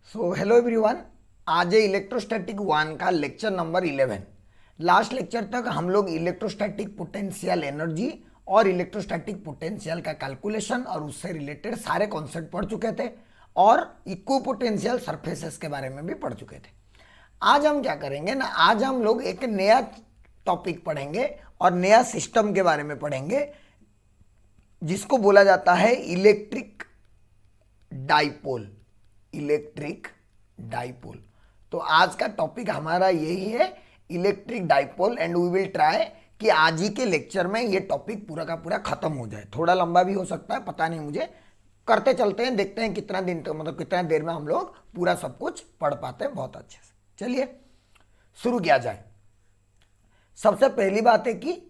So hello everyone. आज है electrostatic one का लेक्चर नंबर 11। लास्ट लेक्चर तक हम लोग इलेक्ट्रोस्टैटिक पोटेंशियल एनर्जी और इलेक्ट्रोस्टैटिक पोटेंशियल का कैलकुलेशन और उससे रिलेटेड सारे कॉन्सेप्ट पढ़ चुके थे और इक्वो पोटेंशियल सरफेसेस के बारे में भी पढ़ चुके थे। आज हम क्या करेंगे ना, आज हम लोग एक नया टॉपिक पढ़ेंगे और नया सिस्टम के बारे में पढ़ेंगे जिसको बोला जाता है इलेक्ट्रिक डाइपोल। Electric dipole. तो आज का टॉपिक हमारा यही है, electric dipole, and we will try कि आज ही के लेक्चर में ये टॉपिक पूरा का पूरा खत्म हो जाए। थोड़ा लंबा भी हो सकता है, पता नहीं मुझे, करते चलते हैं, देखते हैं कितना दिन तक, मतलब कितना देर में हम लोग पूरा सब कुछ पढ़ पाते हैं बहुत अच्छे से। चलिए शुरू किया जाए। सबसे पहली बात है कि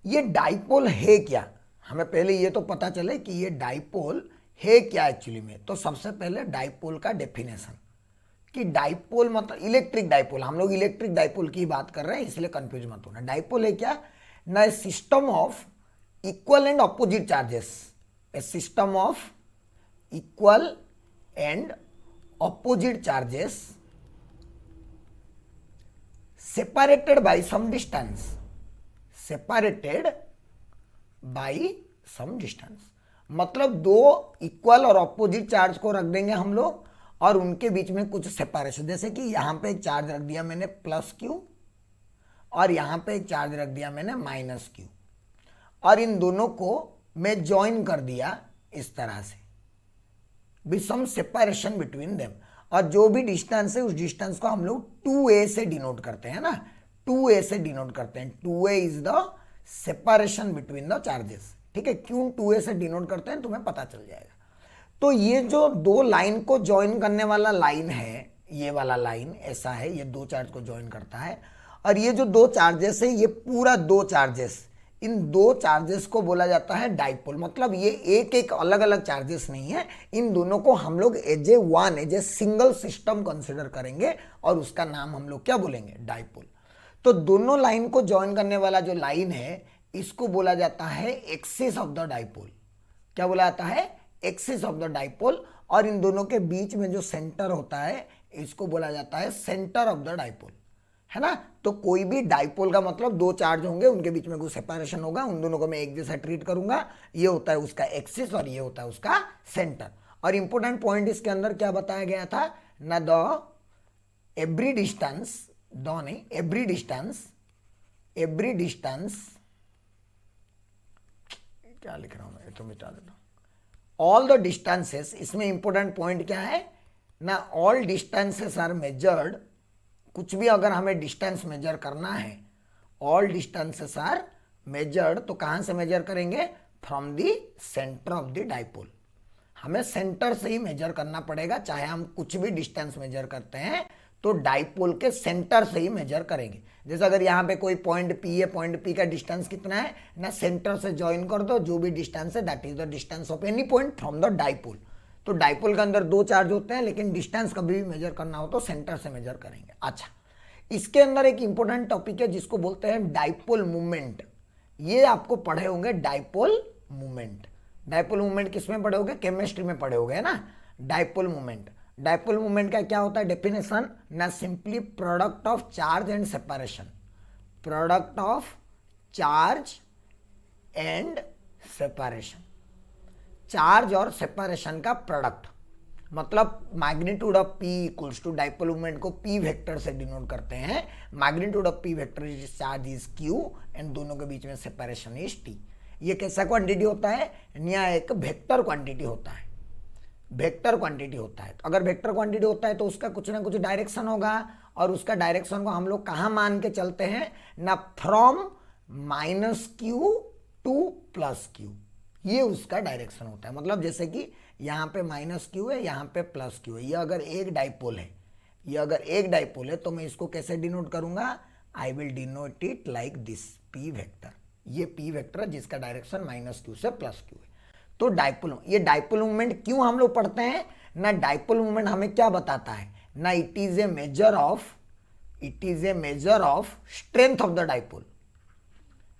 ये डाइपोल है क्या। हमें पहले ये तो पता चले कि ये डाइपोल है क्या एक्चुअली में। तो सबसे पहले डाइपोल का डेफिनेशन, कि डाइपोल मतलब इलेक्ट्रिक डाइपोल, हम लोग इलेक्ट्रिक डाइपोल की बात कर रहे हैं इसलिए कंफ्यूज मत होना। डाइपोल है क्या ना, a system of equal and opposite charges, a system of equal and opposite charges separated by some distance, separated by some distance. मतलब दो इक्वल और ऑपोजिट चार्ज को रख देंगे हम लोग और उनके बीच में कुछ सेपरेशन, जैसे कि यहां पे एक चार्ज रख दिया मैंने प्लस क्यू और यहां पे एक चार्ज रख दिया मैंने माइनस क्यू, और इन दोनों को मैं ज्वाइन कर दिया इस तरह से, with some separation between them. और जो भी डिस्टेंस है उस डिस्टेंस को हम लोग 2a से डिनोट करते हैं ना, 2a से डिनोट करते हैं। 2a is the separation between the charges. ठीक है, क्यों 2a से डिनोट करते हैं तुम्हें पता चल जाएगा। तो ये जो दो लाइन को ज्वाइन करने वाला लाइन है, ये वाला लाइन ऐसा है, ये दो चार्ज को ज्वाइन करता है, और ये जो दो चार्जेस है, ये पूरा दो चार्जेस, इन दो चार्जेस को बोला जाता है डाइपोल। मतलब ये एक एक अलग अलग चार्जेस नहीं है, इन दोनों को हम लोग as a one, as a single system consider करेंगे और उसका नाम हम लोग क्या बोलेंगे, डाइपोल। तो दोनों लाइन को ज्वाइन करने वाला जो लाइन है इसको बोला जाता है एक्सिस ऑफ द डाइपोल। क्या बोला जाता है, एक्सिस ऑफ द डाइपोल। और इन दोनों के बीच में जो सेंटर होता है इसको बोला जाता है सेंटर ऑफ द डाइपोल, है ना। तो कोई भी डाइपोल का मतलब दो चार्ज होंगे, उनके बीच में कोई सेपरेशन होगा, उन दोनों को मैं एक जैसा ट्रीट करूंगा। ये होता है उसका एक्सिस और ये होता है उसका सेंटर। और इंपॉर्टेंट पॉइंट इसके अंदर क्या बताया गया था ना, द एवरी डिस्टेंस, दो नहीं, एवरी डिस्टेंस, एवरी डिस्टेंस, क्या लिख रहा हूं मैं, तो मिटा देता हूं। ऑल द डिस्टेंसेस, इसमें इंपॉर्टेंट पॉइंट क्या है ना, ऑल डिस्टेंसेस आर मेजर्ड। कुछ भी अगर हमें डिस्टेंस मेजर करना है, ऑल डिस्टेंसेस आर मेजर्ड, तो कहां से मेजर करेंगे, from the centre of the dipole. हमें सेंटर से ही मेजर करना पड़ेगा, चाहे हम कुछ भी डिस्टेंस मेजर करते हैं तो डाइपोल के सेंटर से ही मेजर करेंगे। जैसे अगर यहाँ पे कोई पॉइंट P है, पॉइंट P का डिस्टेंस कितना है ना, सेंटर से ज्वाइन कर दो, जो भी डिस्टेंस है that is the distance of any point from the dipole. तो डाइपोल के अंदर दो चार्ज होते हैं, लेकिन डिस्टेंस कभी भी मेजर करना हो तो सेंटर से मेजर करेंगे। अच्छा, इसके अंदर एक इंपॉर्टेंट टॉपिक है जिसको बोलते हैं डाइपोल मूवमेंट। ये आपको पढ़े होंगे डाइपोल मूवमेंट। डाइपोल मूवमेंट किसमें पढ़े होंगे, केमिस्ट्री में पढ़े होंगे, है ना। डाइपोल मूवमेंट, डाइपोल मूवमेंट का क्या होता है डेफिनेशन ना, simply product of charge and separation, product of charge and separation, charge और सेपरेशन का प्रोडक्ट। मतलब magnitude of P equals to, dipole movement को P वेक्टर से डिनोट करते हैं। Magnitude of P vector is charge is Q and दोनों के बीच में सेपरेशन इज T। ये कैसा क्वांटिटी होता है, यह एक वेक्टर क्वांटिटी होता है, वेक्टर क्वांटिटी होता है। तो अगर वेक्टर क्वांटिटी होता है तो उसका कुछ ना कुछ डायरेक्शन होगा, और उसका डायरेक्शन को हम लोग कहाँ मान के चलते हैं ना, फ्रॉम -Q टू +Q, ये उसका डायरेक्शन होता है। मतलब जैसे कि यहाँ पे -Q है, यहाँ पे +Q है। ये अगर एक डाइपोल है, ये अगर एक डाइपोल है तो मैं इसको कैसे डिनोट करूंगा, I will denote it like this, P vector. ये P वेक्टर है जिसका डायरेक्शन -Q से +Q है। तो डाइपोल, ये डाइपोल मूवमेंट क्यों हम लोग पढ़ते हैं ना, डाइपोल मूवमेंट हमें क्या बताता है ना, it is a measure of, it is a measure of strength of the dipole,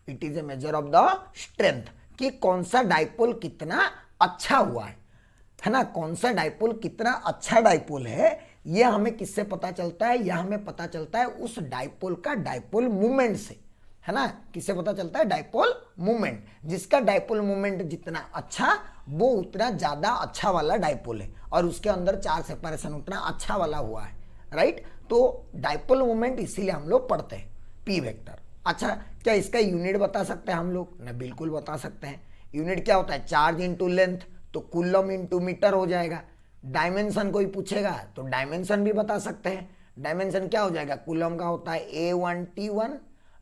it is a measure of the strength, कि कौन सा डाइपोल कितना अच्छा हुआ है ना, कौन सा डाइपोल कितना अच्छा डाइपोल है, ये हमें किससे पता चलता है? यह हमें पता चलता है उस डाइपोल का डाइपोल मूवमेंट से, है ना। किससे पता चलता है? Dipole movement. जिसका डाइपोल मूवमेंट जितना अच्छा वो उतना ज्यादा अच्छा वाला डाइपोल है, और उसके अंदर चार्ज सेपरेशन उतना अच्छा वाला हुआ है, राइट। तो डाइपोल मूवमेंट इसीलिए हम लोग पढ़ते हैं, पी वेक्टर। अच्छा, क्या इसका यूनिट बता सकते हैं हम लोग? ना, बिल्कुल बता सकते हैं। यूनिट क्या होता है? चार्ज इंटू लेंथ, तो कूलम इंटू मीटर हो जाएगा। डायमेंशन कोई पूछेगा तो डायमेंशन भी बता सकते हैं। डायमेंशन क्या हो जाएगा? कूलम का होता है A1T1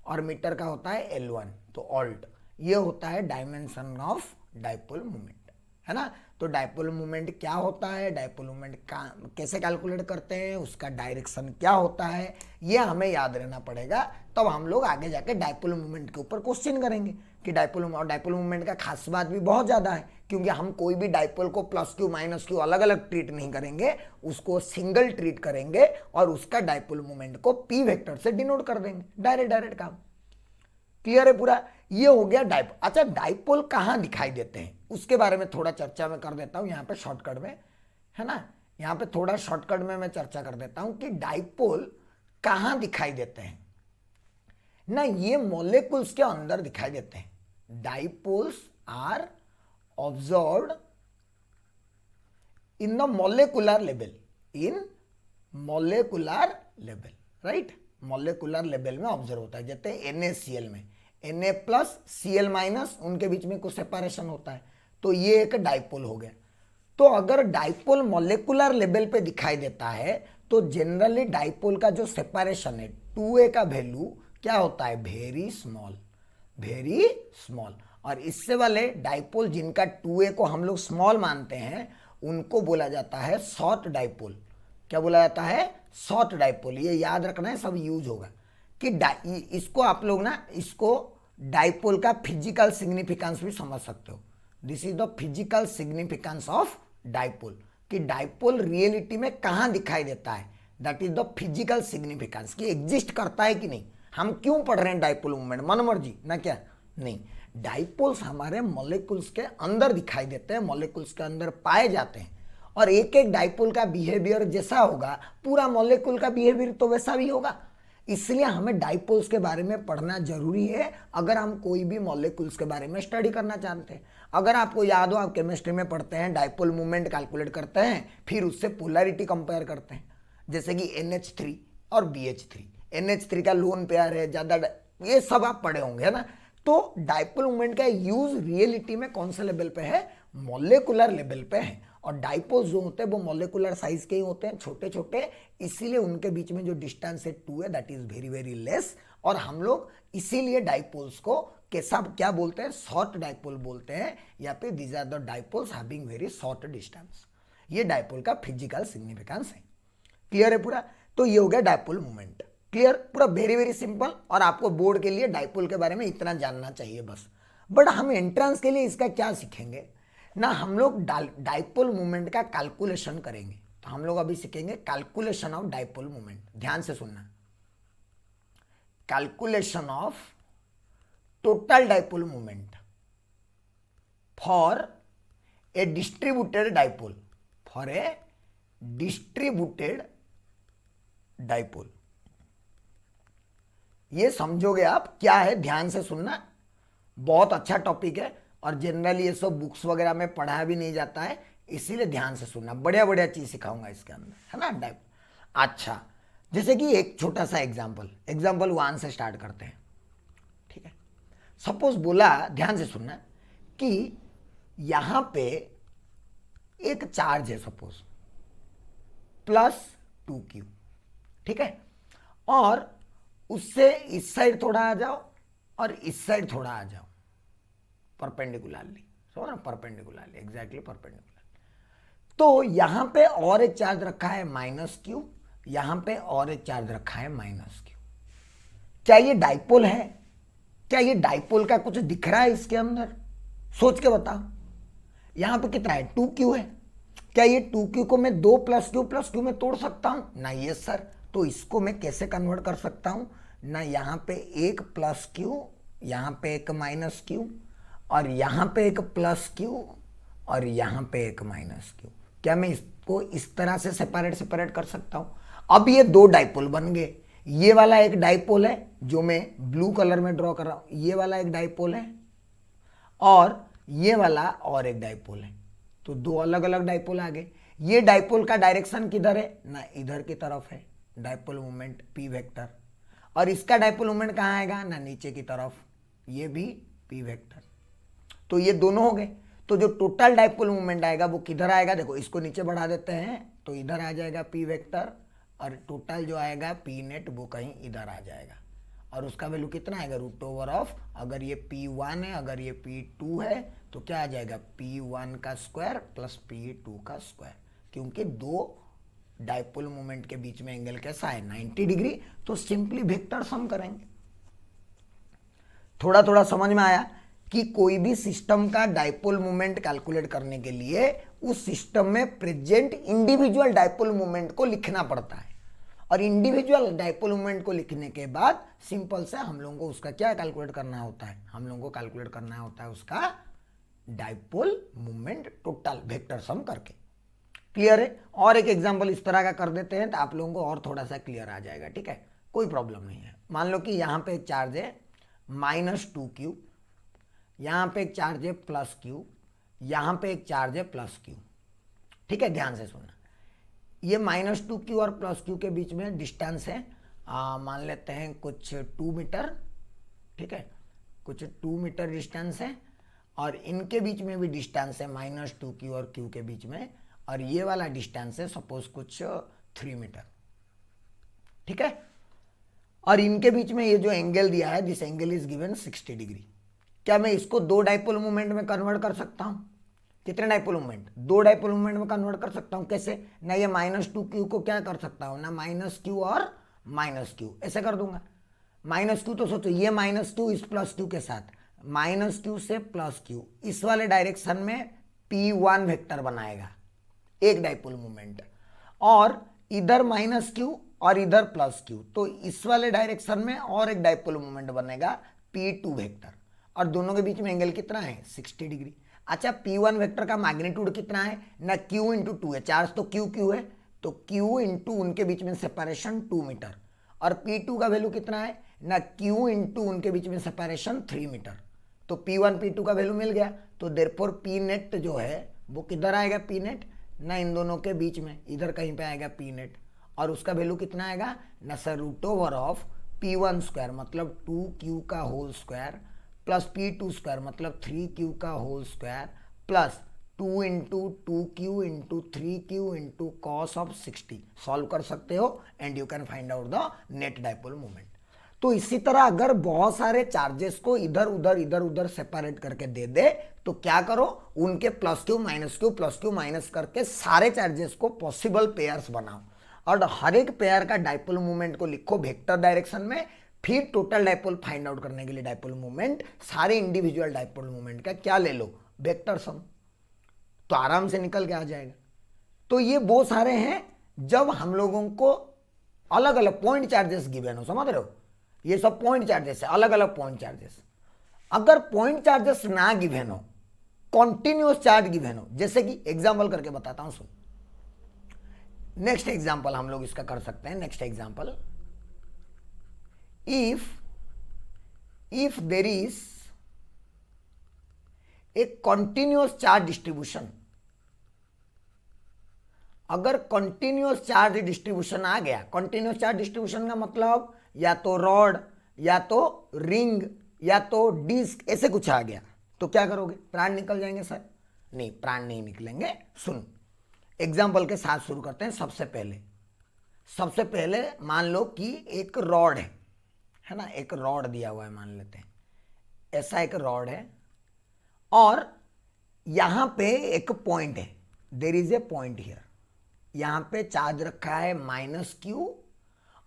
और मीटर का होता है L1, तो ऑल्ट। ये होता है डायमेंशन ऑफ डाइपोल मूवमेंट, है ना। तो डाइपोल मूवमेंट क्या होता है, डाइपोल मूवमेंट कैसे कैलकुलेट करते हैं, उसका डायरेक्शन क्या होता है, ये हमें याद रहना पड़ेगा। तब हम लोग आगे जाके डाइपोल मूवमेंट के ऊपर क्वेश्चन करेंगे कि डाइपोल मूवमेंट का खास बात भी बहुत ज़्यादा है, क्योंकि हम कोई भी डाइपोल को प्लस क्यू माइनस क्यू अलग अलग ट्रीट नहीं करेंगे, उसको सिंगल ट्रीट करेंगे और उसका डाइपोल मूवमेंट को पी वेक्टर से डिनोट कर देंगे। डायरेक्ट काम। क्लियर है पूरा? ये हो गया डाइपोल। अच्छा, डाइपोल कहाँ दिखाई देते हैं उसके बारे में थोड़ा चर्चा मैं कर देता हूँ यहाँ पे शॉर्टकट में, है ना। यहाँ पे थोड़ा शॉर्टकट में मैं चर्चा कर देता हूँ कि डाइपोल कहाँ दिखाई देते हैं ना। ये मॉलिक्यूल्स के अंदर दिखाई देते हैं। Dipoles are observed in the molecular level, in molecular level, right. Molecular level में ऑब्जर्व होता है। जैसे NaCl में Na+Cl- उनके बीच में कुछ सेपरेशन होता है, तो ये एक डाइपोल हो गया। तो अगर डाइपोल मॉलिक्यूलर लेवल पे दिखाई देता है तो जनरली डाइपोल का जो सेपरेशन है 2a का वैल्यू क्या होता है? Very small, very small. और इससे वाले डाइपोल जिनका 2a को हम लोग स्मॉल मानते हैं उनको बोला जाता है शॉर्ट डाइपोल। क्या बोला जाता है? Short dipole. ये याद रखना है, सब यूज होगा कि इसको आप लोग ना, इसको डाइपोल का फिजिकल सिग्निफिकेंस भी समझ सकते हो। This is the physical significance of dipole, कि डाइपोल रियलिटी में कहाँ दिखाई देता है। That is the physical significance, कि एग्जिस्ट करता है कि नहीं। हम क्यों पढ़ रहे हैं डाइपोल मूवमेंट? मनमर्जी ना, क्या नहीं। डाइपोल्स हमारे मॉलिक्यूल्स के अंदर दिखाई देते हैं, मॉलिक्यूल्स के अंदर पाए जाते हैं, और एक एक डाइपोल का बिहेवियर जैसा होगा पूरा मॉलिक्यूल का बिहेवियर तो वैसा भी होगा। इसलिए हमें डाइपोल्स के बारे में पढ़ना जरूरी है अगर हम कोई भी मॉलिक्यूल्स के बारे में स्टडी करना चाहते हैं। अगर आपको याद हो, आप केमिस्ट्री में पढ़ते हैं, डाइपोल मूवमेंट कैलकुलेट करते हैं, फिर उससे पोलैरिटी कंपेयर करते हैं, जैसे कि NH3 और BH3। NH3 का लोन पेयर है ज़्यादा, ये सब आप पढ़े होंगे, है ना। तो डाइपोल मूवमेंट का यूज रियलिटी में कौन से लेवल पे है? मॉलिक्यूलर लेवल पे है। और डाइपोल्स जो होते हैं वो मॉलिक्यूलर साइज के ही होते हैं, छोटे छोटे, इसीलिए उनके बीच में जो डिस्टेंस है 2 है, that is very very less. और हम लोग इसीलिए डाइपोल्स को कैसा क्या बोलते हैं? शॉर्ट डाइपोल बोलते हैं, या फिर these are the dipoles having very short distance. ये डाइपोल का फिजिकल सिग्निफिकेंस है। क्लियर है पूरा? तो ये हो गया डाइपोल मूवमेंट। क्लियर? पूरा वेरी वेरी सिंपल। और आपको बोर्ड के लिए डाइपोल के बारे में इतना जानना चाहिए बस। बट हम एंट्रेंस के लिए इसका क्या सीखेंगे ना, हम लोग डाइपोल मूवमेंट का कैलकुलेशन करेंगे। तो हम लोग अभी सीखेंगे कैलकुलेशन ऑफ डाइपोल मूवमेंट। ध्यान से सुनना, calculation of total dipole movement for a distributed dipole, for A distributed dipole. ये समझोगे आप क्या है? ध्यान से सुनना, बहुत अच्छा टॉपिक है और जनरली ये सब बुक्स वगैरह में पढ़ाया भी नहीं जाता है, इसीलिए ध्यान से सुनना। बढ़िया बढ़िया चीज सिखाऊंगा इसके अंदर, है ना डाइपोल। अच्छा, जैसे कि एक छोटा सा एग्जाम्पल 1 से स्टार्ट करते हैं, ठीक है। सपोज बोला, ध्यान से सुनना, कि यहां पे एक चार्ज है सपोज +2q, ठीक है। और उससे इस साइड थोड़ा आ जाओ और इस साइड थोड़ा आ जाओ, परपेंडिकुलरली, समझ ना, परपेंडिकुलरली, एग्जैक्टली परपेंडिकुलर। तो यहां पे और एक चार्ज रखा है -q, यहां पे और एक चार्ज रखा है -q। क्या ये डाइपोल है? क्या ये डाइपोल का कुछ दिख रहा है इसके अंदर? सोच के बताओ। यहां पे कितना है? 2q है। क्या ये 2q को मैं 2 + q में तोड़ सकता हूं ना? ये सर। तो इसको मैं कैसे कन्वर्ट कर सकता हूं ना? यहां पे एक +q, यहां पे एक -q, और यहां पे एक +q, और यहां पे एक -q। क्या मैं को इस तरह से सेपरेट कर सकता हूं। अब ये दो डाइपोल बन गए, ये वाला एक डाइपोल है जो मैं ब्लू कलर में ड्रॉ कर रहा हूं, ये वाला एक डाइपोल है और ये वाला और एक डाइपोल है। तो दो अलग अलग डाइपोल आ गए। ये डाइपोल का डायरेक्शन किधर है ना, इधर की तरफ है डाइपोल मोमेंट पी वेक्टर, और इसका डाइपोल मोमेंट कहाँ आएगा ना, नीचे की तरफ, ये भी पी वेक्टर। तो ये दोनों हो गए। तो जो टोटल डाइपोल मोमेंट आएगा वो किधर आएगा, देखो इसको नीचे बढ़ा देते हैं तो इधर आ जाएगा पी वेक्टर, और टोटल जो आएगा पी नेट वो कहीं इधर आ जाएगा, और उसका वैल्यू कितना आएगा √, अगर ये P1 है, अगर ये P2 है तो क्या आ जाएगा P1 का स्क्वायर प्लस P2 का स्क्वायर, क्योंकि दो डाइपोल मोमेंट के बीच में एंगल कैसा है 90 डिग्री। तो सिंपली वेक्टर सम करेंगे। थोड़ा थोड़ा समझ में आया कि कोई भी सिस्टम का डाइपोल मोमेंट कैलकुलेट करने के लिए उस सिस्टम में प्रेजेंट इंडिविजुअल डाइपोल मोमेंट को लिखना पड़ता है, और इंडिविजुअल डाइपोल मोमेंट को लिखने के बाद सिंपल से हम लोगों को उसका क्या कैलकुलेट करना होता है, हम लोगों को कैलकुलेट करना होता है उसका dipole moment total vector sum करके। क्लियर है? और एक एग्जांपल इस तरह का कर देते हैं तो आप लोगों को और थोड़ा सा क्लियर आ जाएगा। ठीक है, कोई प्रॉब्लम नहीं है। मान लो कि यहाँ पे एक चार्ज है -2q, यहाँ पे एक चार्ज है +q, यहाँ पे एक चार्ज है +q। ठीक है, ध्यान से सुनना। ये -2q और +q के बीच में डिस्टेंस है, मान लेते हैं कुछ 2 मीटर। ठीक है, कुछ 2 मीटर डिस्टेंस है, और इनके बीच में भी डिस्टेंस है -2q और q के बीच में, और ये वाला डिस्टेंस है सपोज कुछ 3 मीटर। ठीक है, और इनके बीच में ये जो एंगल दिया है, this angle is given 60 degree. क्या मैं इसको दो डाइपोल मोमेंट में कन्वर्ट कर सकता हूं? कितने डाइपोल मोमेंट? दो डाइपोल मोमेंट में कन्वर्ट कर सकता हूं। कैसे ना, ये -2q को क्या कर सकता हूं ना, -q और -q ऐसे कर दूंगा। -q तो सोचो ये -2 इस +q के साथ, -q से +q इस वाले डायरेक्शन में P1 वेक्टर बनाएगा एक डाइपोल मोमेंट, और इधर -q और इधर +q, तो इस वाले डायरेक्शन में और एक डाइपोल मोमेंट बनेगा P2 वेक्टर, और दोनों के बीच में एंगल कितना है 60 डिग्री। अच्छा, P1 वेक्टर का मैग्नीट्यूड कितना है ना, q × 2 है, चार्ज तो q है, तो q × उनके बीच में सेपरेशन 2 मीटर, और P2 का वैल्यू कितना है ना, q × उनके बीच में सेपरेशन 3 मीटर। तो P1 P2 का वैल्यू मिल गया, तो देयरफॉर P नेट जो है वो किधर आएगा, P नेट ना इन दोनों के बीच में इधर कहीं पे आएगा P नेट, और उसका वैल्यू कितना आएगा ना सर √, P1 स्क्वायर मतलब 2q का whole square plus P2 square मतलब 3q का whole square plus 2 × 2q × 3q × cos of 60। Solve कर सकते हो and you can find out the net dipole moment. तो इसी तरह अगर बहुत सारे चार्जेस को इधर उधर सेपरेट करके दे दे तो क्या करो, उनके +q +q माइनस करके सारे चार्जेस को पॉसिबल पेयर्स बनाओ, और हर एक पेयर का डाइपोल मोमेंट को लिखो वेक्टर डायरेक्शन में। फिर टोटल डाइपोल फाइंड आउट करने के लिए डाइपोल मोमेंट सारे इंडिविजुअल डाइपोल मोमेंट का क्या ले लो, वेक्टर सम, तो आराम से निकल के आ जाएगा। तो ये वो सारे हैं जब हम लोगों को अलग अलग पॉइंट चार्जेस गिवन हो, समझ रहे हो, ये सब पॉइंट चार्जेस है, अलग अलग पॉइंट चार्जेस। अगर पॉइंट चार्जेस ना गिवन हो, कॉन्टिन्यूअस चार्ज गिवन हो, जैसे कि एग्जांपल करके बताता हूं, सुन। नेक्स्ट एग्जांपल हम लोग इसका कर सकते हैं। Next example, if there is a continuous charge distribution, अगर कॉन्टिन्यूअस चार्ज डिस्ट्रीब्यूशन आ गया, कॉन्टिन्यूअस चार्ज डिस्ट्रीब्यूशन का मतलब या तो रॉड या तो रिंग या तो डिस्क ऐसे कुछ आ गया, तो क्या करोगे, प्राण निकल जाएंगे सर? नहीं, प्राण नहीं निकलेंगे। सुन, एग्जाम्पल के साथ शुरू करते हैं। सबसे पहले मान लो कि एक रॉड है ना, एक रॉड दिया हुआ है, मान लेते हैं ऐसा एक रॉड है, और यहां पे एक पॉइंट है, there is a point here, यहां पे चार्ज रखा है -q,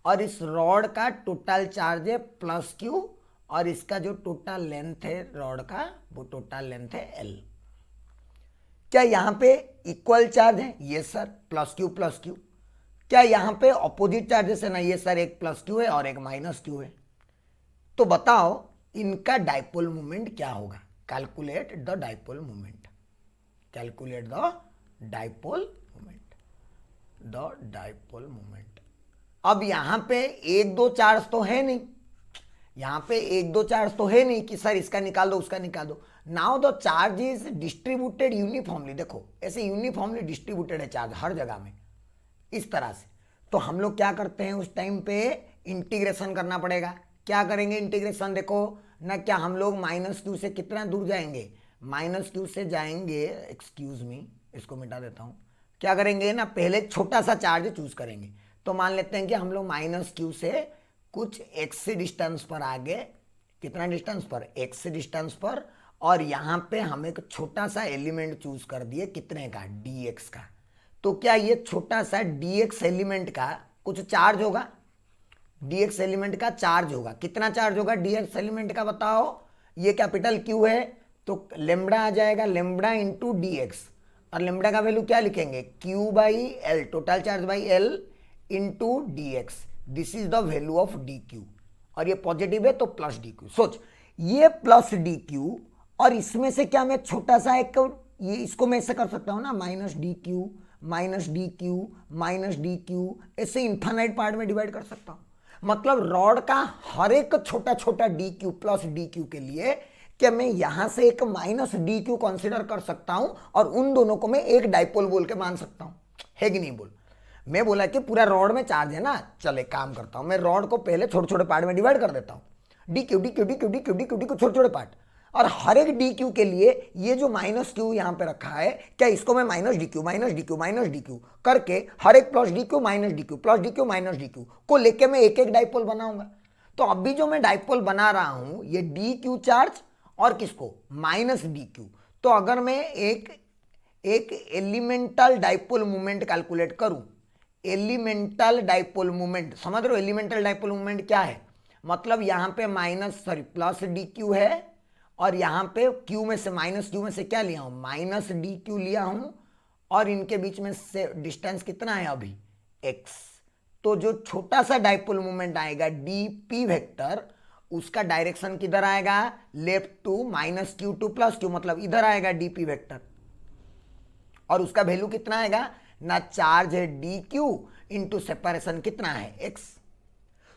और इस रॉड का टोटल चार्ज है +q, और इसका जो टोटल लेंथ है रॉड का वो टोटल लेंथ है l। क्या यहां पे इक्वल चार्ज है? ये सर +q। क्या यहां पे ऑपोजिट चार्जेस है ना? ये सर एक +q है और एक -q है। तो बताओ इनका डाइपोल मोमेंट क्या होगा? Calculate the dipole moment, calculate the dipole moment. The dipole moment. अब यहां पे एक दो चार्ज तो है नहीं, यहां पे एक दो चार्ज तो है नहीं कि सर इसका निकाल दो उसका निकाल दो। Now the charge is distributed uniformly. देखो ऐसे यूनिफॉर्मली डिस्ट्रीब्यूटेड है चार्ज हर जगह में इस तरह से। तो हम लोग क्या करते हैं उस टाइम पे इंटीग्रेशन करना पड़ेगा। क्या करेंगे इंटीग्रेशन? देखो ना, क्या हम लोग माइनस क्यू से कितना दूर जाएंगे? माइनस क्यू से जाएंगे, एक्सक्यूज मी इसको मिटा देता हूं। क्या करेंगे ना, पहले छोटा सा चार्ज चूज करेंगे। तो मान लेते हैं कि हम लोग माइनस क्यू से कुछ एक्स डिस्टेंस पर आगे, कितना डिस्टेंस पर? एक्स डिस्टेंस पर, और यहां पे हम एक छोटा सा एलिमेंट चूज कर दिए, कितने का? dx का। तो क्या ये छोटा सा dx एलिमेंट का कुछ चार्ज होगा? dx एलिमेंट का चार्ज होगा। कितना चार्ज होगा dx एलिमेंट का बताओ? ये कैपिटल Q है तो लेमड़ा आ जाएगा, लेमड़ा इंटू dx, और लेमड़ा का वैल्यू क्या लिखेंगे? Q by L, total charge by L into dx। This is the value of dq, और ये पॉजिटिव है तो प्लस dq। सोच, ये प्लस dq, और इसमें से क्या मैं छोटा सा एक, ये इसको मैं ऐसे कर सकता हूं ना, minus dq minus dq minus dq, ऐसे इन्फाइनाइट पार्ट में डिवाइड कर सकता हूं। मतलब रॉड का हर एक छोटा छोटा dq प्लस dq के लिए क्या मैं यहां से एक माइनस dq कंसीडर कर सकता हूं, और उन दोनों को मैं एक डाइपोल बोल के मान सकता हूं, है कि नहीं? बोल, मैं बोला कि पूरा रॉड में चार्ज है ना, चले काम करता हूं, मैं रॉड को पहले छोटे छोटे पार्ट में डिवाइड कर देता हूं, D Q D Q D Q D Q D Q D Q, छोटे छोटे पार्ट, और हर एक डी क्यू के लिए ये जो माइनस क्यू यहां पे रखा है, क्या इसको मैं minus D Q minus D Q minus D Q करके हर एक plus D Q minus D Q plus D Q minus D Q को लेके मैं एक एक डाइपोल बनाऊंगा। तो अभी जो मैं डाइपोल बना रहा हूं ये डी क्यू चार्ज और किसको? Minus D Q. तो अगर मैं एक एलिमेंटल डाइपोल मूवमेंट कैलकुलेट करूं, एलिमेंटल डाइपोल मूवमेंट, समझ रहे हो एलिमेंटल डाइपोल मूवमेंट क्या है? मतलब यहां पे प्लस डी क्यू है, और यहां पे क्यू में से माइनस क्यू में से क्या लिया हूं? माइनस डी क्यू लिया हूं, और इनके बीच में से डिस्टेंस कितना है अभी? एक्स। तो जो छोटा सा डाइपोल मूवमेंट आएगा डी पी वेक्टर, उसका डायरेक्शन किधर आएगा? Left to minus Q to plus Q, मतलब इधर आएगा डी पी वेक्टर, और उसका वैल्यू कितना आएगा ना? चार्ज है डी क्यू इंटू सेपरेशन कितना है? एक्स।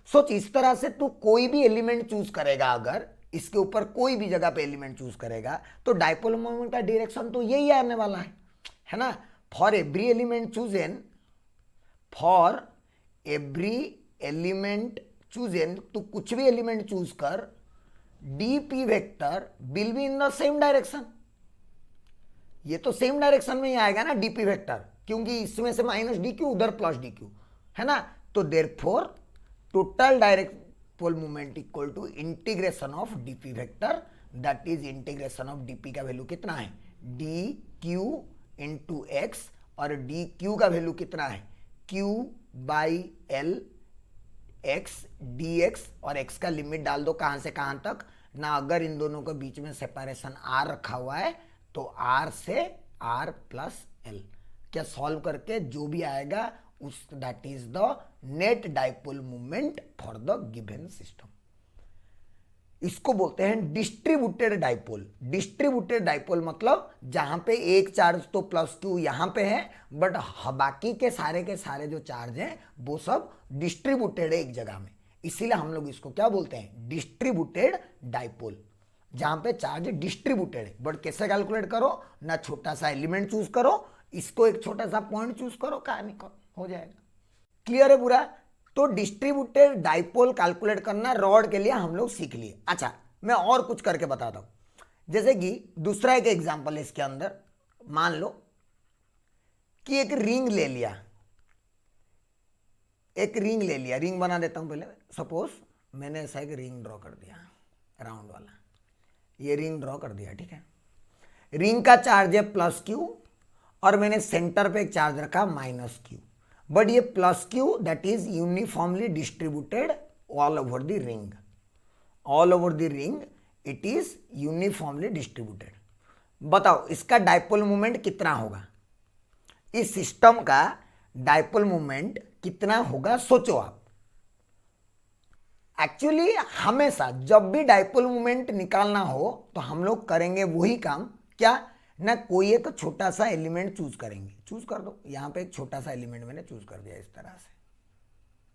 सोच, इस तरह से तू कोई भी एलिमेंट चूज करेगा, अगर इसके ऊपर कोई भी जगह पे एलिमेंट चूज करेगा तो डाइपोल मोमेंट का डायरेक्शन तो यही आने वाला है ना? For every element chosen, for every element chosen, तू कुछ भी एलिमेंट चूज कर, डी पी vector will be in the same direction. ये तो सेम डायरेक्शन में ही आएगा ना डीपी वेक्टर, क्योंकि इसमें से माइनस डी क्यू उधर प्लस डी क्यू है ना। तो therefore total dipole movement equal to integration of DP vector, that is integration of DP का वैल्यू कितना है? डी क्यू इंटू एक्स, और डी क्यू का वैल्यू कितना है? Q by L X D X, और एक्स का लिमिट डाल दो कहां से कहां तक ना। अगर इन दोनों के बीच में सेपरेशन आर रखा हुआ है तो आर से आर प्लस एल, क्या सॉल्व करके जो भी आएगा उस, that is the net dipole movement for the given system. इसको बोलते हैं डिस्ट्रीब्यूटेड डाइपोल। डिस्ट्रीब्यूटेड डाइपोल मतलब जहां पे एक चार्ज तो प्लस क्यू यहां पे है, बट बाकी के सारे जो चार्ज हैं वो सब डिस्ट्रीब्यूटेड है एक जगह में, इसीलिए हम लोग इसको क्या बोलते हैं? डिस्ट्रीब्यूटेड डाइपोल, जहां पे चार्ज डिस्ट्रीब्यूटेड है। बट कैसे कैलकुलेट करो ना? छोटा सा एलिमेंट चूज करो, इसको एक छोटा सा पॉइंट चूज करो, कहानी हो जाएगा। क्लियर है पूरा? तो डिस्ट्रीब्यूटेड डाइपोल कैलकुलेट करना रॉड के लिए हम लोग सीख लिए। अच्छा, मैं और कुछ करके बताता हूं। जैसे कि दूसरा एक एग्जांपल है इसके अंदर, मान लो कि एक रिंग ले लिया, एक रिंग ले लिया, रिंग बना देता हूं पहले। सपोज मैंने ऐसा एक रिंग ड्रॉ कर दिया राउंड वाला, ये रिंग ड्रॉ कर दिया, ठीक है। रिंग का चार्ज है प्लस क्यू, और मैंने सेंटर पे एक चार्ज रखा माइनस क्यू, बट ये plus Q that is uniformly distributed all over the ring, all over the ring it is uniformly distributed. बताओ इसका डाइपोल मूवमेंट कितना होगा? इस सिस्टम का डाइपोल मूवमेंट कितना होगा? सोचो आप। एक्चुअली हमेशा जब भी डाइपोल मूवमेंट निकालना हो तो हम लोग करेंगे वही काम, क्या? ना कोई एक छोटा सा एलिमेंट चूज करेंगे, चूज कर दो, यहाँ पे एक छोटा सा एलिमेंट मैंने चूज कर दिया इस तरह से,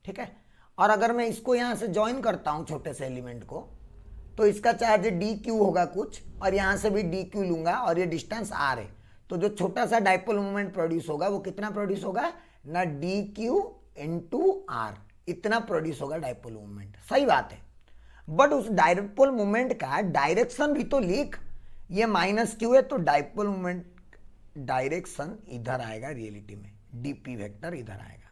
ठीक है। और अगर मैं इसको यहाँ से ज्वाइन करता हूँ छोटे से एलिमेंट को, तो इसका चार्ज डी क्यू होगा कुछ, और यहाँ से भी डी क्यू लूंगा, और ये डिस्टेंस आर है, तो जो छोटा सा डाइपोल मोमेंट प्रोड्यूस होगा वो कितना प्रोड्यूस होगा ना, डी क्यू इंटू आर, इतना प्रोड्यूस होगा डाइपोल मोमेंट। सही बात है, बट उस डाइपोल मोमेंट का डायरेक्शन भी तो लिख, ये माइनस क्यू है तो डाइपोल मोमेंट डायरेक्शन इधर आएगा, रियलिटी में डीपी वेक्टर इधर आएगा,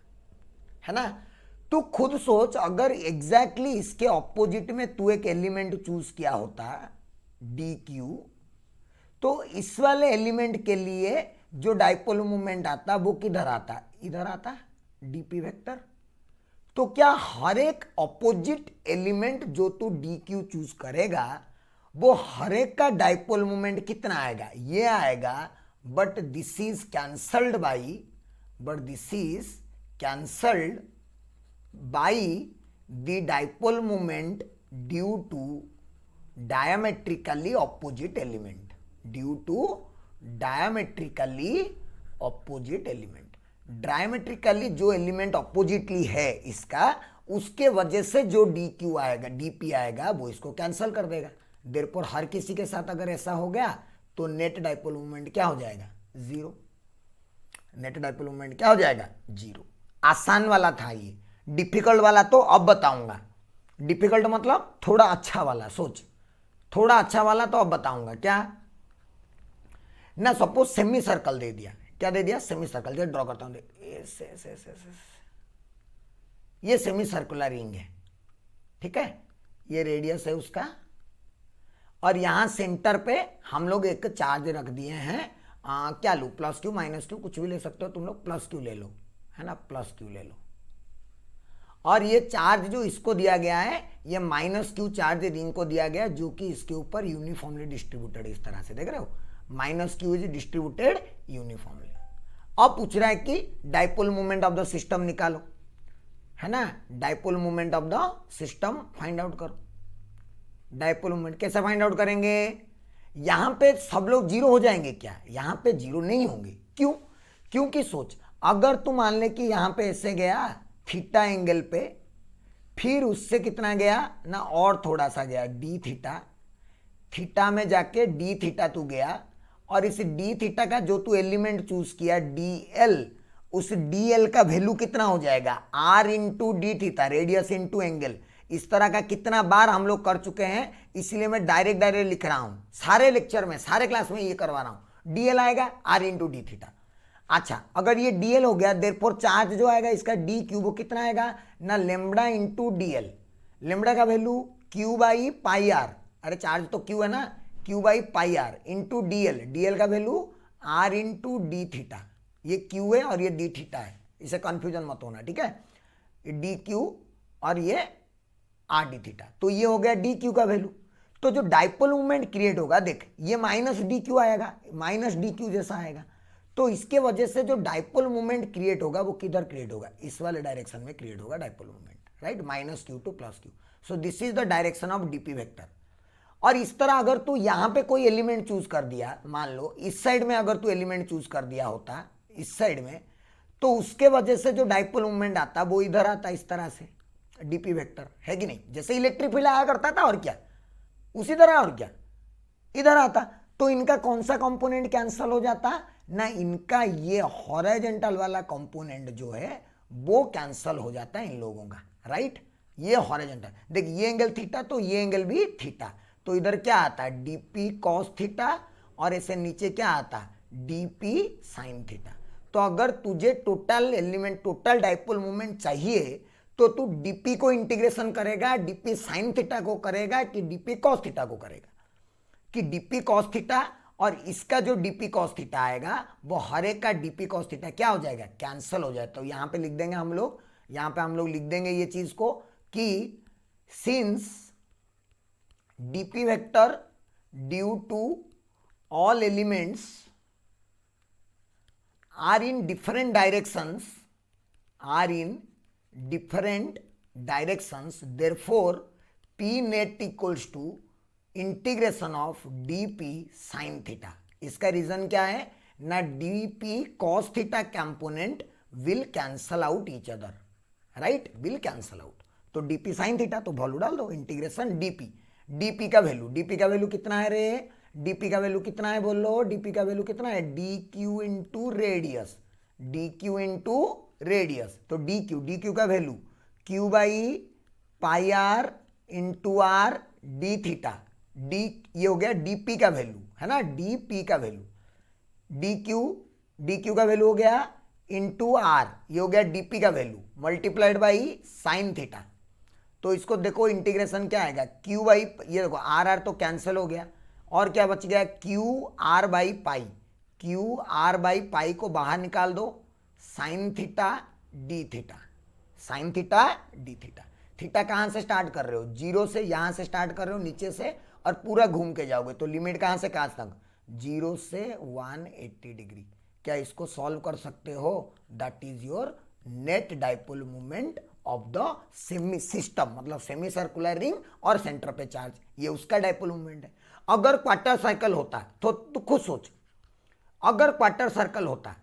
है ना। तू खुद सोच, अगर एग्जैक्टली इसके ऑपोजिट में तू एक एलिमेंट चूज किया होता डी क्यू, तो इस वाले एलिमेंट के लिए जो डाइपोल मोमेंट आता वो किधर आता, इधर आता डीपी वेक्टर। तो क्या हर एक ऑपोजिट एलिमेंट जो तू डी क्यू चूज करेगा वो हर एक का डाइपोल मोमेंट कितना आएगा, ये आएगा, but this is cancelled by, by the dipole moment due to diametrically opposite element, diametrically जो एलिमेंट ऑपोजिटली है इसका, उसके वजह से जो डी क्यू आएगा, डीपी आएगा, वो इसको कैंसल कर देगा। देयरफॉर हर किसी के साथ अगर ऐसा हो गया तो नेट डाइपोल मोमेंट क्या हो जाएगा, जीरो। नेट डाइपोल मोमेंट क्या हो जाएगा, जीरो। आसान वाला था ये, डिफिकल्ट वाला तो अब बताऊंगा। डिफिकल्ट मतलब थोड़ा अच्छा वाला, सोच, थोड़ा अच्छा वाला तो अब बताऊंगा। क्या ना, सपोज सेमी सर्कल दे दिया, क्या दे दिया, सेमी सर्कल। जो ड्रॉ करता हूं, ये सेमी सर्कुलर रिंग है, ठीक है, ये रेडियस है उसका, और यहां सेंटर पे हम लोग एक चार्ज रख दिए हैं, क्या लू, प्लस क्यू माइनस क्यू कुछ भी ले सकते हो तुम लोग, प्लस क्यू ले लो, है ना, प्लस क्यू ले लो। और ये चार्ज जो इसको दिया गया है, ये माइनस क्यू चार्ज रिंग को दिया गया, जो कि इसके ऊपर यूनिफॉर्मली डिस्ट्रीब्यूटेड, इस तरह से देख रहे हो, minus Q is distributed uniformly. अब पूछ रहा है कि dipole moment of the system निकालो, है ना, dipole moment of the system find out करो। डाइपोल मोमेंट कैसे फाइंड आउट करेंगे, यहां पे सब लोग जीरो हो जाएंगे क्या, यहां पे जीरो नहीं होंगे, क्यों, क्योंकि सोच, अगर तू मान ले कि यहां पे ऐसे गया थीटा एंगल पे, फिर उससे कितना गया ना, और थोड़ा सा गया डी थीटा, थीटा में जाके डी थीटा तू गया, और इस डी थीटा का जो तू एलिमेंट चूज किया डी एल, उस डी एल का वैल्यू कितना हो जाएगा, R into D theta, radius into angle. इस तरह का कितना बार हम लोग कर चुके हैं, इसलिए मैं डायरेक्ट लिख रहा हूं, सारे लेक्चर में, सारे क्लास में ये करवा रहा हूं। डीएल आएगा आर इंटू डी थीटा। अच्छा, अगर ये डीएल हो गया, देयरफॉर चार्ज जो आएगा इसका डी क्यू, वो कितना आएगा ना, लेमडा इंटू डीएल। लेमडा का value Q by pi R, अरे चार्ज तो क्यू है ना, Q by pi R into DL, DL का value R into D theta. ये क्यू है और ये डी थीटा है, इसे कंफ्यूजन मत होना, ठीक है, डी क्यू और ये आर डी थीटा। तो ये हो गया डी क्यू का वैल्यू। तो जो डाइपोल मूवमेंट क्रिएट होगा, देख ये माइनस डी क्यू आएगा, माइनस डी क्यू जैसा आएगा, तो इसके वजह से जो डाइपोल मूवमेंट क्रिएट होगा वो किधर क्रिएट होगा, इस वाले डायरेक्शन में क्रिएट होगा dipole movement, right, minus Q to plus Q. So this is the direction of DP vector. और इस तरह अगर तू यहां पे कोई एलिमेंट चूज कर दिया, मान लो इस साइड में अगर तू एलिमेंट चूज कर दिया होता इस साइड में, तो उसके वजह से जो डाइपोल मूवमेंट आता वो इधर आता, इस तरह से डीपी वेक्टर, है कि नहीं, जैसे इलेक्ट्रिक फील्ड आया करता था, और क्या उसी तरह, और क्या इधर आता। तो इनका कौन सा कंपोनेंट कैंसिल हो जाता ना, इनका ये हॉरिजॉन्टल वाला कंपोनेंट जो है वो कैंसिल हो जाता है इन लोगों का, राइट। ये हॉरिजॉन्टल, देख ये एंगल थीटा, तो ये एंगल भी थीटा, तो इधर क्या आता है डीपी कॉस थीटा, और ऐसे नीचे क्या आता डीपी साइन थीटा। तो अगर तुझे total element, total dipole movement चाहिए, तो तू डीपी को इंटीग्रेशन करेगा, डीपी साइन थीटा को करेगा कि डीपी कॉस थीटा को करेगा, कि डीपी कॉस थीटा और इसका जो डीपी कॉस थीटा आएगा वो हर एक का डीपी कॉस थीटा क्या हो जाएगा, कैंसिल हो जाएगा। तो यहां पे लिख देंगे हम लोग, यहां पे हम लोग लिख देंगे ये चीज को कि since DP vector due to all elements are in different directions, therefore P net equals to integration of dp sin theta. इसका रीजन क्या है ना, DP cos theta component will cancel out each other, right, will cancel out. तो DP sine theta, तो value डाल दो integration DP, DP का value कितना है रे, डीपी का वैल्यू कितना है बोलो, डीपी का वैल्यू कितना है, D Q into radius, D Q into radius. तो डी क्यू का value Q by pi R into R D theta, D ये हो गया डीपी का वैल्यू है ना, डीपी का वैल्यू, डी क्यू का वैल्यू हो गया इंटू आर, ये हो गया डीपी का value multiplied by sine theta. तो इसको देखो इंटीग्रेशन क्या आएगा, क्यू बाई, ये देखो आर तो कैंसिल हो गया, और क्या बच गया, Q R by pi, Q R by pi को बाहर निकाल दो, sine theta D theta, sine theta D theta. Theta कहां से स्टार्ट कर रहे हो, जीरो से, यहां से स्टार्ट कर रहे हो नीचे से और पूरा घूम के जाओगे, तो लिमिट कहां से कहां तक, जीरो से 180 डिग्री। क्या इसको सॉल्व कर सकते हो, that is your net dipole movement of the semi system, मतलब सेमी सर्कुलर रिंग और सेंटर पे चार्ज, ये उसका डाइपोल मूवमेंट है। अगर क्वार्टर सर्कल होता तो तू खुद सोच, अगर क्वार्टर सर्कल होता,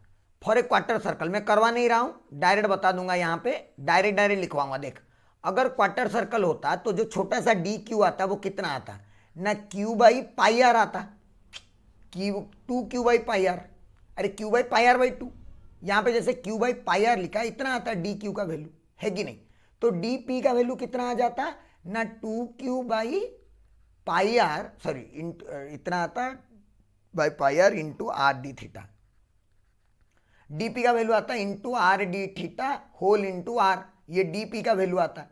फॉर ए क्वार्टर सर्कल, मैं करवा नहीं रहा हूं, डायरेक्ट बता दूंगा यहां पे, डायरेक्ट लिखवाऊंगा। देख, अगर क्वार्टर सर्कल होता तो जो छोटा सा डी क्यू आता वो कितना आता ना, क्यू बाई पाई आर आता, two Q by pi R, अरे Q by pi R by two, यहां पे जैसे क्यू बाई पाई आर लिखा इतना आता डी क्यू का वैल्यू, है कि नहीं। तो डी पी का वैल्यू कितना आ जाता ना, two Q by pi R, sorry इतना आता by pi R into R D theta, DP का वैल्यू आता into R D theta whole into R, ये डीपी का वैल्यू आता।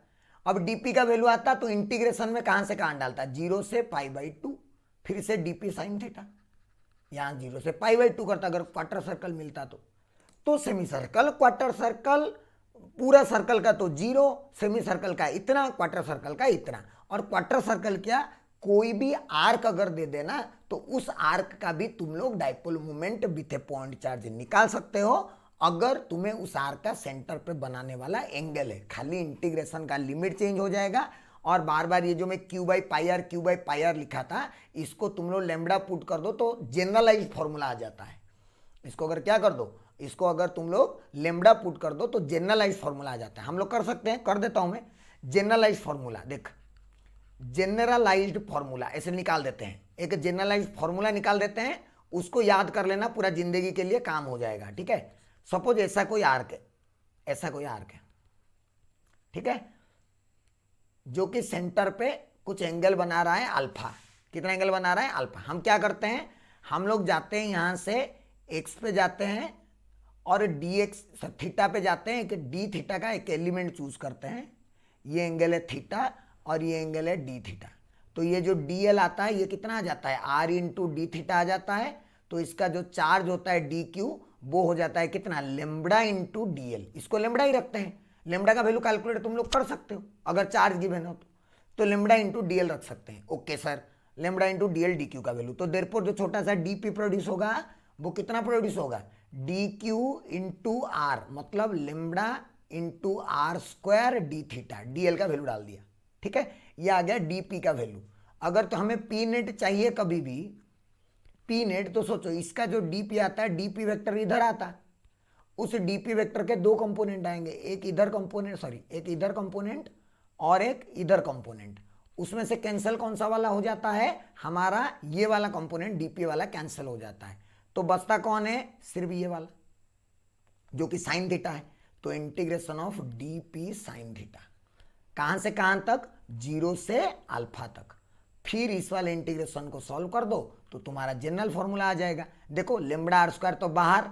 अब डीपी का वैल्यू आता तो इंटीग्रेशन में कहां से कहां डालता, जीरो से पाई बाई टू, फिर से डीपी साइन थीटा, यहां जीरो से पाई बाई टू करता अगर क्वार्टर सर्कल मिलता तो सेमी सर्कल, क्वार्टर सर्कल, पूरा सर्कल का तो जीरो, सेमी सर्कल का इतना, क्वार्टर सर्कल का इतना। और क्वार्टर सर्कल क्या, कोई भी आर्क अगर दे देना तो उस आर्क का भी तुम लोग dipole movement with A point charge निकाल सकते हो, अगर तुम्हें उस आर्क का सेंटर पे बनाने वाला एंगल है। खाली इंटीग्रेशन का लिमिट चेंज हो जाएगा, और बार बार ये जो मैं क्यू बाई पाई आर लिखा था, इसको तुम लोग लेमडा पुट कर दो तो जनरलाइज्ड फॉर्मूला आ जाता है। इसको अगर क्या कर दो, इसको अगर तुम लोग लेमडा पुट कर दो तो जनरलाइज्ड फॉर्मूला आ जाता है। हम लोग कर सकते हैं, कर देता हूं मैं जनरलाइज्ड फॉर्मूला। देख, जनरलाइज्ड फॉर्मूला ऐसे निकाल देते हैं, एक जनरलाइज्ड फॉर्मूला निकाल देते हैं, उसको याद कर लेना, पूरा जिंदगी के लिए काम हो जाएगा, ठीक है। सपोज ऐसा कोई आर्क है, ऐसा कोई आर्क है, ठीक है, जो कि सेंटर पे कुछ एंगल बना रहा है अल्फा। कितना एंगल बना रहा है, अल्फा। हम क्या करते हैं, हम लोग जाते हैं यहां से एक्स पे जाते हैं और डी एक्स थीटा पे जाते हैं, कि डी थीटा का एक एलिमेंट चूज करते हैं, ये एंगल है थीटा और ये एंगल है डी थीटा। तो ये जो डी एल आता है ये कितना आ जाता है, आर इंटू डी थीटा आ जाता है। तो इसका जो चार्ज होता है डी क्यू वो हो जाता है कितना, लेमडा इंटू डी एल। इसको लेमडा ही रखते हैं, लेमडा का वैल्यू कैलकुलेट तुम लोग कर सकते हो अगर चार्ज गिवन हो तो लेमडा इंटू डी एल रख सकते हैं। Okay sir, lambda into D L D Q का वैल्यू, तो देयरफॉर जो छोटा सा डी पी प्रोड्यूस होगा वो कितना प्रोड्यूस होगा, डी क्यू इंटू आर, मतलब lambda into R square D theta, D L का वैल्यू डाल दिया, ठीक है। ये आ गया डीपी का वैल्यू। अगर तो हमें पी नेट चाहिए कभी भी, पी नेट, तो सोचो इसका जो डीपी आता है, डीपी वेक्टर इधर आता, उस डीपी वेक्टर के दो कंपोनेंट आएंगे, एक इधर कंपोनेंट, सॉरी एक इधर कंपोनेंट और एक इधर कंपोनेंट। उसमें से कैंसिल कौन सा वाला हो जाता है, हमारा ये वाला कंपोनेंट डीपी वाला कैंसिल हो जाता है। तो बचता कौन है, सिर्फ ये वाला जो कि साइन थीटा है। तो integration of DP sine theta, कहां से कहां तक, जीरो से अल्फा तक। फिर इस वाले इंटीग्रेशन को सॉल्व कर दो तो तुम्हारा जनरल फॉर्मूला आ जाएगा। देखो लेमडा आर स्क्वायर तो बाहर,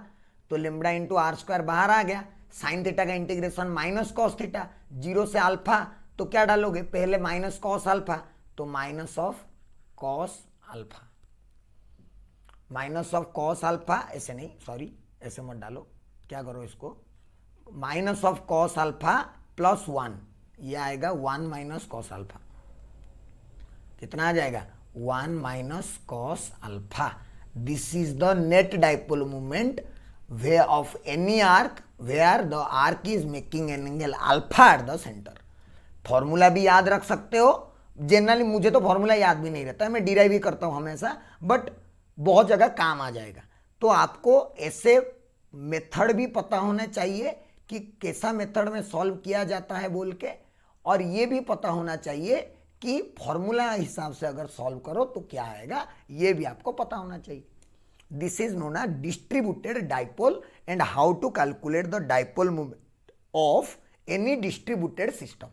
तो लेमडा इंटू आर स्क्वायर बाहर आ गया, साइन थीटा का integration minus cos theta, zero से अल्फा, तो क्या डालोगे, पहले माइनस कॉस अल्फा, तो minus of cos alpha, minus of cos alpha, ऐसे नहीं, सॉरी ऐसे मत डालो, क्या करो इसको, minus of cos alpha plus 1, ये आएगा 1 माइनस कॉस अल्फा। कितना आ जाएगा, 1 minus cos alpha. This is the net dipole movement way of any arc where the arc is making an angle alpha at the centre. Formula भी याद रख सकते हो, जनरली मुझे तो फॉर्मूला याद भी नहीं रहता है, मैं डिराइव ही करता हूं हमेशा, बट बहुत जगह काम आ जाएगा। तो आपको ऐसे मेथड भी पता होना चाहिए कि कैसा मेथड में सॉल्व किया जाता है बोल के, और ये भी पता होना चाहिए कि फॉर्मूला हिसाब से अगर सॉल्व करो तो क्या आएगा, ये भी आपको पता होना चाहिए। This is known as distributed dipole and how to calculate the dipole moment of any distributed system.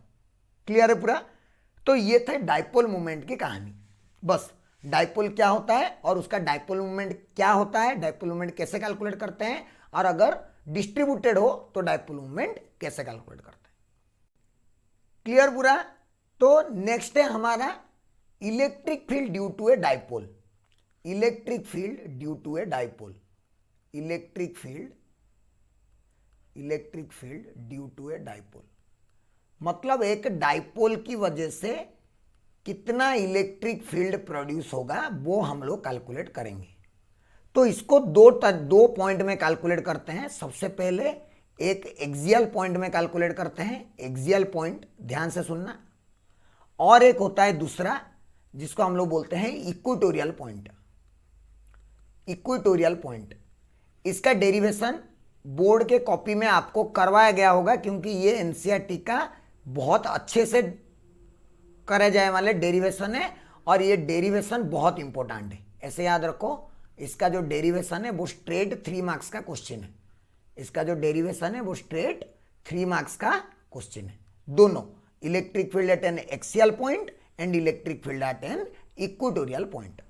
Clear है पूरा? तो ये थे डाइपोल मोमेंट की कहानी। बस डाइपोल क्या होता है और उसका डाइपोल मोमेंट क्या होता है, डाइपोल मोमेंट कैसे कैलकुलेट करते हैं, और अगर डिस्ट्रीब्यूटेड हो तो डाइपोल मोमेंट कैसे कैलकुलेट करते हैं। क्लियर पूरा? तो नेक्स्ट है हमारा electric field due to a dipole. Electric field due to a dipole. Electric field due to a dipole मतलब एक डाइपोल की वजह से कितना इलेक्ट्रिक फील्ड प्रोड्यूस होगा वो हम लोग कैलकुलेट करेंगे। तो इसको दो पॉइंट में कैलकुलेट करते हैं। सबसे पहले एक एक्सियल पॉइंट में कैलकुलेट करते हैं, एक्सियल पॉइंट, ध्यान से सुनना, और एक होता है दूसरा जिसको हम लोग बोलते हैं इक्वेटोरियल पॉइंट। इक्वेटोरियल पॉइंट, इसका डेरिवेशन बोर्ड के कॉपी में आपको करवाया गया होगा क्योंकि ये एनसीईआरटी का बहुत अच्छे से करे जाए वाले डेरिवेशन है, और ये डेरिवेशन बहुत इंपॉर्टेंट है। ऐसे याद रखो, इसका जो डेरिवेशन है वो स्ट्रेट 3 मार्क्स का क्वेश्चन है। इसका जो डेरिवेशन है वो स्ट्रेट 3 मार्क्स का क्वेश्चन है। दोनों, electric field at an axial point and electric field at an equatorial point.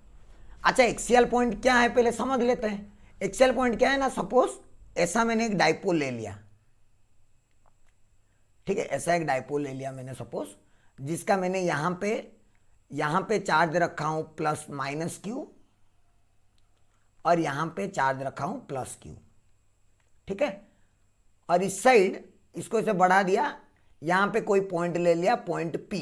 अच्छा, एक्सियल पॉइंट क्या है पहले समझ लेते हैं। एक्सियल पॉइंट क्या है ना, सपोज ऐसा मैंने एक डाइपोल ले लिया, ठीक है, ऐसा एक डाइपोल ले लिया मैंने सपोज, जिसका मैंने यहां पे चार्ज रखा हूं प्लस माइनस क्यू, और यहां पे चार्ज रखा हूं प्लस क्यू, ठीक है, और इस साइड इसको इसे बढ़ा दिया, यहां पे कोई पॉइंट ले लिया, पॉइंट P,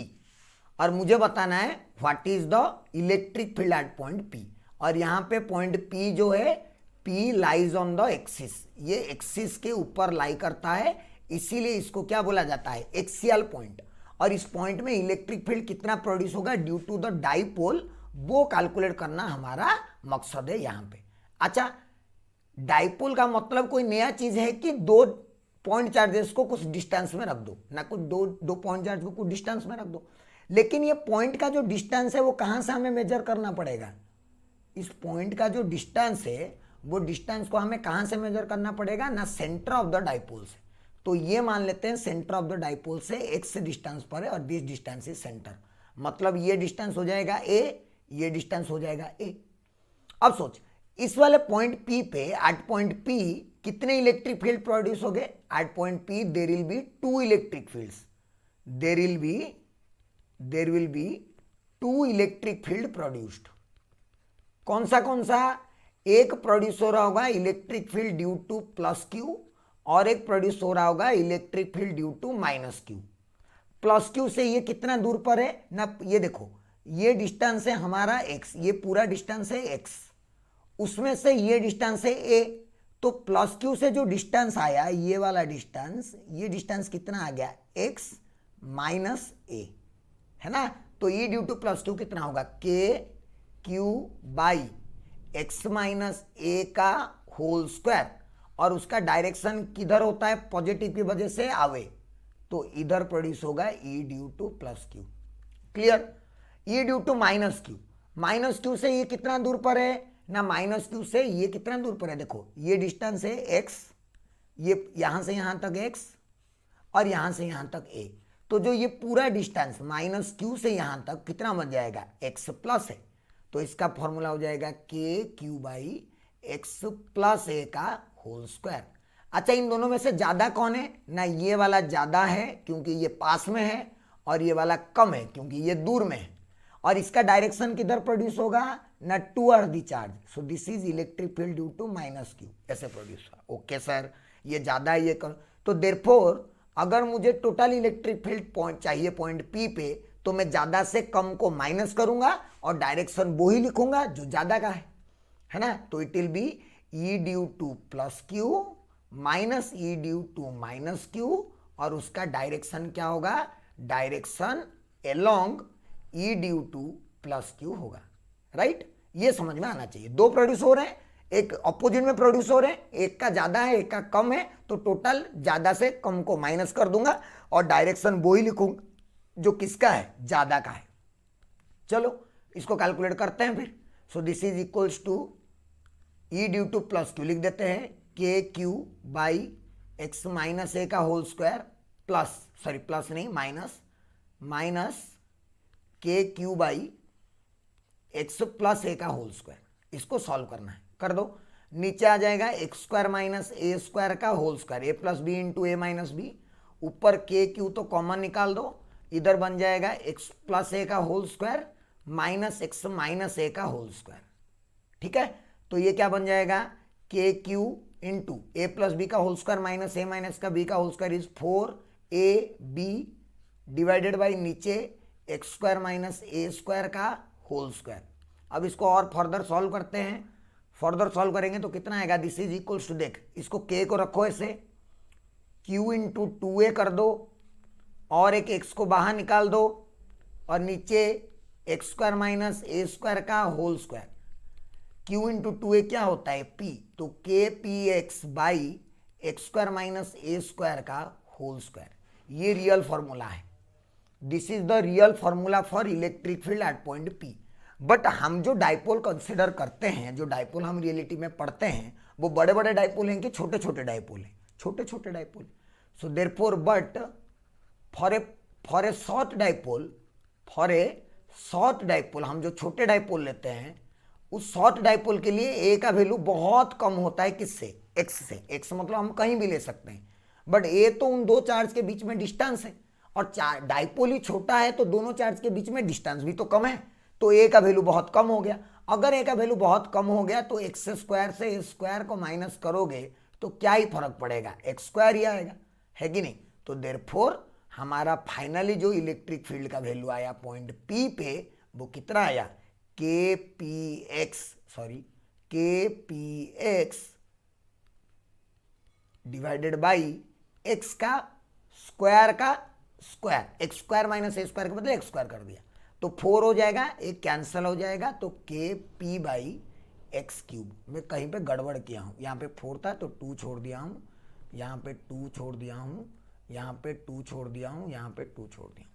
और मुझे बताना है what is the electric field at point P। और यहां पे पॉइंट P जो है, P lies on the axis, ये एक्सिस के ऊपर लाई करता है, इसीलिए इसको क्या बोला जाता है, एक्सियल पॉइंट। और इस पॉइंट में इलेक्ट्रिक फील्ड कितना प्रोड्यूस होगा ड्यू टू द डाइपोल, वो कैलकुलेट करना हमारा मकसद है यहां पे। अच्छा, डाइपोल का मतलब कोई नया चीज है कि दो पॉइंट चार्जेस को कुछ डिस्टेंस में रख दो ना, कुछ दो पॉइंट चार्ज को कुछ डिस्टेंस में रख दो, लेकिन ये पॉइंट का जो डिस्टेंस है वो कहां से हमें मेजर करना पड़ेगा। इस पॉइंट का जो डिस्टेंस है वो डिस्टेंस को हमें कहां से मेजर करना पड़ेगा ना, सेंटर ऑफ द डाइपोल से। तो ये मान लेते हैं सेंटर ऑफ द डाइपोल से x डिस्टेंस पर है और दिस डिस्टेंस इज सेंटर, मतलब ये डिस्टेंस हो जाएगा a, ये डिस्टेंस हो जाएगा a। अब सोच, इस वाले पॉइंट P पे, एट पॉइंट P कितने इलेक्ट्रिक फील्ड प्रोड्यूस हो गए। At point P there will be 2 electric fields, there will be 2 electric field produced. कौन सा, एक प्रोड्यूस हो रहा होगा electric field due to plus q, और एक प्रोड्यूस हो रहा होगा electric field due to minus q. Plus q से ये कितना दूर पर है ना, ये देखो, ये डिस्टेंस है हमारा x, ये पूरा डिस्टेंस है x, उसमें से ये डिस्टेंस है a, तो प्लस क्यू से जो डिस्टेंस आया, ये वाला डिस्टेंस, ये डिस्टेंस कितना आ गया, x माइनस a, है ना। तो ये ड्यू टू प्लस क्यू कितना होगा, k Q by x minus a का होल स्क्वायर, और उसका डायरेक्शन किधर होता है, पॉजिटिव की वजह से आवे, तो इधर प्रोड्यूस होगा E due to plus q. Clear? E due to minus q, minus Q से ये कितना दूर पर है ना, माइनस क्यू से ये कितना दूर पर है, देखो ये डिस्टेंस है x, ये यहां से यहां तक x, और यहां से यहां तक a, तो जो ये पूरा डिस्टेंस माइनस क्यू से यहां तक कितना बन जाएगा, x प्लस है, तो इसका फॉर्मूला हो जाएगा k Q by x plus a का होल स्क्वायर। अच्छा, इन दोनों में से ज्यादा कौन है ना, ये वाला ज्यादा है क्योंकि ये पास में है, और ये वाला कम है क्योंकि ये दूर में है, और इसका डायरेक्शन किधर प्रोड्यूस होगा ना, toward the charge, so this is electric field due to minus q, ऐसे प्रोड्यूस होगा। ओके सर, ये ज्यादा है, ये कम, तो देयरफॉर अगर मुझे टोटल इलेक्ट्रिक फील्ड पॉइंट चाहिए पॉइंट P पे, तो मैं ज्यादा से कम को माइनस करूंगा और डायरेक्शन वो ही लिखूंगा जो ज्यादा का है ना। तो it will be E due to plus q minus E due to minus q, और उसका डायरेक्शन क्या होगा, direction along E due to plus q होगा, राइट। ये समझ में आना चाहिए। दो प्रोड्यूस हो रहे हैं, एक अपोजिट में प्रोड्यूस हो रहे हैं, एक का ज्यादा है एक का कम है, तो टोटल ज्यादा से कम को माइनस कर दूंगा और डायरेक्शन वो ही लिखूंगा जो किसका है, ज्यादा का है। चलो इसको कैलकुलेट करते हैं फिर। So this is equals to E due to +2 लिख देते हैं k Q by x minus a का whole square plus, sorry plus नहीं माइनस के Q by x plus a का होल स्क्वायर। इसको सॉल्व करना है, कर दो। नीचे आ जाएगा x square minus a square का होल स्क्वायर, ए प्लस बी इंटू ए माइनस बी। ऊपर के क्यू तो कॉमन निकाल दो, इधर बन जाएगा एक्स प्लस ए का whole square minus x minus a का होल स्क्वायर। ठीक है, तो ये क्या बन जाएगा, k q into a plus b का whole square minus a minus का बी का whole square is 4ab divided by नीचे x square minus a square का होल स्क्वायर। अब इसको और फर्दर सॉल्व करते हैं। फर्दर सॉल्व करेंगे तो कितना आएगा, दिस इज इक्वल्स टू, देख इसको के को रखो ऐसे, q इंटू 2a कर दो और एक x को बाहर निकाल दो और नीचे x square minus a square का whole square. q into 2a क्या होता है, p, तो k p x by x square minus a square का होल स्क्वायर। ये रियल फॉर्मूला है, this is the real formula for electric field at point P। But हम जो dipole consider करते हैं, जो डाइपोल हम रियलिटी में पढ़ते हैं, वो बड़े बड़े डाइपोल हैं कि छोटे छोटे डाइपोल हैं, छोटे छोटे dipole. So therefore but for a short dipole हम जो छोटे डाइपोल लेते हैं, उस शॉर्ट डाइपोल के लिए ए का वैल्यू बहुत कम होता है, किससे, एक्स से। एक्स मतलब हम कहीं भी ले सकते हैं, बट ए तो उन दो चार्ज के बीच में डिस्टेंस है और डाइपोल ही छोटा है, तो दोनों चार्ज के बीच में डिस्टेंस भी तो कम है, तो ए का वैल्यू बहुत कम हो गया। अगर ए का वैल्यू बहुत कम हो गया तो एक्स स्क्वायर से ए स्क्वायर को माइनस करोगे तो क्या ही फर्क पड़ेगा, एक्स स्क्वायर ही आएगा, है कि नहीं। तो देयरफॉर हमारा फाइनली जो इलेक्ट्रिक फील्ड का वैल्यू आया पॉइंट P पे, वो कितना आया, के p x divided by x का square, x square minus a square के बदले एक्स स्क्वायर कर दिया तो 4 हो जाएगा, एक कैंसिल हो जाएगा, तो k P by x cube. मैं कहीं पे गड़बड़ किया हूँ, यहाँ पे 4 था तो 2 छोड़ दिया हूँ, यहाँ पे 2 छोड़ दिया हूँ, यहाँ पे 2 छोड़ दिया हूँ, यहाँ पे 2 छोड़ दिया।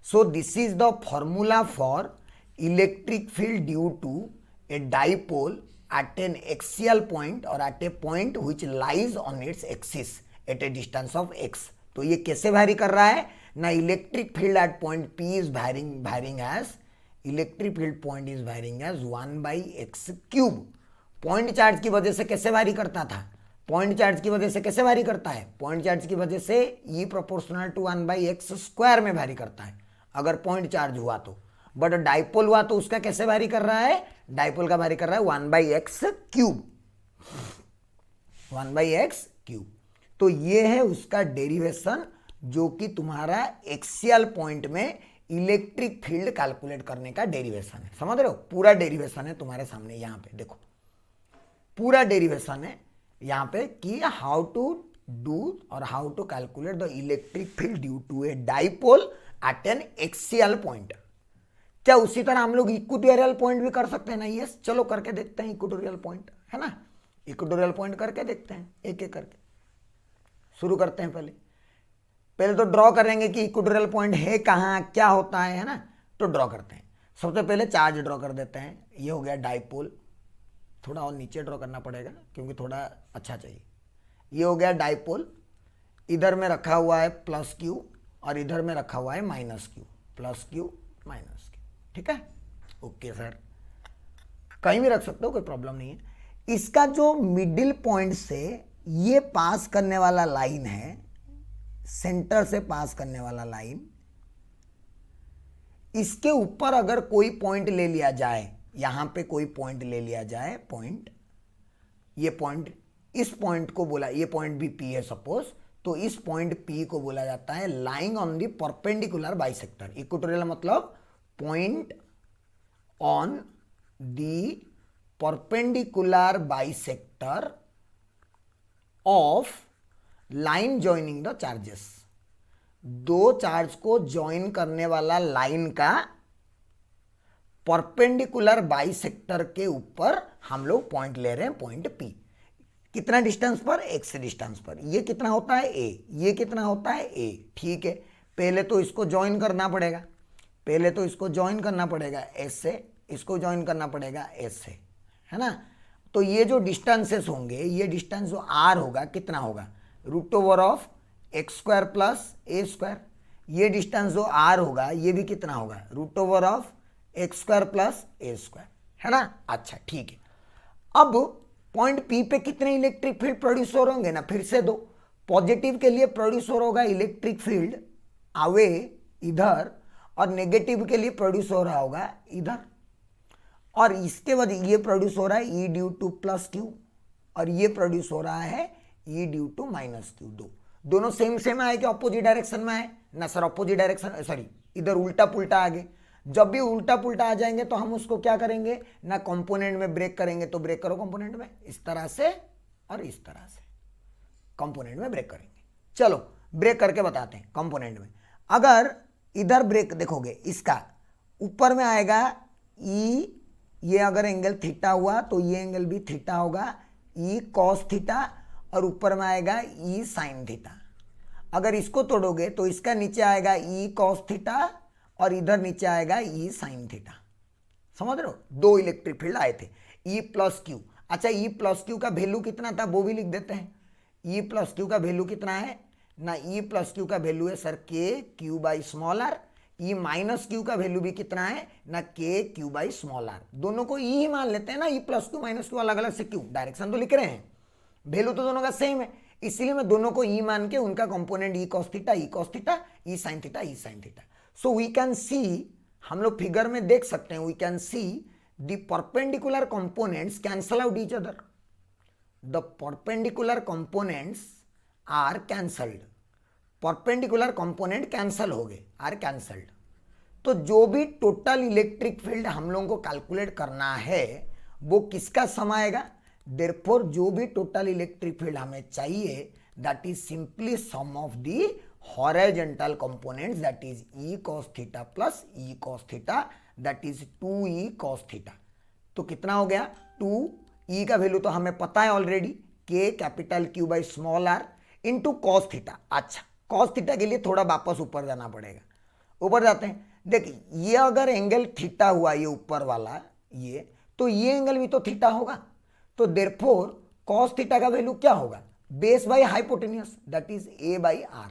So this is the formula for electric field due to a dipole at an axial point or at a point which lies on its axis at a distance of x। तो ये कैसे वैरी कर रहा है ना, electric field at point P is varying as, electric field point is varying as 1/x cube. Point charge की वजह से कैसे वैरी करता था, पॉइंट चार्ज की वजह से कैसे वैरी करता है, पॉइंट चार्ज की वजह से E proportional to 1/x square में वैरी करता है अगर पॉइंट चार्ज हुआ तो। बट डाइपोल हुआ तो उसका कैसे वैरी कर रहा है, डाइपोल का वैरी कर रहा है 1/x क्यूब, 1/x क्यूब। तो ये है उसका डेरिवेशन, जो कि तुम्हारा एक्सियल पॉइंट में इलेक्ट्रिक फील्ड कैलकुलेट करने का डेरिवेशन है। समझ रहे हो, पूरा डेरिवेशन है तुम्हारे सामने, यहाँ पे देखो पूरा डेरिवेशन है यहाँ पे कि हाउ टू डू और how to calculate the electric field due to a dipole at an axial point. क्या उसी तरह हम लोग इक्वेटोरियल पॉइंट भी कर सकते हैं ना, यस, चलो करके देखते हैं इक्वेटोरियल पॉइंट, है ना, इक्वेटोरियल पॉइंट करके देखते हैं, एक एक करके शुरू करते हैं। पहले तो ड्रॉ करेंगे कि इक्वेटोरियल पॉइंट है कहाँ, क्या होता है ना, तो ड्रॉ करते हैं। सबसे पहले चार्ज ड्रॉ कर देते हैं, ये हो गया डाइपोल, थोड़ा और नीचे ड्रॉ करना पड़ेगा क्योंकि थोड़ा अच्छा चाहिए। ये हो गया डाइपोल, इधर में रखा हुआ है +q और इधर में रखा हुआ है -q, +q -q, ठीक है, ओके सर, कहीं भी रख सकते हो, कोई प्रॉब्लम नहीं है। इसका जो मिडिल पॉइंट से ये पास करने वाला लाइन है, सेंटर से पास करने वाला लाइन, इसके ऊपर अगर कोई पॉइंट ले लिया जाए, यहां पे कोई पॉइंट ले लिया जाए, पॉइंट, ये पॉइंट, इस पॉइंट को बोला, ये पॉइंट भी P है सपोज, तो इस पॉइंट P को बोला जाता है lying on the perpendicular bisector. Equatorial मतलब point on the perpendicular bisector of line joining the charges. दो चार्ज को ज्वाइन करने वाला लाइन का परपेंडिकुलर बाइसेक्टर के ऊपर हम लोग पॉइंट ले रहे हैं, पॉइंट P। कितना डिस्टेंस पर? x डिस्टेंस पर। ये कितना होता है a, ये कितना होता है a। ठीक है, पहले तो इसको ज्वाइन करना पड़ेगा, पहले तो इसको ज्वाइन करना पड़ेगा s से, इसको ज्वाइन करना पड़ेगा s से, है ना। तो ये जो डिस्टेंसेस होंगे, ये डिस्टेंस जो r होगा कितना होगा? Root over of x square plus a square. ये डिस्टेंस जो r होगा ये भी कितना होगा? Root over of x square plus a square, है ना। अच्छा ठीक है, अब पॉइंट P पे कितने इलेक्ट्रिक फील्ड प्रोड्यूस हो होंगे ना, फिर से दो। पॉजिटिव के लिए प्रोड्यूस होगा इलेक्ट्रिक फील्ड अवे इधर, और नेगेटिव के लिए प्रोड्यूस हो रहा होगा इधर। और इसके बाद ये प्रोड्यूस हो रहा है E due to plus q, और ये प्रोड्यूस हो रहा है E due to minus q. दोनों सेम सेम आए कि अपोजिट डायरेक्शन में आए ना? सर अपोजिट डायरेक्शन, सॉरी इधर उल्टा पुल्टा आ गए। जब भी उल्टा पुल्टा आ जाएंगे तो हम उसको क्या करेंगे ना, कंपोनेंट में ब्रेक करेंगे। तो ब्रेक करो कंपोनेंट में, इस तरह से और इस तरह से कंपोनेंट में ब्रेक करेंगे। चलो ब्रेक करके बताते हैं कंपोनेंट में। अगर इधर ब्रेक देखोगे, इसका ऊपर में आएगा ई, ये अगर एंगल थीटा हुआ तो ये एंगल भी थीटा होगा, ई कॉस थीटा, और ऊपर में आएगा ई साइन थीटा। अगर इसको तोड़ोगे तो इसका नीचे आएगा ई कॉस थीटा, और इधर नीचे आएगा ई साइन थीटा। समझ रहे हो? दो इलेक्ट्रिक फील्ड आए थे, ई प्लस क्यू। अच्छा, ई प्लस क्यू का वैल्यू कितना था वो भी लिख देते हैं। ई प्लस क्यू का वैल्यू कितना है ना? ई प्लस क्यू का वैल्यू है sir k Q by small r. E minus q का वैल्यू भी कितना है ना? के क्यू बाई स्मॉल आर। दोनों को ई ही मान लेते हैं ना, E plus q minus Q अलग अलग से क्यों? डायरेक्शन तो लिख रहे हैं, वैल्यू तो दोनों का सेम है, इसीलिए मैं दोनों को ई मान के उनका component E cos theta, E cos theta, E sine theta, E sine theta. So we can see, हम लोग फिगर में देख सकते हैं, we can see the perpendicular components cancel out each other. The perpendicular components are cancelled. Perpendicular component cancel हो गए, are cancelled. तो जो भी टोटल इलेक्ट्रिक फील्ड हम लोगों को कैलकुलेट करना है वो किसका सम आएगा? देयरफॉर जो भी टोटल इलेक्ट्रिक फील्ड हमें चाहिए that is simply some of the horizontal components, that is E cos theta plus E cos theta, that is 2E cos theta। तो कितना हो गया? 2E का वैल्यू तो हमें पता है already, K capital Q by small r into cos theta. अच्छा, कॉस थीटा के लिए थोड़ा वापस ऊपर जाना पड़ेगा, ऊपर जाते हैं। देखिए ये अगर एंगल थीटा हुआ, ये ऊपर वाला ये, तो ये एंगल भी तो थीटा होगा। तो देयरफॉर कॉस थीटा का वैल्यू क्या होगा? Base by hypotenuse, that is A by R।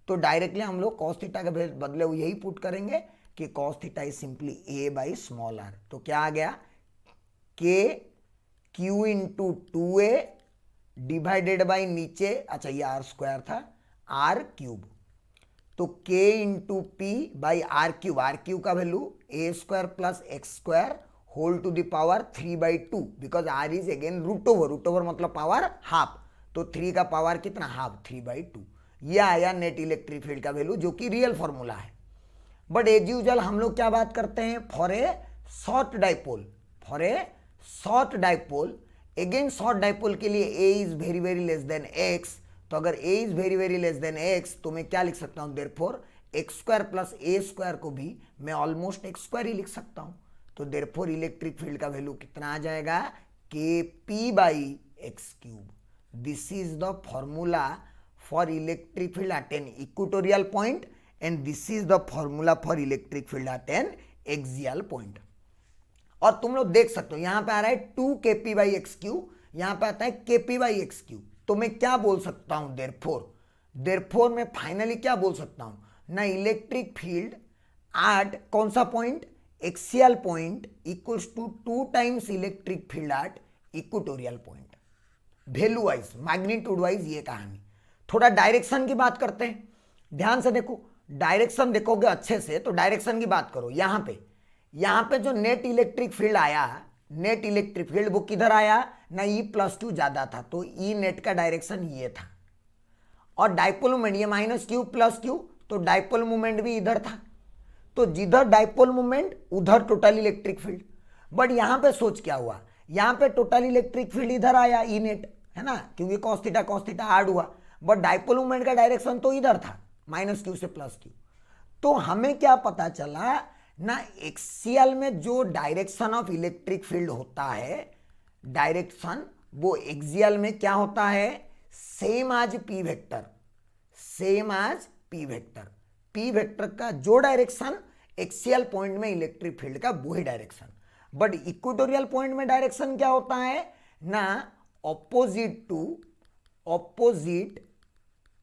तो डायरेक्टली हम लोग cos थीटा के बदले यही पुट करेंगे कि cos theta is simply A by small r। तो क्या आ गया? K Q into 2A divided by नीचे, अच्छा ये r स्क्वायर था, r क्यूब। तो K into P by r cube का value A square plus x square whole to the power 3/2, because r is again root over मतलब power half, तो 3 का power कितना? हाफ, 3/2। यह आया नेट इलेक्ट्रिक फील्ड का value, जो कि रियल फॉर्मूला है। बट एज यूजुअल हम लोग क्या बात करते हैं? For a short dipole, for a short dipole, again short dipole के लिए a is very very less than x. तो अगर a is very very less than x तो मैं क्या लिख सकता हूं? Therefore x square plus a square को भी मैं ऑलमोस्ट एक्स स्क्वायर ही लिख सकता हूं। तो देयरफॉर इलेक्ट्रिक फील्ड का वैल्यू कितना आ जाएगा? के P by x cube. This is the formula for electric field at an equatorial point and this is the formula for electric field at an axial point। और तुम लोग देख सकते हो यहां पे आ रहा है 2 kp बाई एक्स क्यू, यहां पे आता है kp बाई एक्स क्यू। तो मैं क्या बोल सकता हूं? देयरफॉर मैं फाइनली क्या बोल सकता हूं ना? इलेक्ट्रिक फील्ड एट कौन सा point? Axial point equals to 2 times electric field at equatorial point. Value wise, magnitude wise ये कहानी। थोड़ा डायरेक्शन की बात करते हैं, ध्यान से देखो, डायरेक्शन देखोगे अच्छे से तो डायरेक्शन की बात करो। यहां पे जो नेट इलेक्ट्रिक फील्ड आया, नेट इलेक्ट्रिक फील्ड वो किधर आया ना? ई प्लस क्यू ज्यादा था, तो ई नेट का डायरेक्शन ये था। और डाइपोल मूवमेंट ये माइनस क्यू प्लस क्यू, तो डाइपोल मूवमेंट भी इधर था। तो जिधर डाइपोल मूवमेंट उधर टोटल इलेक्ट्रिक फील्ड। बट यहां पे सोच क्या हुआ? यहां पे टोटल इलेक्ट्रिक फील्ड इधर आया, ई नेट है ना, क्योंकि कॉस थीटा ऐड हुआ। बट डाइपोल मूवमेंट का डायरेक्शन तो इधर था, माइनस क्यू से प्लस क्यू। तो हमें क्या पता चला ना एक्सियल में जो डायरेक्शन ऑफ इलेक्ट्रिक फील्ड होता है, डायरेक्शन, वो एक्सियल में क्या होता है, same as p vector, same as p vector. P vector का जो डायरेक्शन एक्सियल पॉइंट में इलेक्ट्रिक फील्ड का वही डायरेक्शन। बट इक्वेटोरियल पॉइंट में डायरेक्शन क्या होता है ना, opposite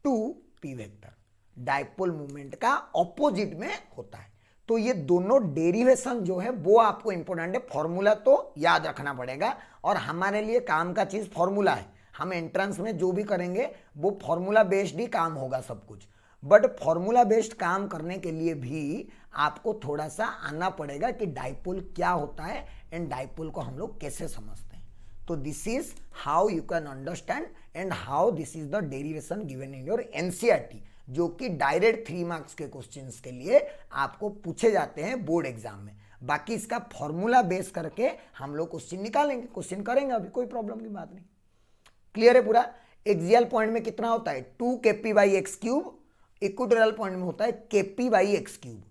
to p vector, dipole moment का ऑपोजिट में होता है। तो ये दोनों डेरिवेशन जो है वो आपको इंपॉर्टेंट है। फॉर्मूला तो याद रखना पड़ेगा और हमारे लिए काम का चीज फॉर्मूला है। हम एंट्रेंस में जो भी करेंगे वो फॉर्मूला बेस्ड ही काम होगा सब कुछ। बट फॉर्मूला बेस्ड काम करने के लिए भी आपको थोड़ा सा आना पड़ेगा कि डायपोल क्या होता है एंड डायपोल को हम लोग कैसे समझते हैं। तो this is how you can understand and how this is the derivation given in your NCERT, जो कि डायरेक्ट 3 मार्क्स के क्वेश्चंस के लिए आपको पूछे जाते हैं बोर्ड एग्जाम में। बाकी इसका फॉर्मूला बेस करके हम लोग क्वेश्चन निकालेंगे, क्वेश्चन करेंगे, अभी कोई प्रॉब्लम की बात नहीं। क्लियर है पूरा। एक्सियल पॉइंट में कितना होता है 2 kp by x cube, equatorial point में होता है kp by x cube.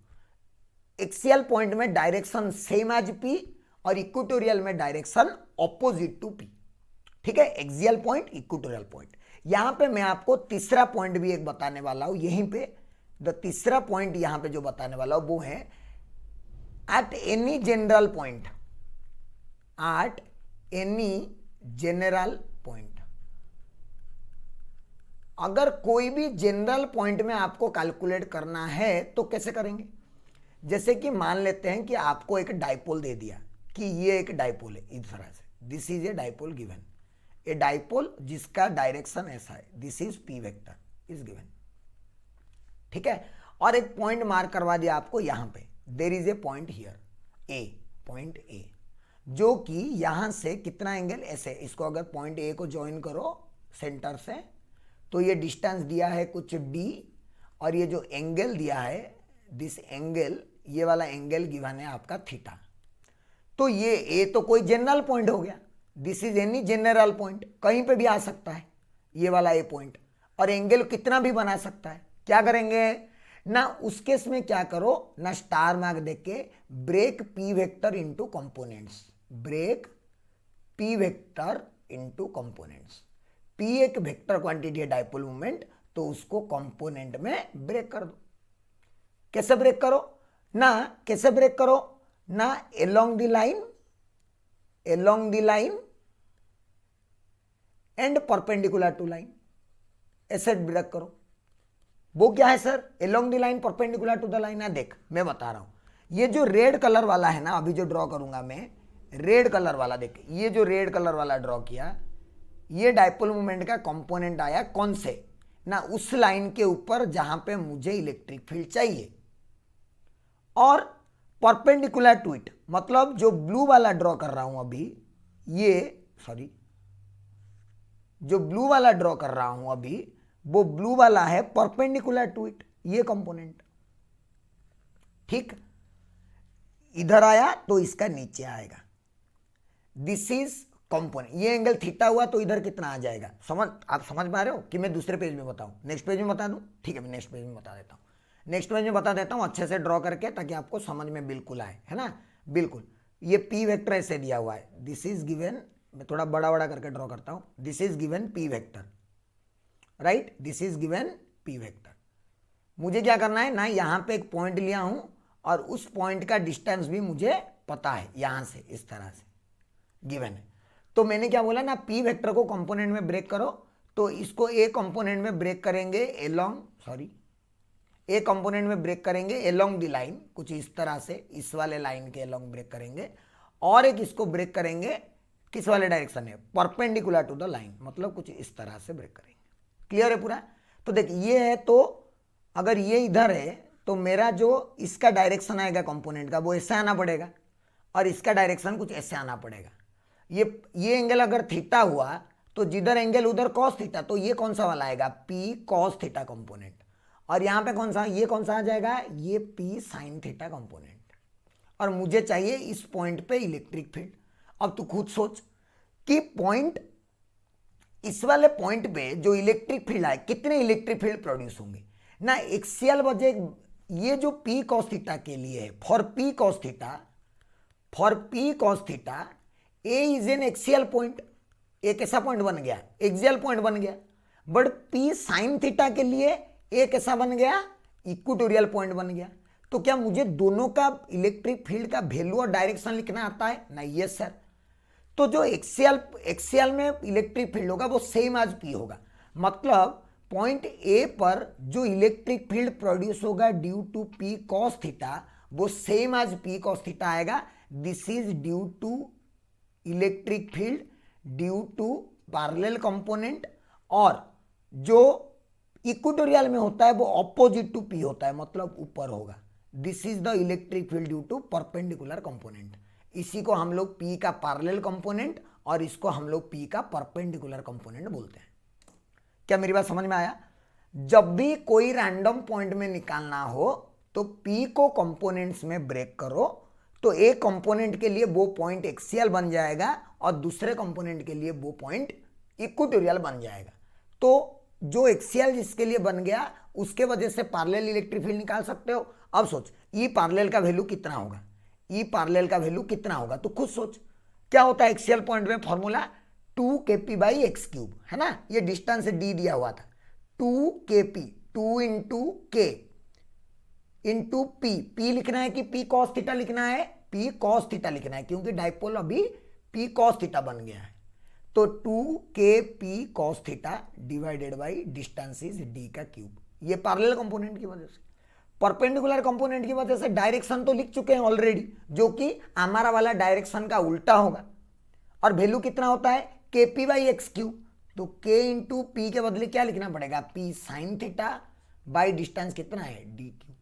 Axial point में डायरेक्शन सेम एज p और इक्वेटोरियल में डायरेक्शन ऑपोजिट टू p। ठीक है, एक्सियल पॉइंट, इक्वेटोरियल पॉइंट। यहां पे मैं आपको तीसरा पॉइंट भी एक बताने वाला हूं। यहीं पे द तीसरा पॉइंट यहां पे जो बताने वाला हूं वो है at any general point, at any general point. अगर कोई भी जनरल पॉइंट में आपको कैलकुलेट करना है तो कैसे करेंगे। जैसे कि मान लेते हैं कि आपको एक डाइपोल दे दिया कि ये एक डाइपोल है इस तरह से, this is a dipole given, A dipole जिसका डायरेक्शन ऐसा है, this is P vector is given. ठीक है, और एक पॉइंट मार्क करवा दिया आपको यहां पे, there is a point here A, point A, जो कि यहां से कितना एंगल ऐसे, इसको अगर पॉइंट ए को ज्वाइन करो सेंटर से तो ये डिस्टेंस दिया है कुछ d, और ये जो एंगल दिया है दिस एंगल, ये वाला एंगल गिवन है आपका थीटा। तो ये ए तो कोई जनरल पॉइंट हो गया, this is any general point, कहीं पे भी आ सकता है ये वाला ए पॉइंट, और एंगल कितना भी बना सकता है। क्या करेंगे ना, उस केस में क्या करो ना, स्टार मार्क देख के break p vector into components, break p vector into components. P एक वेक्टर क्वांटिटी है डायपोल मूवमेंट, तो उसको कंपोनेंट में ब्रेक कर दो। कैसे ब्रेक करो ना, कैसे ब्रेक करो ना, along the line, along the line and perpendicular to line, ऐसे ब्रेक करो। वो क्या है sir, along the line perpendicular to the line है। देख मैं बता रहा हूं, ये जो रेड कलर वाला है ना, अभी जो ड्रॉ करूंगा मैं, रेड कलर वाला, देख ये जो रेड कलर वाला ड्रॉ किया, ये डायपोल मूवमेंट का कंपोनेंट आया कौन से ना, उस लाइन के ऊपर जहां पे मुझे इलेक्ट्रिक फील्ड चाहिए, और परपेंडिकुलर टू इट, मतलब जो ब्लू वाला ड्रॉ कर रहा हूं अभी, ये सॉरी, जो ब्लू वाला ड्रॉ कर रहा हूं अभी, वो ब्लू वाला है परपेंडिकुलर टू इट, ये कंपोनेंट। ठीक, इधर आया तो इसका नीचे आएगा, दिस इज कंपोनेंट। ये एंगल थीटा हुआ तो इधर कितना आ जाएगा, आप समझ पा रहे हो कि मैं दूसरे पेज में बताऊं, नेक्स्ट पेज में बता दूं। ठीक है, मैं नेक्स्ट पेज में बता देता हूं, नेक्स्ट पेज में बता देता हूं अच्छे से ड्रॉ करके, ताकि आपको समझ में बिल्कुल आए, है ना। बिल्कुल, ये पी वेक्टर ऐसे दिया हुआ है, दिस इज गिवन, मैं थोड़ा बड़ा बड़ा करके ड्रॉ करता हूं, this is given P vector, right, this is given P vector. मुझे क्या करना है ना, यहां पे एक पॉइंट लिया हूं और उस पॉइंट का डिस्टेंस भी मुझे पता है, यहां से इस तरह से गिवन है। तो मैंने क्या बोला ना, पी वेक्टर को कंपोनेंट में ब्रेक करो, तो इसको ए कंपोनेंट में ब्रेक करेंगे एलोंग, सॉरी, ए कंपोनेंट में ब्रेक करेंगे एलोंग द लाइन, कुछ इस तरह से, इस वाले लाइन के एलोंग ब्रेक करेंगे, और एक इसको ब्रेक करेंगे किस वाले डायरेक्शन में, परपेंडिकुलर टू द लाइन, मतलब कुछ इस तरह से ब्रेक करेंगे। क्लियर है पूरा। तो देख ये है, तो अगर ये इधर है तो मेरा जो इसका डायरेक्शन आएगा कंपोनेंट का वो ऐसे आना पड़ेगा, और इसका डायरेक्शन कुछ ऐसे आना पड़ेगा। ये एंगल अगर थीटा हुआ तो जिधर एंगल उधर कॉस थीटा, तो ये कौन सा वाला आएगा, पी कॉस थीटा कंपोनेंट, और यहां पे कौन सा, ये कौन सा आ जाएगा, ये पी साइन थीटा कंपोनेंट। और मुझे चाहिए इस पॉइंट पे इलेक्ट्रिक फील्ड। अब तू खुद सोच कि पॉइंट, इस वाले पॉइंट पे जो इलेक्ट्रिक फील्ड है, कितने इलेक्ट्रिक फील्ड प्रोड्यूस होंगे ना, एक्सियल वजह ये जो पी कॉस थीटा के लिए है, for P cos theta A is an axial point, एक ऐसा पॉइंट बन गया, एक्सियल पॉइंट बन गया। बट पी साइन थीटा के लिए एक ऐसा बन गया, इक्वेटोरियल पॉइंट बन गया। तो क्या मुझे दोनों का इलेक्ट्रिक फील्ड का वैल्यू और डायरेक्शन लिखना आता है? नहीं, यस सर। तो जो एक्सियल में इलेक्ट्रिक फील्ड होगा वो सेम एज पी होगा। मतलब पॉइंट ए पर जो इलेक्ट्रिक फील्ड प्रोड्यूस होगा due to p cos theta वो same as p cos theta आएगा। This is due to electric field due to parallel component, और जो इक्वेटोरियल में होता है वो ऑपोजिट टू पी होता है, मतलब ऊपर होगा। This is the electric field due to perpendicular component. इसी को हम लोग पी का पैरेलल कंपोनेंट और इसको हम लोग पी का परपेंडिकुलर कंपोनेंट बोलते हैं। क्या मेरी बात समझ में आया? जब भी कोई रैंडम पॉइंट में निकालना हो तो पी को कंपोनेंट्स में ब्रेक करो, तो एक कंपोनेंट के लिए वो पॉइंट एक्सियल बन जाएगा और दूसरे कंपोनेंट के लिए वो पॉइंट इक्वेटोरियल बन जाएगा। तो जो एक्सियल जिसके लिए बन गया उसके वजह से पैरेलल इलेक्ट्रिक फील्ड निकाल सकते हो। अब सोच ई पैरेलल का वैल्यू कितना होगा, ई पैरेलल का वैल्यू कितना होगा, तो खुद सोच। क्या होता है एक्सियल पॉइंट में फॉर्मूला 2kp/x³ है ना, ये डिस्टेंस डी दिया हुआ था। 2kp 2 इंटू के इंटू पी, पी लिखना है कि पी कॉस थीटा लिखना है, पी कॉस थीटा लिखना है क्योंकि डाइपोल अभी पी कॉस थीटा बन गया है। तो 2kp cos theta divided by distance is D का क्यूब। ये पैरेलल कंपोनेंट की वजह से। परपेंडिकुलर कंपोनेंट की वजह से डायरेक्शन तो लिख चुके हैं ऑलरेडी, जो कि हमारा वाला डायरेक्शन का उल्टा होगा। और वैल्यू कितना होता है kp/x³। तो k इंटू पी के बदले क्या लिखना पड़ेगा, p sine theta by distance कितना है dq।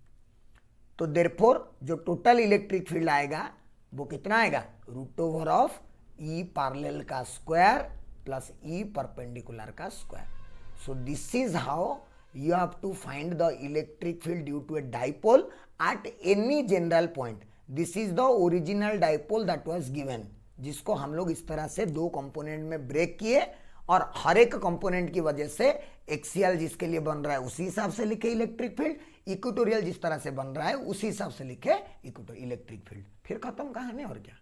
तो देयरफॉर जो टोटल इलेक्ट्रिक फील्ड आएगा वो कितना आएगा, √/, ई पैरेलल का स्क्वायर प्लस ई परपेंडिकुलर का square. So this is how you have to find the electric field due to a dipole at any general point. This is the original dipole that was given, जिसको हम लोग इस तरह से दो component में break किए और हर एक कंपोनेंट की वजह से एक्सियल जिसके लिए बन रहा है उसी हिसाब से लिखे इलेक्ट्रिक फील्ड, इक्वेटोरियल जिस तरह से बन रहा है उसी हिसाब से लिखे इलेक्ट्रिक फील्ड। फिर खत्म कहानी, और क्या।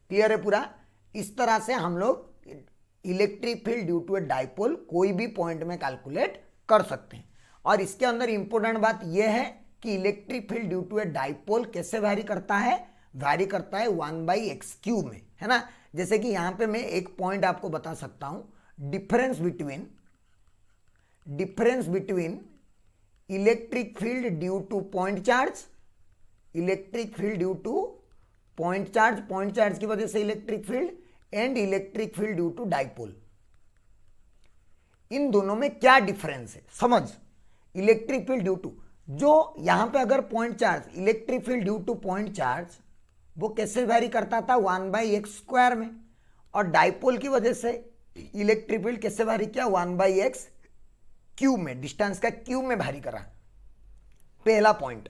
क्लियर है पूरा? इस तरह से हम लोग electric field due to a dipole कोई भी पॉइंट में कैलकुलेट कर सकते हैं। और इसके अंदर इंपॉर्टेंट बात यह है कि electric field due to a dipole कैसे वैरी करता है, वैरी करता है 1/x³ में, है ना। जैसे कि यहां पे मैं एक पॉइंट आपको बता सकता हूं, difference between electric field due to point charge, electric field due to point charge की वजह से electric field and electric field due to dipole. इन दोनों में क्या डिफरेंस है समझ। इलेक्ट्रिक फील्ड ड्यू टू, जो यहां पे अगर point charge, electric field due to point charge वो कैसे वैरी करता था 1/x² में, और डाइपोल की वजह से इलेक्ट्रिक फील्ड कैसे वैरी किया 1/x³ में, डिस्टेंस का क्यूब में वैरी करा। पहला पॉइंट।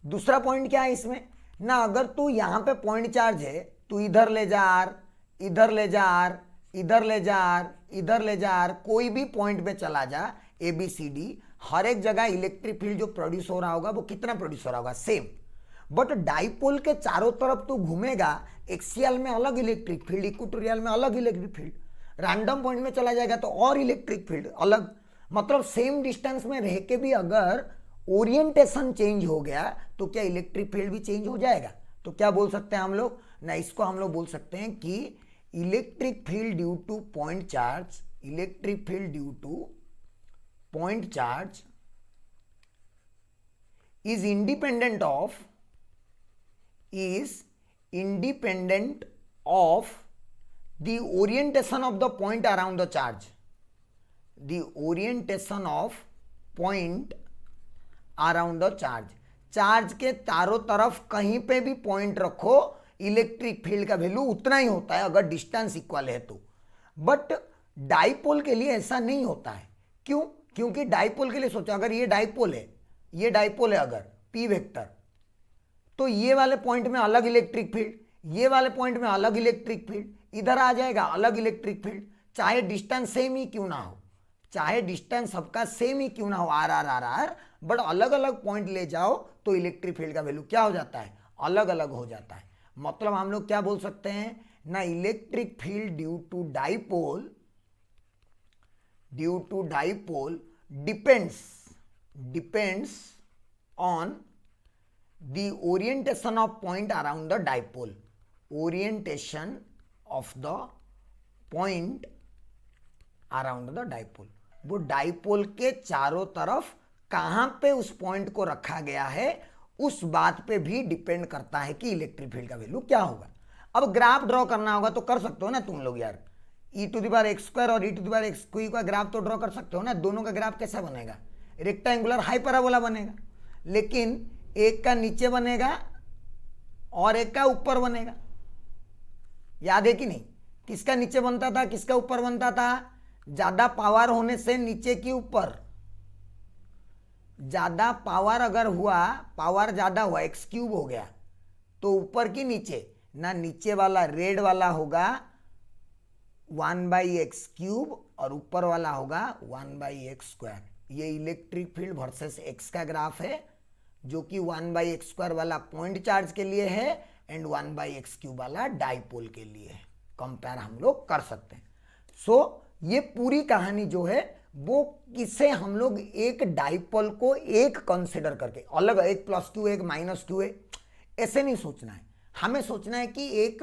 दूसरा पॉइंट क्या है इसमें ना, अगर तू यहां पे पॉइंट चार्ज है, तू इधर ले जा आर, इधर ले जा आर, इधर ले जा आर, इधर ले जा आर, कोई भी पॉइंट पे चला जा ABCD, हर एक जगह इलेक्ट्रिक फील्ड जो प्रोड्यूस हो रहा होगा वो कितना प्रोड्यूस हो रहा होगा, सेम। बट डाइपोल के चारों तरफ तू घूमेगा, एक्सियल में अलग इलेक्ट्रिक फील्ड, इक्वेटोरियल में अलग इलेक्ट्रिक फील्ड, रैंडम पॉइंट में चला जाएगा तो और इलेक्ट्रिक फील्ड अलग। मतलब सेम डिस्टेंस में रह के भी अगर ओरिएंटेशन चेंज हो गया तो क्या इलेक्ट्रिक फील्ड भी चेंज हो जाएगा। तो क्या बोल सकते हैं हम लोग ना, इसको हम लोग बोल सकते हैं कि electric field due to point charge, electric field due to point charge is independent of the orientation of the point around the charge. The orientation of point around the charge. Charge के चारों तरफ कहीं पे भी point रखो, electric field का value उतना ही होता है अगर डिस्टेंस इक्वल है तो। बट डाइपोल के लिए ऐसा नहीं होता है। क्यों? क्योंकि डाइपोल के लिए सोचो, अगर ये डाइपोल है, ये डाइपोल है अगर पी वेक्टर, तो ये वाले पॉइंट में अलग इलेक्ट्रिक फील्ड, ये वाले पॉइंट में अलग इलेक्ट्रिक फील्ड, इधर आ जाएगा अलग इलेक्ट्रिक फील्ड, चाहे डिस्टेंस सेम ही क्यों ना हो, चाहे डिस्टेंस सबका सेम ही क्यों ना हो r r r r, but अलग अलग पॉइंट ले जाओ तो इलेक्ट्रिक फील्ड का वैल्यू क्या हो जाता है, अलग अलग हो जाता है। मतलब हम लोग क्या बोल सकते हैं ना, electric field due to dipole depends on the orientation of point around the dipole, orientation of the point around the dipole। वो डाइपोल के चारों तरफ कहां पे उस पॉइंट को रखा गया है उस बात पे भी डिपेंड करता है कि इलेक्ट्रिक फील्ड का वैल्यू क्या होगा। अब ग्राफ ड्रॉ करना होगा तो कर सकते हो ना तुम लोग यार, e⁻x² और e⁻x³ का ग्राफ तो ड्रॉ कर सकते हो ना। दोनों का ग्राफ कैसा बनेगा, रेक्टेंगुलर हाइपरबोला बनेगा, लेकिन एक का नीचे बनेगा और एक का ऊपर बनेगा। याद है कि नहीं, किसका नीचे बनता था किसका ऊपर बनता था, ज्यादा पावर होने से नीचे की ऊपर, ज्यादा पावर अगर हुआ, पावर ज्यादा हुआ x³ हो गया तो ऊपर की नीचे, ना नीचे वाला रेड वाला होगा 1/x³ और ऊपर वाला होगा 1/x²। ये इलेक्ट्रिक फील्ड वर्सेस x का ग्राफ है जो कि 1/x² वाला पॉइंट चार्ज के लिए है एंड 1/x³ वाला डाइपोल के लिए है। कंपेयर हम लोग कर सकते हैं। सो ये पूरी कहानी जो है वो किसे हम लोग एक डाइपोल को एक कंसिडर करके, अलग एक +q एक -q है ऐसे नहीं सोचना है, हमें सोचना है कि एक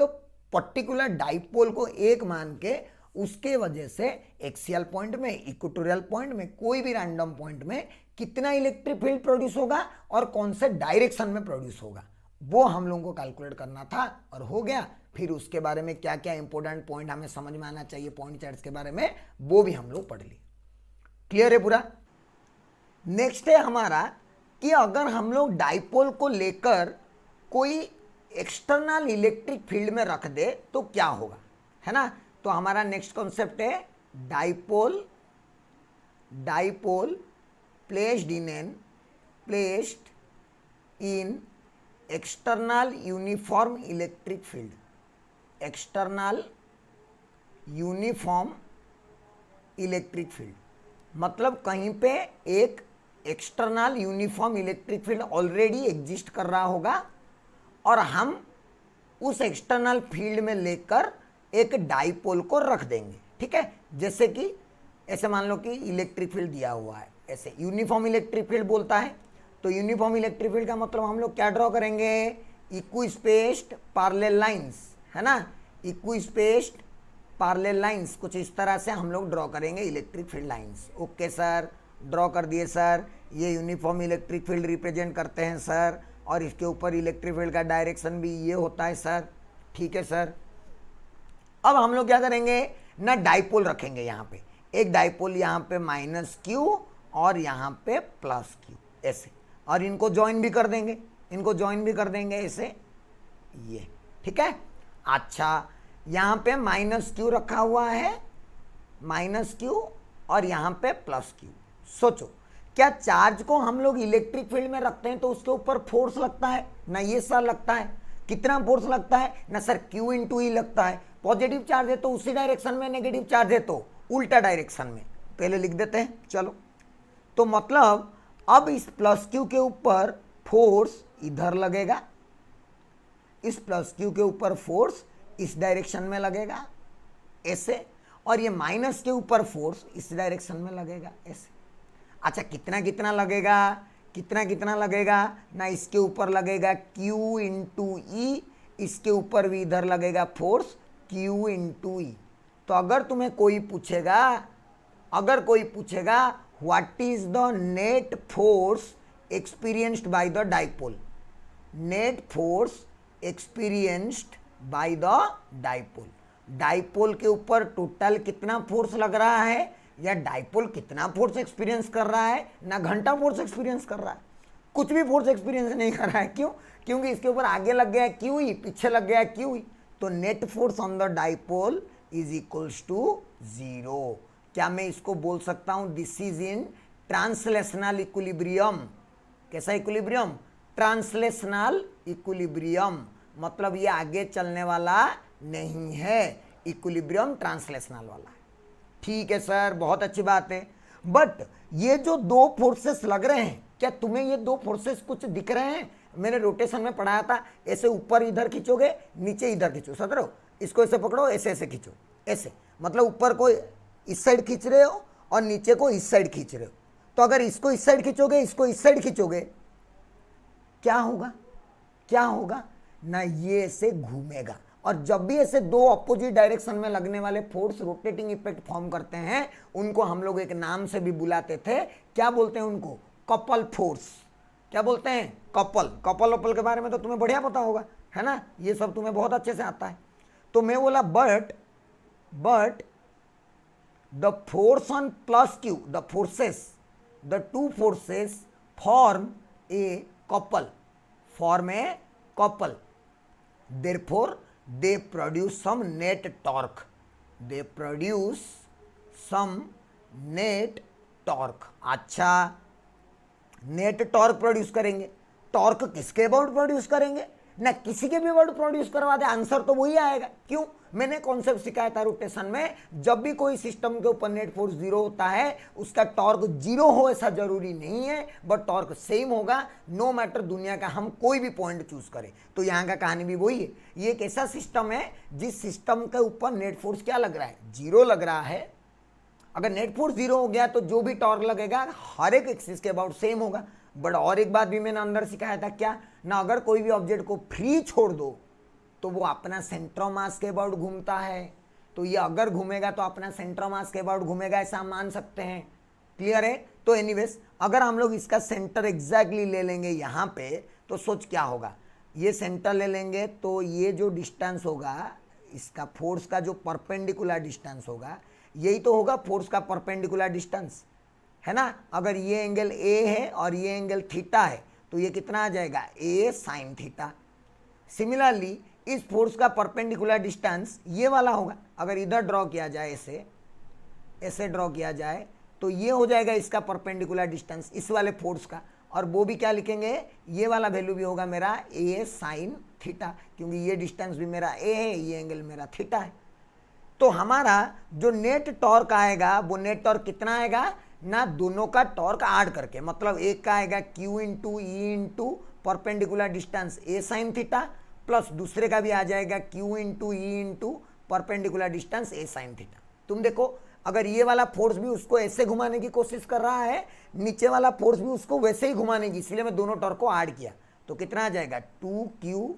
पर्टिकुलर डाइपोल को एक मान के उसके वजह से एक्सियल पॉइंट में, इक्वेटोरियल पॉइंट में, कोई भी रैंडम पॉइंट में कितना इलेक्ट्रिक फील्ड प्रोड्यूस होगा और कौन से डायरेक्शन में प्रोड्यूस होगा, वो हम लोगों को कैलकुलेट करना था और हो गया। फिर उसके बारे में क्या क्या इंपॉर्टेंट पॉइंट हमें समझ में आना चाहिए पॉइंट चार्ट्स के बारे में, वो भी हम लोग पढ़ लिए। क्लियर है पूरा। नेक्स्ट है हमारा कि अगर हम लोग डाइपोल को लेकर कोई एक्सटर्नल इलेक्ट्रिक फील्ड में रख दे तो क्या होगा, है ना। तो हमारा नेक्स्ट कॉन्सेप्ट है dipole placed in external uniform electric field, external uniform electric field मतलब कहीं पे एक external uniform electric field already exist कर रहा होगा और हम उस एक्सटर्नल फील्ड में लेकर एक डाइपोल को रख देंगे। ठीक है, जैसे कि ऐसे मान लो कि इलेक्ट्रिक फील्ड दिया हुआ है, ऐसे यूनिफॉर्म इलेक्ट्रिक फील्ड बोलता है। तो यूनिफॉर्म इलेक्ट्रिक फील्ड का मतलब हम लोग क्या ड्रॉ करेंगे, इक्विस्पेस्ड पैरेलल लाइंस, है ना, इक्विस्पेस्ड पैरेलल लाइंस, कुछ इस तरह से हम लोग ड्रॉ करेंगे electric field lines. Okay sir, draw कर दिए सर, ये यूनिफॉर्म इलेक्ट्रिक फील्ड रिप्रेजेंट करते हैं सर, और इसके ऊपर इलेक्ट्रिक फील्ड का डायरेक्शन भी ये होता है सर। ठीक है सर। अब हम लोग क्या करेंगे ना, डाइपोल रखेंगे यहाँ पे, एक डाइपोल यहाँ पे -q और यहाँ पे +q ऐसे, और इनको ज्वाइन भी कर देंगे, ऐसे ये। ठीक है, अच्छा यहाँ पे -q रखा हुआ है, -q और यहाँ पे +q। सोचो क्या चार्ज को हम लोग इलेक्ट्रिक फील्ड में रखते हैं तो उसके ऊपर फोर्स लगता है ना, ये सर लगता है। कितना फोर्स लगता है ना सर, Q × E लगता है। पॉजिटिव चार्ज है तो उसी डायरेक्शन में, नेगेटिव चार्ज है तो उल्टा डायरेक्शन में। पहले लिख देते हैं, चलो। तो मतलब अब इस +q के ऊपर फोर्स इधर लगेगा, इस +q के ऊपर फोर्स इस डायरेक्शन में लगेगा ऐसे, और ये माइनस के ऊपर फोर्स इस डायरेक्शन में लगेगा ऐसे। अच्छा कितना कितना लगेगा ना, इसके ऊपर लगेगा Q × E, इसके ऊपर भी इधर लगेगा फोर्स Q × E। तो अगर कोई पूछेगा what is the net force experienced by the dipole, net force experienced by the dipole, dipole के ऊपर टोटल कितना फोर्स लग रहा है या डाइपोल कितना फोर्स एक्सपीरियंस कर रहा है ना, घंटा फोर्स एक्सपीरियंस कर रहा है, कुछ भी फोर्स एक्सपीरियंस नहीं कर रहा है। क्यों? क्योंकि इसके ऊपर आगे लग गया QE, पीछे लग गया QE। तो net force on the dipole is equals to 0। क्या मैं इसको बोल सकता हूं, this is in translational equilibrium. कैसा इक्विलिब्रियम? ट्रांसलेशनल इक्विलिब्रियम, मतलब ये आगे चलने वाला नहीं है, इक्विलिब्रियम ट्रांसलेशनल वाला है। ठीक है सर, बहुत अच्छी बात है। बट ये जो दो फोर्सेस लग रहे हैं, क्या तुम्हें ये दो फोर्सेस कुछ दिख रहे हैं? मैंने रोटेशन में पढ़ाया था, ऐसे ऊपर इधर खींचोगे, नीचे इधर खींचो, समझ रहे हो? इसको ऐसे पकड़ो, ऐसे ऐसे खींचो, ऐसे, मतलब ऊपर को इस साइड खींच रहे हो और नीचे को इस साइड खींच रहे हो। तो अगर इसको इस साइड खींचोगे, इसको इस साइड खींचोगे, क्या होगा? क्या होगा ना, ये ऐसे घूमेगा। और जब भी ऐसे दो अपोजिट डायरेक्शन में लगने वाले फोर्स रोटेटिंग इफेक्ट फॉर्म करते हैं, उनको हम लोग एक नाम से भी बुलाते थे। क्या बोलते हैं उनको? Couple force. क्या बोलते हैं? कपल। कपल वपल के बारे में तो तुम्हें बढ़िया पता होगा, है ना? ये सब तुम्हें बहुत अच्छे से आता है। तो मैं बोला but the force on plus Q, the forces, the two forces form A couple, form a couple, therefore they produce some net torque, they produce some net torque। अच्छा, नेट टॉर्क प्रोड्यूस करेंगे। Torque किसके about produce करेंगे? ना किसी के भी about produce करवा दे, answer तो वही आएगा। क्यों? मैंने कॉन्सेप्ट सिखाया था रोटेशन में, जब भी कोई सिस्टम के ऊपर नेट फोर्स जीरो होता है, उसका टॉर्क जीरो हो ऐसा जरूरी नहीं है, बट टॉर्क सेम होगा, नो मैटर दुनिया का हम कोई भी पॉइंट चूज करें। तो यहाँ का कहानी भी वही है। ये एक ऐसा सिस्टम है जिस सिस्टम के ऊपर नेट फोर्स क्या लग रहा है? जीरो लग रहा है। अगर नेट फोर्स जीरो हो गया तो जो भी टॉर्क लगेगा हर एक एक्सिस के अबाउट सेम होगा। बट और एक बात भी मैंने अंदर सिखाया था, क्या ना, अगर कोई भी ऑब्जेक्ट को फ्री छोड़ दो तो वो अपना सेंटर ऑफ मास के अबाउट घूमता है। तो ये अगर घूमेगा तो अपना सेंटर ऑफ मास के अबाउट घूमेगा, ऐसा हम मान सकते हैं। क्लियर है? तो एनीवेज, अगर हम लोग इसका सेंटर एग्जैक्टली ले लेंगे यहाँ पे, तो सोच क्या होगा। ये सेंटर ले लेंगे तो ये जो डिस्टेंस होगा, इसका फोर्स का जो परपेंडिकुलर डिस्टेंस होगा, यही तो होगा फोर्स का परपेंडिकुलर डिस्टेंस, है ना? अगर ये एंगल ए है और ये एंगल थीटा है, तो ये कितना आ जाएगा? ए साइन थीटा। सिमिलरली इस फोर्स का परपेंडिकुलर डिस्टेंस ये वाला होगा। अगर इधर ड्रॉ किया जाए, ऐसे ड्रॉ किया जाए, तो ये हो जाएगा इसका परपेंडिकुलर डिस्टेंस इस वाले फोर्स का। और वो भी क्या लिखेंगे? ये वाला वैल्यू भी होगा मेरा ए साइन थीटा, क्योंकि ये डिस्टेंस भी मेरा ए है, ये एंगल मेरा थीटा है। तो हमारा जो नेट टॉर्क आएगा, वो नेट टॉर्क कितना आएगा ना, दोनों का टॉर्क ऐड करके, मतलब एक का आएगा Q into E into perpendicular distance a sine theta, plus दूसरे का भी आ जाएगा Q into E into perpendicular distance a sine theta. तुम देखो, अगर ये वाला फोर्स भी उसको ऐसे घुमाने की कोशिश कर रहा है, नीचे वाला फोर्स भी उसको वैसे ही घुमाने की, इसलिए मैं दोनों टॉर्क को ऐड किया। तो कितना आ जाएगा? 2Q,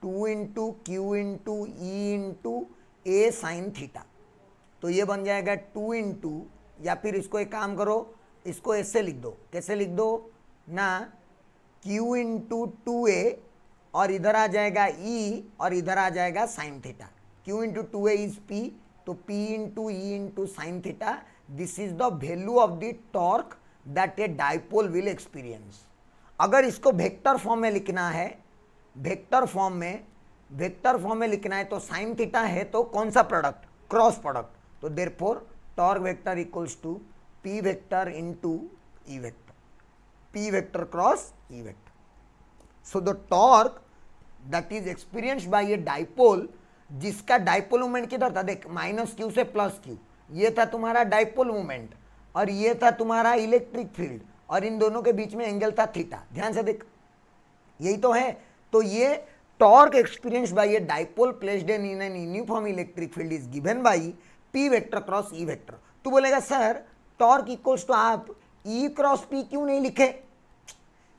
2 into Q into E into a sine theta. तो ये बन जाएगा 2 इंटू, या फिर इसको एक काम करो, इसको ऐसे लिख दो। कैसे लिख दो ना, Q इंटू 2A, और इधर आ जाएगा E, और इधर आ जाएगा sine theta. Q into 2A is P, तो P into E into sine theta. This is the value of the torque that a dipole will experience. अगर इसको वेक्टर फॉर्म में लिखना है, वेक्टर फॉर्म में लिखना है, तो साइन थीटा है तो कौन सा प्रोडक्ट? Cross product. तो therefore torque vector equals to p vector into E vector, p vector cross E vector. So the torque that is experienced by a dipole, जिसका डाइपोल मूवमेंट किधर था? देख, minus Q से plus Q, ये था तुम्हारा dipole movement, और ये था तुम्हारा इलेक्ट्रिक फील्ड, और इन दोनों के बीच में एंगल था थीटा। ध्यान से देख, यही तो है। तो ये torque experienced by a dipole placed in an uniform electric field is given by P vector cross E vector. तू बोलेगा सर टॉर्क इक्वल्स टू आप ई क्रॉस पी क्यों नहीं लिखे?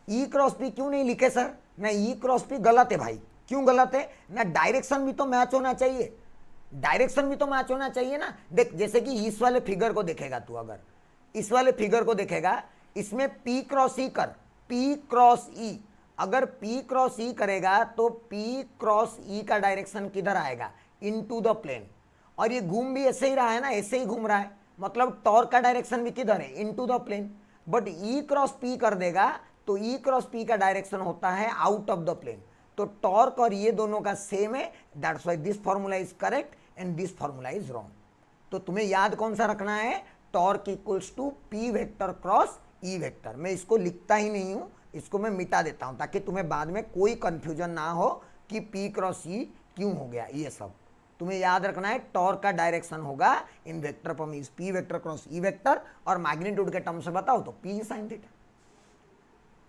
ई क्रॉस पी क्यों नहीं लिखे सर? ना, ई क्रॉस पी गलत है भाई। क्यों गलत है ना? डायरेक्शन भी तो मैच होना चाहिए, डायरेक्शन भी तो मैच होना चाहिए ना। देख, जैसे कि इस वाले फिगर को देखेगा तू, अगर इस वाले फिगर को देखेगा, इसमें पी क्रॉस ई कर, पी क्रॉस ई। अगर पी क्रॉस ई करेगा तो पी क्रॉस ई का डायरेक्शन किधर आएगा? Into the plane. और ये घूम भी ऐसे ही रहा है ना, ऐसे ही घूम रहा है, मतलब टॉर्क का डायरेक्शन भी किधर है? Into the plane. But E cross p कर देगा तो ई क्रॉस पी का डायरेक्शन होता है आउट ऑफ द प्लेन। तो टॉर्क और ये दोनों का सेम है, that's why this formula is correct and this formula is wrong. तो तुम्हें याद कौन सा रखना है? Torque equals to p vector cross E vector. मैं इसको लिखता ही नहीं हूं, इसको मैं मिटा देता हूं, ताकि तुम्हें बाद में कोई कंफ्यूजन ना हो कि पी क्रॉस ई क्यों हो गया ये सब। तुम्हें याद रखना है टॉर्क का डायरेक्शन होगा इन vector form is P vector cross E vector, और मैग्नीट्यूड के टर्म से बताओ तो पी साइन थीटा।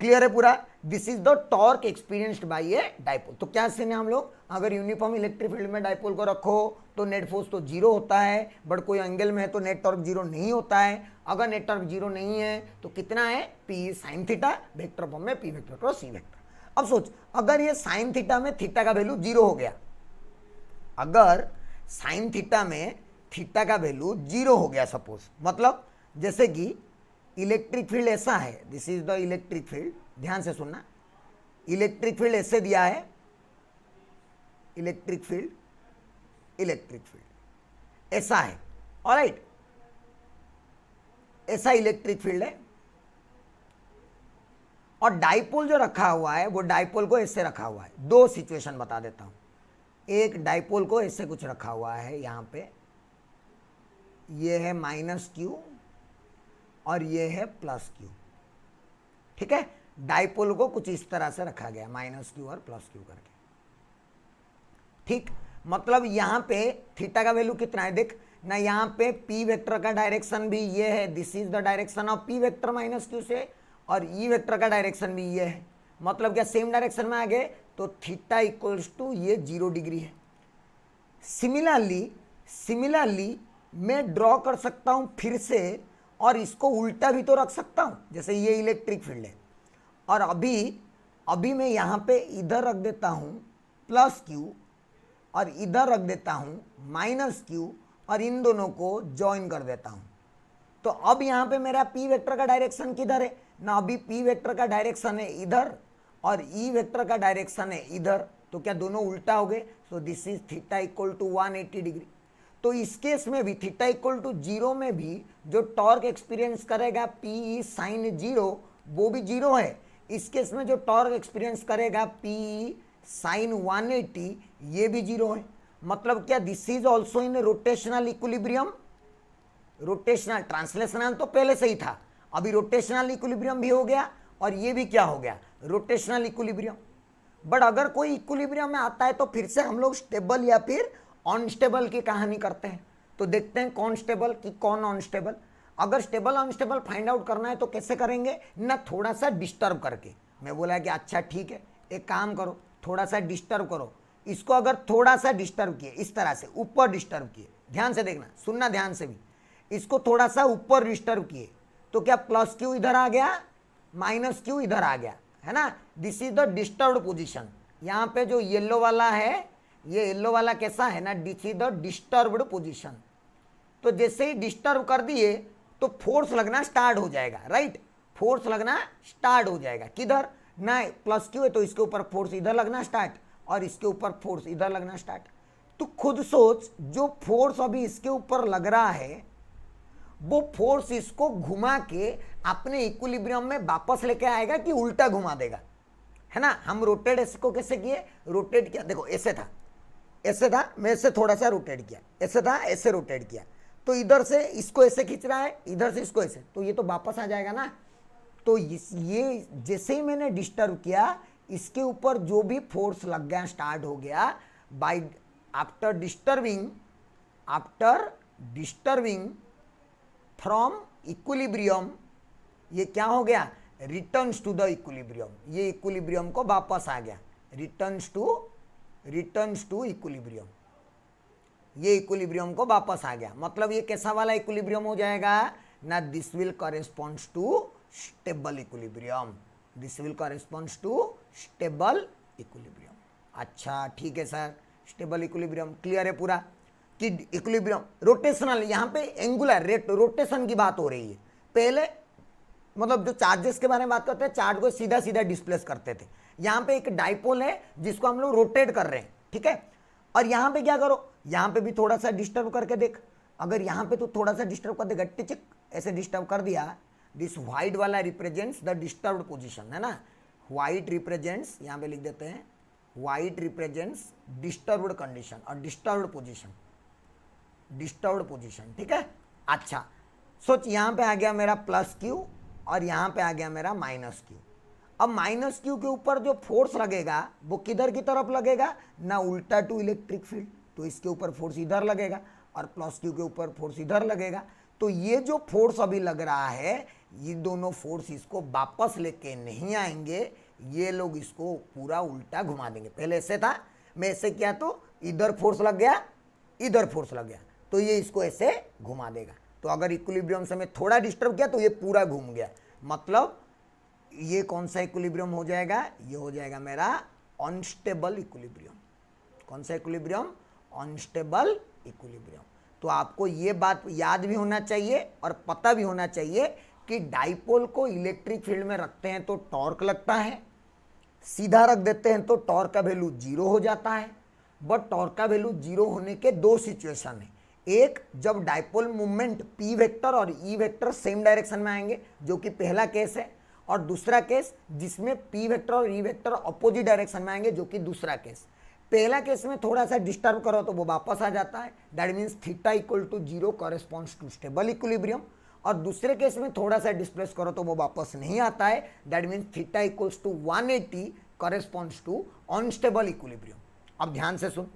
क्लियर है पूरा? This is the torque experienced by a dipole. तो क्या सीन है हम लोग, अगर यूनिफॉर्म इलेक्ट्रिक फील्ड में डाइपोल को रखो तो नेट फोर्स तो जीरो होता है, बट कोई एंगल में है तो नेट टॉर्क जीरो नहीं होता है। अगर नेट टॉर्क जीरो नहीं है तो कितना है, P sine theta, vector form में P vector cross C vector. अब सोच, अगर ये साइन थीटा में थीटा का वैल्यू जीरो हो गया, अगर साइन थीटा में थीटा का वैल्यू जीरो हो गया सपोज, मतलब जैसे कि इलेक्ट्रिक फील्ड ऐसा है, this is the electric field, ध्यान से सुनना, इलेक्ट्रिक फील्ड ऐसे दिया है, इलेक्ट्रिक फील्ड ऐसा है, ऑलराइट, ऐसा इलेक्ट्रिक फील्ड है, और डाइपोल जो रखा हुआ है वो डाइपोल को ऐसे रखा हुआ है। दो सिचुएशन बता देता हूं, एक डाइपोल को ऐसे कुछ रखा हुआ है, यहां पे ये है माइनस क्यू और ये है प्लस क्यू, ठीक है। डाइपोल को कुछ इस तरह से रखा गया, माइनस क्यू और प्लस क्यू करके, ठीक। मतलब यहां पे थीटा का वैल्यू कितना है देख ना, यहां पे पी वेक्टर का डायरेक्शन भी ये है, this is the direction of P vector minus Q से, और ई वेक्टर का डायरेक्शन भी ये है, मतलब क्या सेम डायरेक्शन में आ गए, तो थीटा इक्वल्स टू ये 0 डिग्री है। सिमिलरली मैं ड्रॉ कर सकता हूं फिर से, और इसको उल्टा भी तो रख सकता हूं, जैसे ये इलेक्ट्रिक फील्ड है, और अभी मैं यहां पे इधर रख देता हूं प्लस क्यू और इधर रख देता हूं माइनस क्यू, और इन दोनों को ज्वाइन कर देता हूं। तो अब यहां पे मेरा पी वेक्टर का डायरेक्शन किधर है ना, अभी पी वेक्टर का डायरेक्शन है इधर और ई वेक्टर का डायरेक्शन है इधर, तो क्या दोनों उल्टा हो गए, so this is theta equal to 180 degree. तो इस केस में भी थीटा इक्वल टू 0 में भी जो टॉर्क एक्सपीरियंस करेगा पी साइन 0 वो भी 0 है। इस केस में जो टॉर्क एक्सपीरियंस करेगा पी साइन 180 ये भी 0 है। मतलब क्या, this is also in rotational equilibrium, rotational, translational तो पहले से ही था, अभी रोटेशनल इक्विलिब्रियम भी हो गया, और ये भी क्या हो गया, रोटेशनल इक्विलिब्रियम। बट अगर कोई इक्विलिब्रियम में आता है तो फिर से हम लोग स्टेबल या फिर अनस्टेबल की कहानी करते हैं। तो देखते हैं कौन स्टेबल कि कौन अनस्टेबल। अगर स्टेबल अनस्टेबल फाइंड आउट करना है तो कैसे करेंगे ना, थोड़ा सा डिस्टर्ब करके। मैं बोला कि अच्छा ठीक है, एक काम करो, थोड़ा सा डिस्टर्ब करो इसको। अगर थोड़ा सा डिस्टर्ब किए, इस तरह से ऊपर डिस्टर्ब किए, ध्यान से देखना, सुनना ध्यान से भी, इसको थोड़ा सा ऊपर डिस्टर्ब किए तो क्या प्लस क्यू इधर आ गया, माइनस क्यू इधर आ गया, है ना। This is the disturbed position. यहाँ पे जो येलो वाला है, ये येलो वाला कैसा है ना, this is the disturbed position. तो जैसे ही डिस्टर्ब कर दिए तो फोर्स लगना स्टार्ट हो जाएगा, राइट, फोर्स लगना स्टार्ट हो जाएगा। किधर ना, प्लस क्यू है तो इसके ऊपर फोर्स इधर लगना स्टार्ट, और इसके ऊपर फोर्स इधर लगना स्टार्ट। तो खुद सोच, जो फोर्स अभी इसके ऊपर लग रहा है वो फोर्स इसको घुमा के अपने इक्विलिब्रियम में वापस लेके आएगा कि उल्टा घुमा देगा, है ना। हम रोटेट इसको कैसे किए, रोटेट किया, देखो ऐसे था, मैं ऐसे थोड़ा सा रोटेट किया, ऐसे था, ऐसे रोटेट किया, तो इधर से इसको ऐसे खींच रहा है, इधर से इसको ऐसे, तो ये तो वापस आ जाएगा ना। तो ये जैसे ही मैंने डिस्टर्ब किया, इसके ऊपर जो भी फोर्स लग गया स्टार्ट हो गया, by after disturbing from equilibrium, ये क्या हो गया, रिटर्न्स टू द इक्विलिब्रियम, ये इक्विलिब्रियम को वापस आ गया, रिटर्न्स टू इक्विलिब्रियम, ये इक्विलिब्रियम को वापस आ गया। मतलब ये कैसा वाला इक्विलिब्रियम हो जाएगा ना, this will corresponds to stable equilibrium, this will corresponds to stable equilibrium. अच्छा ठीक है सर, स्टेबल इक्विलिब्रियम क्लियर है पूरा कि इक्विलिब्रियम रोटेशनल, यहाँ पे एंगुलर रोटेशन की बात हो रही है। पहले मतलब जो चार्जेस के बारे में बात करते हैं, चार्ज को सीधा सीधा डिस्प्लेस करते थे, यहाँ पे एक डाइपोल है जिसको हम लोग रोटेट कर रहे हैं, ठीक है। और यहाँ पे क्या करो, यहाँ पे भी थोड़ा सा डिस्टर्ब करके देख, अगर यहाँ पे तो थोड़ा सा डिस्टर्ब कर देगा, टिचिक ऐसे डिस्टर्ब कर दिया, दिस व्हाइट वाला रिप्रेजेंट्स द डिस्टर्ब्ड पोजीशन, है ना। व्हाइट रिप्रेजेंट्स, यहाँ पे लिख देते हैं, व्हाइट रिप्रेजेंट्स डिस्टर्ब्ड कंडीशन और डिस्टर्ब्ड पोजीशन, ठीक है। अच्छा सोच, यहाँ पे आ गया मेरा प्लस क्यू और यहाँ पे आ गया मेरा माइनस क्यू। अब माइनस क्यू के ऊपर जो फोर्स लगेगा वो किधर की तरफ लगेगा ना, उल्टा टू इलेक्ट्रिक फील्ड, तो इसके ऊपर फोर्स इधर लगेगा और प्लस क्यू के ऊपर फोर्स इधर लगेगा। तो ये जो फोर्स अभी लग रहा है, ये दोनों फोर्स इसको वापस लेके नहीं आएंगे, ये लोग इसको पूरा उल्टा घुमा देंगे। पहले ऐसे था, मैं ऐसे किया तो इधर फोर्स लग गया, इधर फोर्स लग गया, तो ये इसको ऐसे घुमा देगा। तो अगर इक्विलिब्रियम से मैं थोड़ा डिस्टर्ब किया तो ये पूरा घूम गया। मतलब ये कौन सा इक्विलिब्रियम हो जाएगा, ये हो जाएगा मेरा अनस्टेबल इक्विलिब्रियम। कौन सा इक्विलिब्रियम? Unstable equilibrium. तो आपको ये बात याद भी होना चाहिए और पता भी होना चाहिए कि डाइपोल को इलेक्ट्रिक फील्ड में रखते हैं तो टॉर्क लगता है, सीधा रख देते हैं तो टॉर्क का वैल्यू 0 हो जाता है। बट टॉर्क का वैल्यू 0 होने के दो सिचुएशन है। एक, जब डाइपोल मूवमेंट पी वेक्टर और ई वेक्टर सेम डायरेक्शन में आएंगे, जो कि पहला केस है, और दूसरा केस जिसमें पी वेक्टर और ई वेक्टर अपोजिट डायरेक्शन में आएंगे, जो कि दूसरा केस। पहला केस में थोड़ा सा डिस्टर्ब करो तो वो वापस आ जाता है, that means theta equal to 0 corresponds to stable equilibrium. और दूसरे केस में थोड़ा सा डिस्प्लेस करो तो वो वापस नहीं आता है, that means theta equals to 180 corresponds to unstable equilibrium. अब ध्यान से सुन,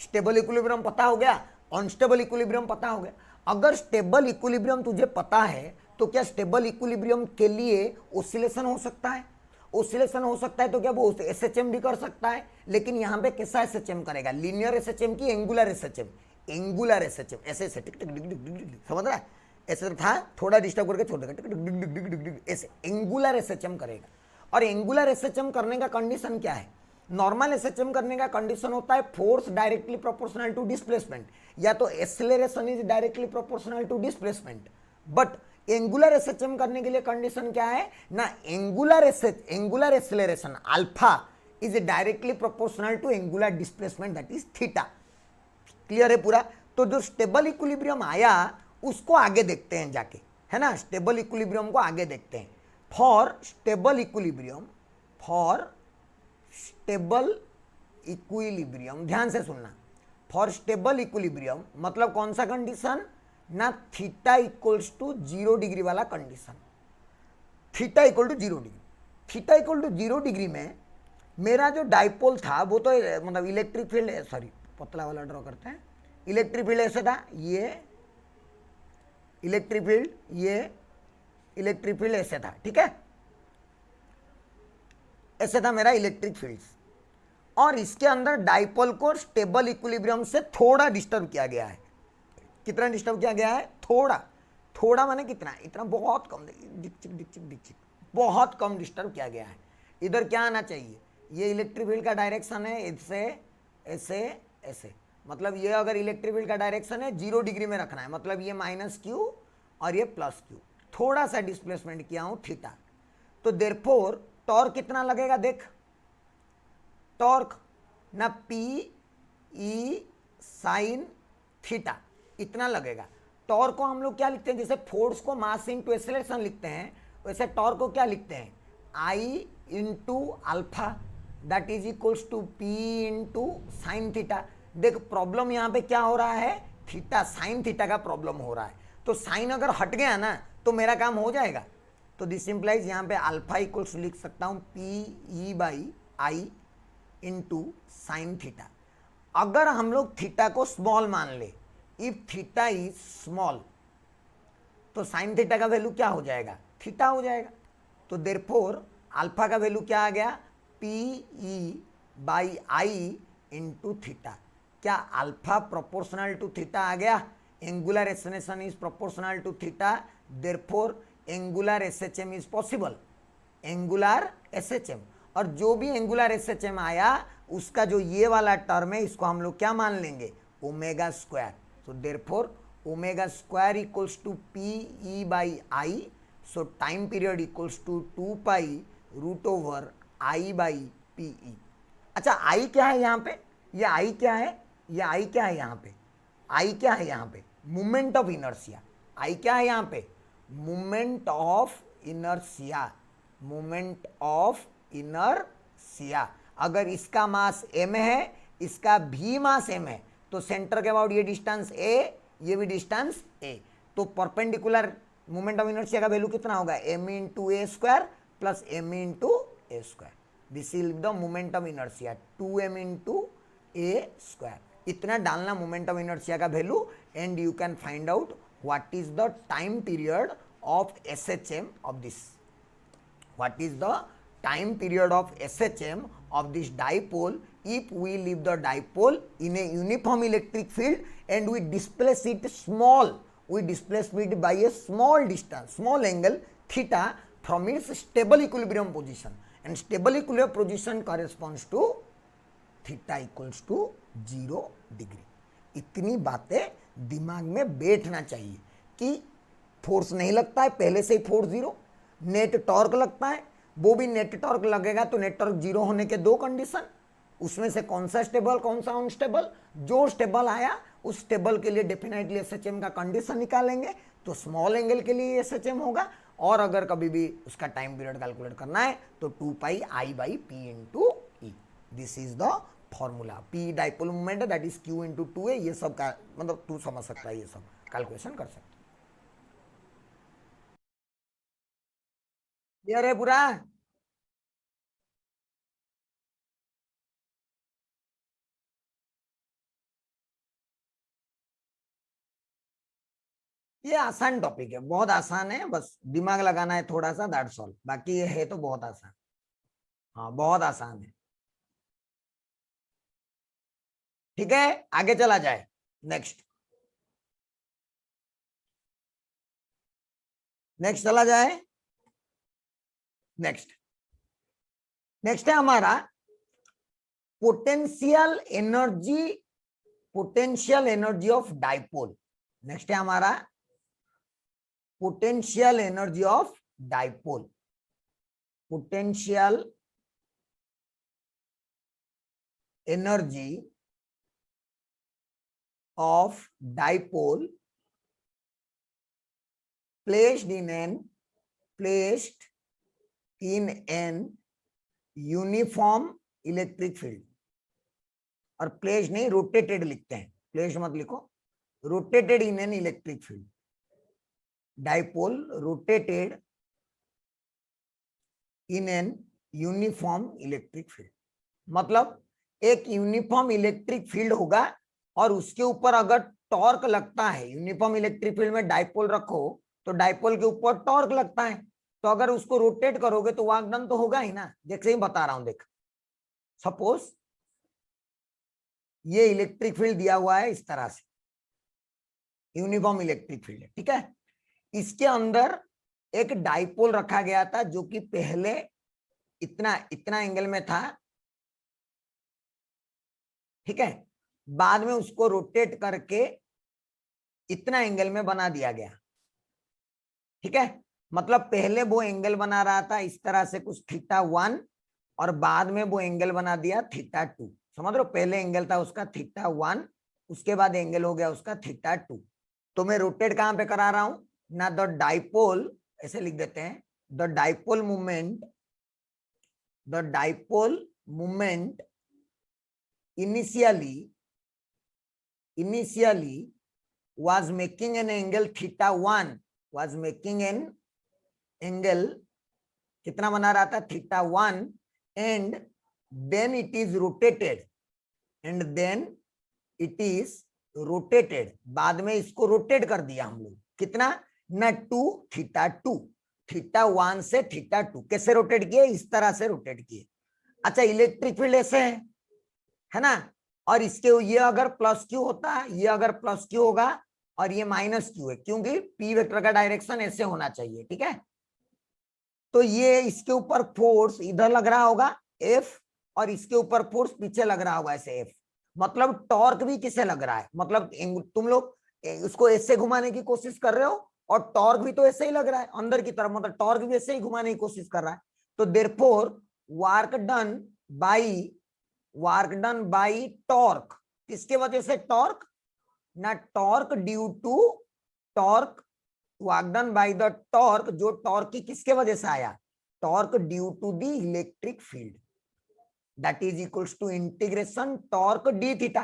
स्टेबल इक्विलिब्रियम पता हो गया, अनस्टेबल इक्विलिब्रियम पता हो गया। अगर स्टेबल इक्विलिब्रियम तुझे पता है तो क्या स्टेबल इक्विलिब्रियम के लिए ऑसिलेशन हो सकता है? ऑसिलेशन हो सकता है तो क्या वो एसएचएम भी कर सकता है, लेकिन यहां पे कैसा एसएचएम करेगा? लीनियर एसएचएम की एंगुलर एसएचएम? एंगुलर एसएचएम, ऐसे ऐसे टिक टिक डिक डिक डिक डिक, समझ रहा है? ऐसे था, थोड़ा डिस्टर्ब करके छोड़ देगा, टिक टिक डिक डिक डिक डिक डिक, ऐसे एंगुलर एसएचएम करेगा। और एंगुलर एसएचएम करने का कंडीशन क्या है? नॉर्मल एसएचएम करने का कंडीशन होता है force directly proportional to displacement, या तो acceleration is directly proportional to displacement. But angular SHM करने के लिए कंडीशन क्या है ना? Angular acceleration alpha is directly proportional to angular displacement, that is theta. Clear है पूरा? तो जो स्टेबल इक्विलिब्रियम आया उसको आगे देखते हैं जाके, है ना? स्टेबल इक्विलिब्रियम को आगे देखते हैं। फॉर स्टेबल इक्विलिब्रियम, ध्यान से सुनना, फॉर स्टेबल इक्विलिब्रियम मतलब कौन सा कंडीशन ना? थीटा इक्वल्स टू 0 डिग्री वाला condition. Theta equal to 0 degree, theta equal to 0 degree में मेरा जो डाइपोल था वो तो मतलब इलेक्ट्रिक फील्ड, सॉरी पतला वाला ड्रॉ करते हैं, इलेक्ट्रिक फील्ड ऐसे था, ये इलेक्ट्रिक फील्ड, ये इलेक्ट्रिक फील्ड ऐसे था, ठीक है? ऐसे था मेरा इलेक्ट्रिक फील्ड, और इसके अंदर डाइपोल को स्टेबल इक्विलिब्रियम से थोड़ा डिस्टर्ब किया गया है। कितना डिस्टर्ब किया गया है? थोड़ा। थोड़ा माने कितना? इतना बहुत कम, डिक बहुत कम डिस्टर्ब किया गया है। इधर क्या आना चाहिए? ये इलेक्ट्रिक फील्ड का डायरेक्शन है, इससे ऐसे ऐसे, मतलब ये अगर इलेक्ट्रिक फील्ड का डायरेक्शन है 0 डिग्री में रखना है, मतलब ये माइनस क्यू और ये प्लस क्यू, थोड़ा सा डिस्प्लेसमेंट किया हूं थीटा। तो देयरफॉर टॉर्क कितना लगेगा? देख, टॉर्क ना पी ई साइन थीटा इतना लगेगा। टॉर्क को हम लोग क्या लिखते हैं? जैसे फोर्स को मास इनटू एक्सेलरेशन लिखते हैं, वैसे टॉर्क को क्या लिखते हैं? I into alpha, that is equals to p into sine theta. देख प्रॉब्लम यहाँ पे क्या हो रहा है? थीटा, साइन थीटा का प्रॉब्लम हो रहा है। तो साइन अगर हट गया ना तो मेरा काम हो जाएगा। तो दिस इंप्लाइज यहाँ पे अल्फा इक्वल्स लिख सकता हूँ P E by I into sine theta. अगर हम लोग थीटा को स्मॉल मान ले, इफ थीटा इज स्मॉल, तो साइन थीटा का वैल्यू क्या हो जाएगा? थीटा हो जाएगा। तो देयरफॉर अल्फा का वैल्यू क्या आ गया? P E by I into theta. क्या अल्फा प्रोपोर्शनल टू थीटा आ गया? Angular acceleration is proportional to theta, therefore angular SHM is possible. Angular SHM, और जो भी एंगुलर एसएचएम आया उसका जो ये वाला टर्म है इसको हम लोग क्या मान लेंगे? Omega square. So therefore omega square equals to P E by I. So time period equals to 2 pi root over I by P E. अच्छा I क्या है यहाँ पे? ये I क्या है? ये I क्या है यहाँ पे? I क्या है यहाँ पे? Moment of inertia. I क्या है यहाँ पे? Moment of inertia. Moment of inertia. अगर इसका मास m है, इसका भी मास m है, तो सेंटर के अबाउट ये डिस्टेंस a, ये भी डिस्टेंस a, तो परपेंडिकुलर मोमेंट ऑफ इनर्शिया का वैल्यू कितना होगा? m into A square plus m into A square. This is the moment of inertia, 2m into A square, इतना डालना मोमेंट ऑफ इनर्शिया का value, and you can find out what is the time period of SHM of this, what is the time period of SHM of this dipole if we leave the dipole in a uniform electric field and we displace it small, we displace it by a small distance, small angle theta from its stable equilibrium position, and stable equilibrium position corresponds to theta equals to 0 degree. इतनी बातें दिमाग में बैठना चाहिए कि force नहीं लगता है, पहले से ही फोर्स जीरो, नेट टॉर्क लगता है, वो भी नेट टॉर्क लगेगा तो नेट टॉर्क जीरो होने के दो कंडीशन, उसमें से कौन सा स्टेबल कौन सा अनस्टेबल, जो स्टेबल आया उस स्टेबल के लिए डेफिनेटली SHM का कंडीशन निकालेंगे, तो स्मॉल एंगल के लिए SHM होगा, और अगर कभी भी उसका टाइम पीरियड कैलकुलेट करना है तो 2πI/P × E, this is the formula. P dipole movement है, दैट इज Q × 2 है, ये सब का मतलब तू समझ सकता है, ये सब कैलकुलेशन कर सकता है। क्लियर है पूरा? ये आसान टॉपिक है, बहुत आसान है, बस दिमाग लगाना है थोड़ा सा, दैट्स ऑल, बाकी ये है तो बहुत आसान, हाँ बहुत आसान है। ठीक है, आगे चला जाए, नेक्स्ट चला जाए, नेक्स्ट है हमारा potential energy of dipole. Next है हमारा potential energy of dipole, potential energy of dipole placed in an uniform electric field, और प्लेस्ड नहीं रोटेटेड लिखते हैं, प्लेस्ड मत लिखो, rotated in an electric field, dipole rotated in an uniform electric field, मतलब एक यूनिफॉर्म इलेक्ट्रिक फील्ड होगा और उसके ऊपर अगर टॉर्क लगता है, यूनिफॉर्म इलेक्ट्रिक फील्ड में डाइपोल रखो तो डाइपोल के ऊपर टॉर्क लगता है, तो अगर उसको रोटेट करोगे तो वर्क डन तो होगा ही ना, जैसे ही बता रहा हूं, देख सपोज ये इलेक्ट्रिक फील्ड दिया हुआ है इस तरह से, यूनिफॉर्म इलेक्ट्रिक फील्ड है, ठीक है, इसके अंदर एक डाइपोल रखा गया था जो कि पहले इतना एंगल में था, ठीक है, बाद में उसको रोटेट करके इतना एंगल में बना दिया गया, ठीक है, मतलब पहले वो एंगल बना रहा था इस तरह से कुछ θ1 और बाद में वो एंगल बना दिया θ2, समझ लो, पहले एंगल था उसका θ1, उसके बाद एंगल हो गया उसका θ2, तो मैं रोटेट कहां पे करा रहा हूं ना, द डाइपोल, ऐसे लिख देते हैं, the dipole movement initially was making an angle θ1, was making an angle कितना बना रहा था θ1, and then it is rotated, बाद में इसको रोटेट कर दिया हम लोग, कितना ना 2θ2, θ1 से θ2, कैसे रोटेट किए, इस तरह से रोटेट किए। अच्छा, इलेक्ट्रिक फील्ड ऐसे है ना, और इसके ये अगर प्लस क्यू होता है, ये अगर प्लस क्यू होगा और ये माइनस क्यू है, क्योंकि पी वेक्टर का डायरेक्शन ऐसे होना चाहिए, ठीक है, तो ये इसके ऊपर फोर्स इधर लग रहा होगा एफ, और इसके ऊपर फोर्स पीछे लग रहा होगा ऐसे एफ, मतलब टॉर्क भी किसे लग रहा है, मतलब तुम लोग उसको ऐसे घुमाने की कोशिश कर रहे हो और टॉर्क भी तो ऐसे ही लग रहा है अंदर की तरफ, मतलब टॉर्क भी ऐसे ही घुमाने की कोशिश कर रहा है, तो therefore work done by torque, किसके वजह से टॉर्क ना, torque due to torque, work done by the torque, जो टॉर्क की किसके वजह से आया, torque due to the electric field, that is equals to integration torque d theta,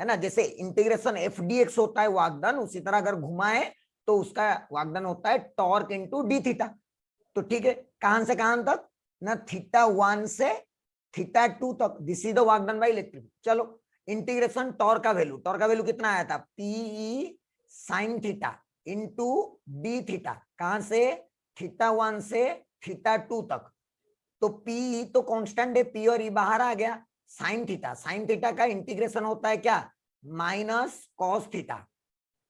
है ना, जैसे इंटीग्रेशन एफ डी एक्स होता है वर्क डन, उसी तरह अगर घुमाए तो उसका वर्क डन होता है टॉर्क इंटू डी थीटा, तो ठीक है, कहां से कहां तक ना, θ1 से θ2 तक, this is the work done by electric. चलो इंटीग्रेशन टॉर्क का वैल्यू कितना आया था, p E sine theta into D theta, कहां से, θ1 से θ2 तक। तो पी तो कांस्टेंट है, पी और ई बाहर आ गया। साइन थीटा का इंटीग्रेशन होता है क्या, माइनस कॉस थीटा,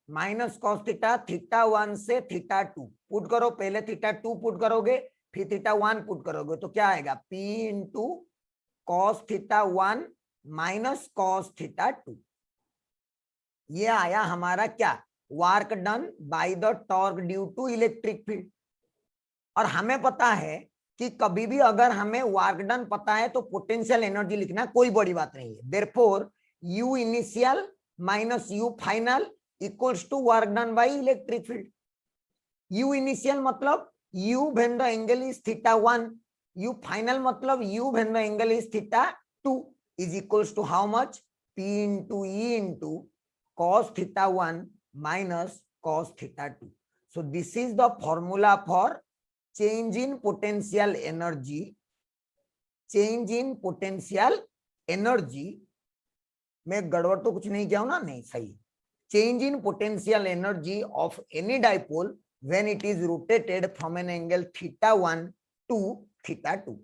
θ1 से θ2 पुट करो, पहले θ2 पुट करोगे फिर θ1 पुट करोगे तो क्या आएगा, P into cos θ1 minus cos θ2। ये आया हमारा क्या, work done by the torque due to electric field. और हमें पता है कि कभी भी अगर हमें वर्क डन पता है तो पोटेंशियल एनर्जी लिखना कोई बड़ी बात नहीं है। Therefore U initial minus U final equals to work done by electric field. U initial मतलब U when the angle is θ1, U final मतलब U when the angle is θ2 is equals to how much, P into E into cos θ1 minus cos θ2. So this is the formula for change in potential energy. Change in potential energy में गड़बड़ तो कुछ नहीं किया हूं ना, नहीं सही। Change in potential energy of any dipole when it is rotated from an angle θ1 to θ2.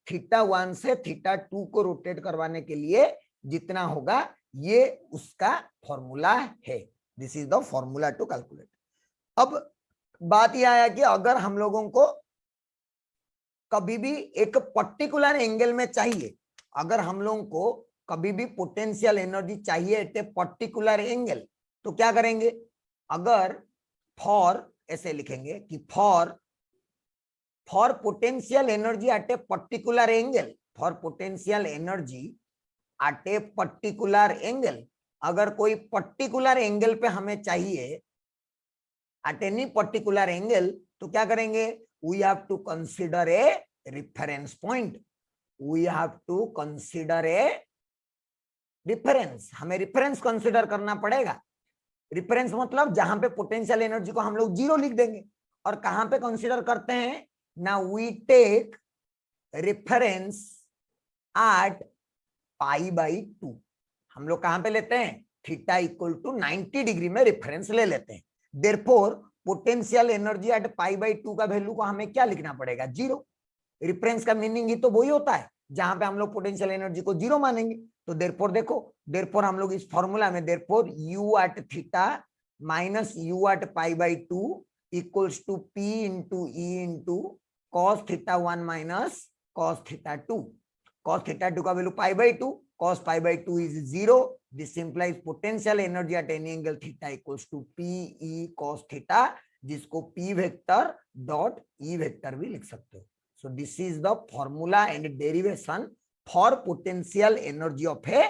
θ1 से θ2 को रोटेट करवाने के लिए जितना होगा ये उसका फॉर्मूला है। This is the formula to calculate. अब बात यह आया कि अगर हम लोगों को कभी भी एक पर्टिकुलर एंगल में चाहिए, अगर हम लोगों को कभी भी पोटेंशियल एनर्जी चाहिए एट ए पर्टिकुलर एंगल, तो क्या करेंगे, अगर फॉर ऐसे लिखेंगे कि for potential energy at a particular angle, for potential energy at a particular angle, अगर कोई पर्टिकुलर एंगल पे हमें चाहिए एट एनी पर्टिकुलर एंगल, तो क्या करेंगे, we have to consider a reference point, we have to consider a reference, हमें reference consider करना पड़ेगा। रेफरेंस मतलब जहां पे पोटेंशियल एनर्जी को हम लोग 0 लिख देंगे। और कहां पे कंसीडर करते हैं ना, वी टेक रेफरेंस एट π/2। हम लोग कहां पे लेते हैं, थीटा इक्वल टू 90 डिग्री में रेफरेंस ले लेते हैं। देयरफॉर पोटेंशियल एनर्जी एट π/2 का वैल्यू को हमें क्या लिखना पड़ेगा, 0। रेफरेंस का मीनिंग ही तो वही होता है जहां पे हम लोग पोटेंशियल एनर्जी को 0 मानेंगे। तो देयरफॉर देखो, देयरफॉर हम लोग इस फॉर्मूला में therefore u at theta minus u at π/2 equals to p into E into cos θ1 minus cos θ2। cos θ2 का value π/2, cos π/2 is 0. This implies potential energy at any angle theta equals to Pe cos theta, जिसको P vector dot E vector भी लिख सकते हो। So this is the formula and derivation for potential energy of a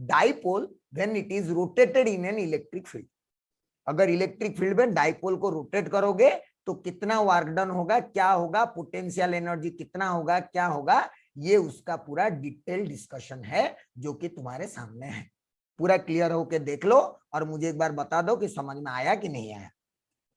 dipole when it is rotated in an electric field. अगर electric field में dipole को rotate करोगे तो कितना वर्क डन होगा, क्या होगा, पोटेंशियल एनर्जी कितना होगा, क्या होगा, ये उसका पूरा डिटेल डिस्कशन है जो कि तुम्हारे सामने है। पूरा क्लियर होके देख लो और मुझे एक बार बता दो कि समझ में आया कि नहीं आया।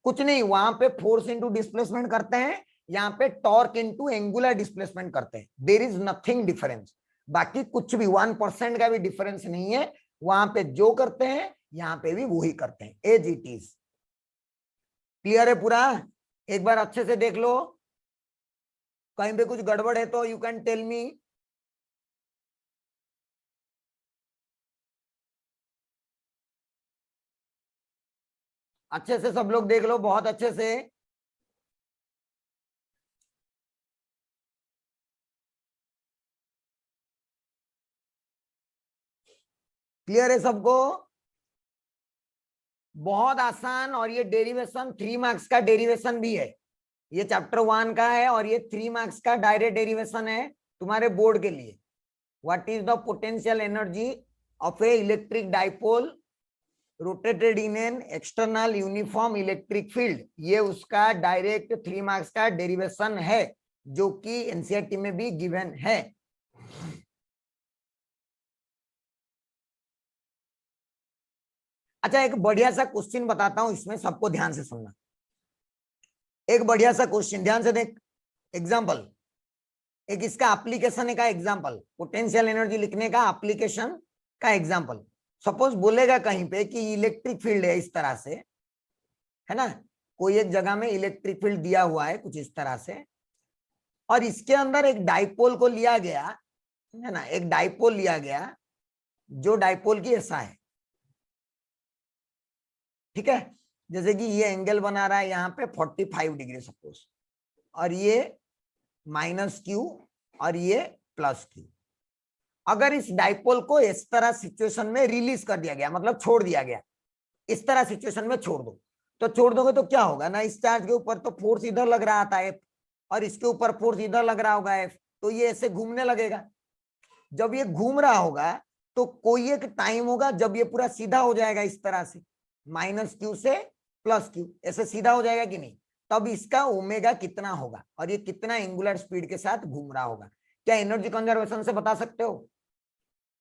कुछ नहीं, वहां पे फोर्स इंटू डिस्प्लेसमेंट करते हैं, यहाँ पे टॉर्क इंटू एंगुलर डिस्प्लेसमेंट करते हैं। देयर इज नथिंग डिफरेंस, बाकी कुछ भी 1% का भी डिफरेंस नहीं है। वहां पे जो करते हैं यहाँ पे भी वही करते हैं, एज इट इज। क्लियर है पूरा, एक बार अच्छे से देख लो, कहीं पे कुछ गड़बड़ है तो यू कैन टेल मी। अच्छे से सब लोग देख लो, बहुत अच्छे से। क्लियर है सबको, बहुत आसान। और ये डेरिवेशन 3 मार्क्स का डेरिवेशन भी है, ये चैप्टर 1 का है और ये 3 मार्क्स का डायरेक्ट डेरिवेशन है तुम्हारे बोर्ड के लिए। What is the potential energy of A electric dipole rotated in an external uniform electric field, ये उसका डायरेक्ट 3 मार्क्स का डेरिवेशन है जो कि एनसीईआरटी में भी गिवन है। अच्छा, एक बढ़िया सा क्वेश्चन बताता हूं, इसमें सबको ध्यान से सुनना। एक बढ़िया सा क्वेश्चन ध्यान से देख, एग्जांपल, एक इसका एप्लीकेशन का एग्जांपल, पोटेंशियल एनर्जी लिखने का एप्लीकेशन का एग्जांपल, सपोज बोलेगा कहीं पे कि इलेक्ट्रिक फील्ड है इस तरह से, है ना, कोई एक जगह में इलेक्ट्रिक फील्ड दिया हुआ है कुछ इस तरह से, और इसके अंदर एक डाइपोल को लिया गया, है ना, एक डाइपोल लिया गया जो डाइपोल की ऐसा है, ठीक है, जैसे कि ये एंगल बना रहा है यहाँ पे 45 डिग्री सपोज, और ये -q और ये +q। अगर इस डाइपोल को इस तरह सिचुएशन में रिलीज कर दिया गया, मतलब छोड़ दिया गया, इस तरह सिचुएशन में छोड़ दो, तो छोड़ दोगे तो क्या होगा ना, इस चार्ज के ऊपर तो फोर्स इधर लग रहा था F, और इसके ऊपर फोर्स इधर लग रहा होगा F, तो ये ऐसे घूमने लगेगा। जब ये घूम रहा होगा तो कोई एक टाइम होगा जब ये पूरा सीधा हो जाएगा इस तरह से, -q से +q, ऐसे सीधा हो जाएगा कि नहीं, तब इसका ओमेगा कितना होगा और ये कितना एंगुलर स्पीड के साथ घूम रहा होगा। क्या एनर्जी कंजर्वेशन से बता सकते हो?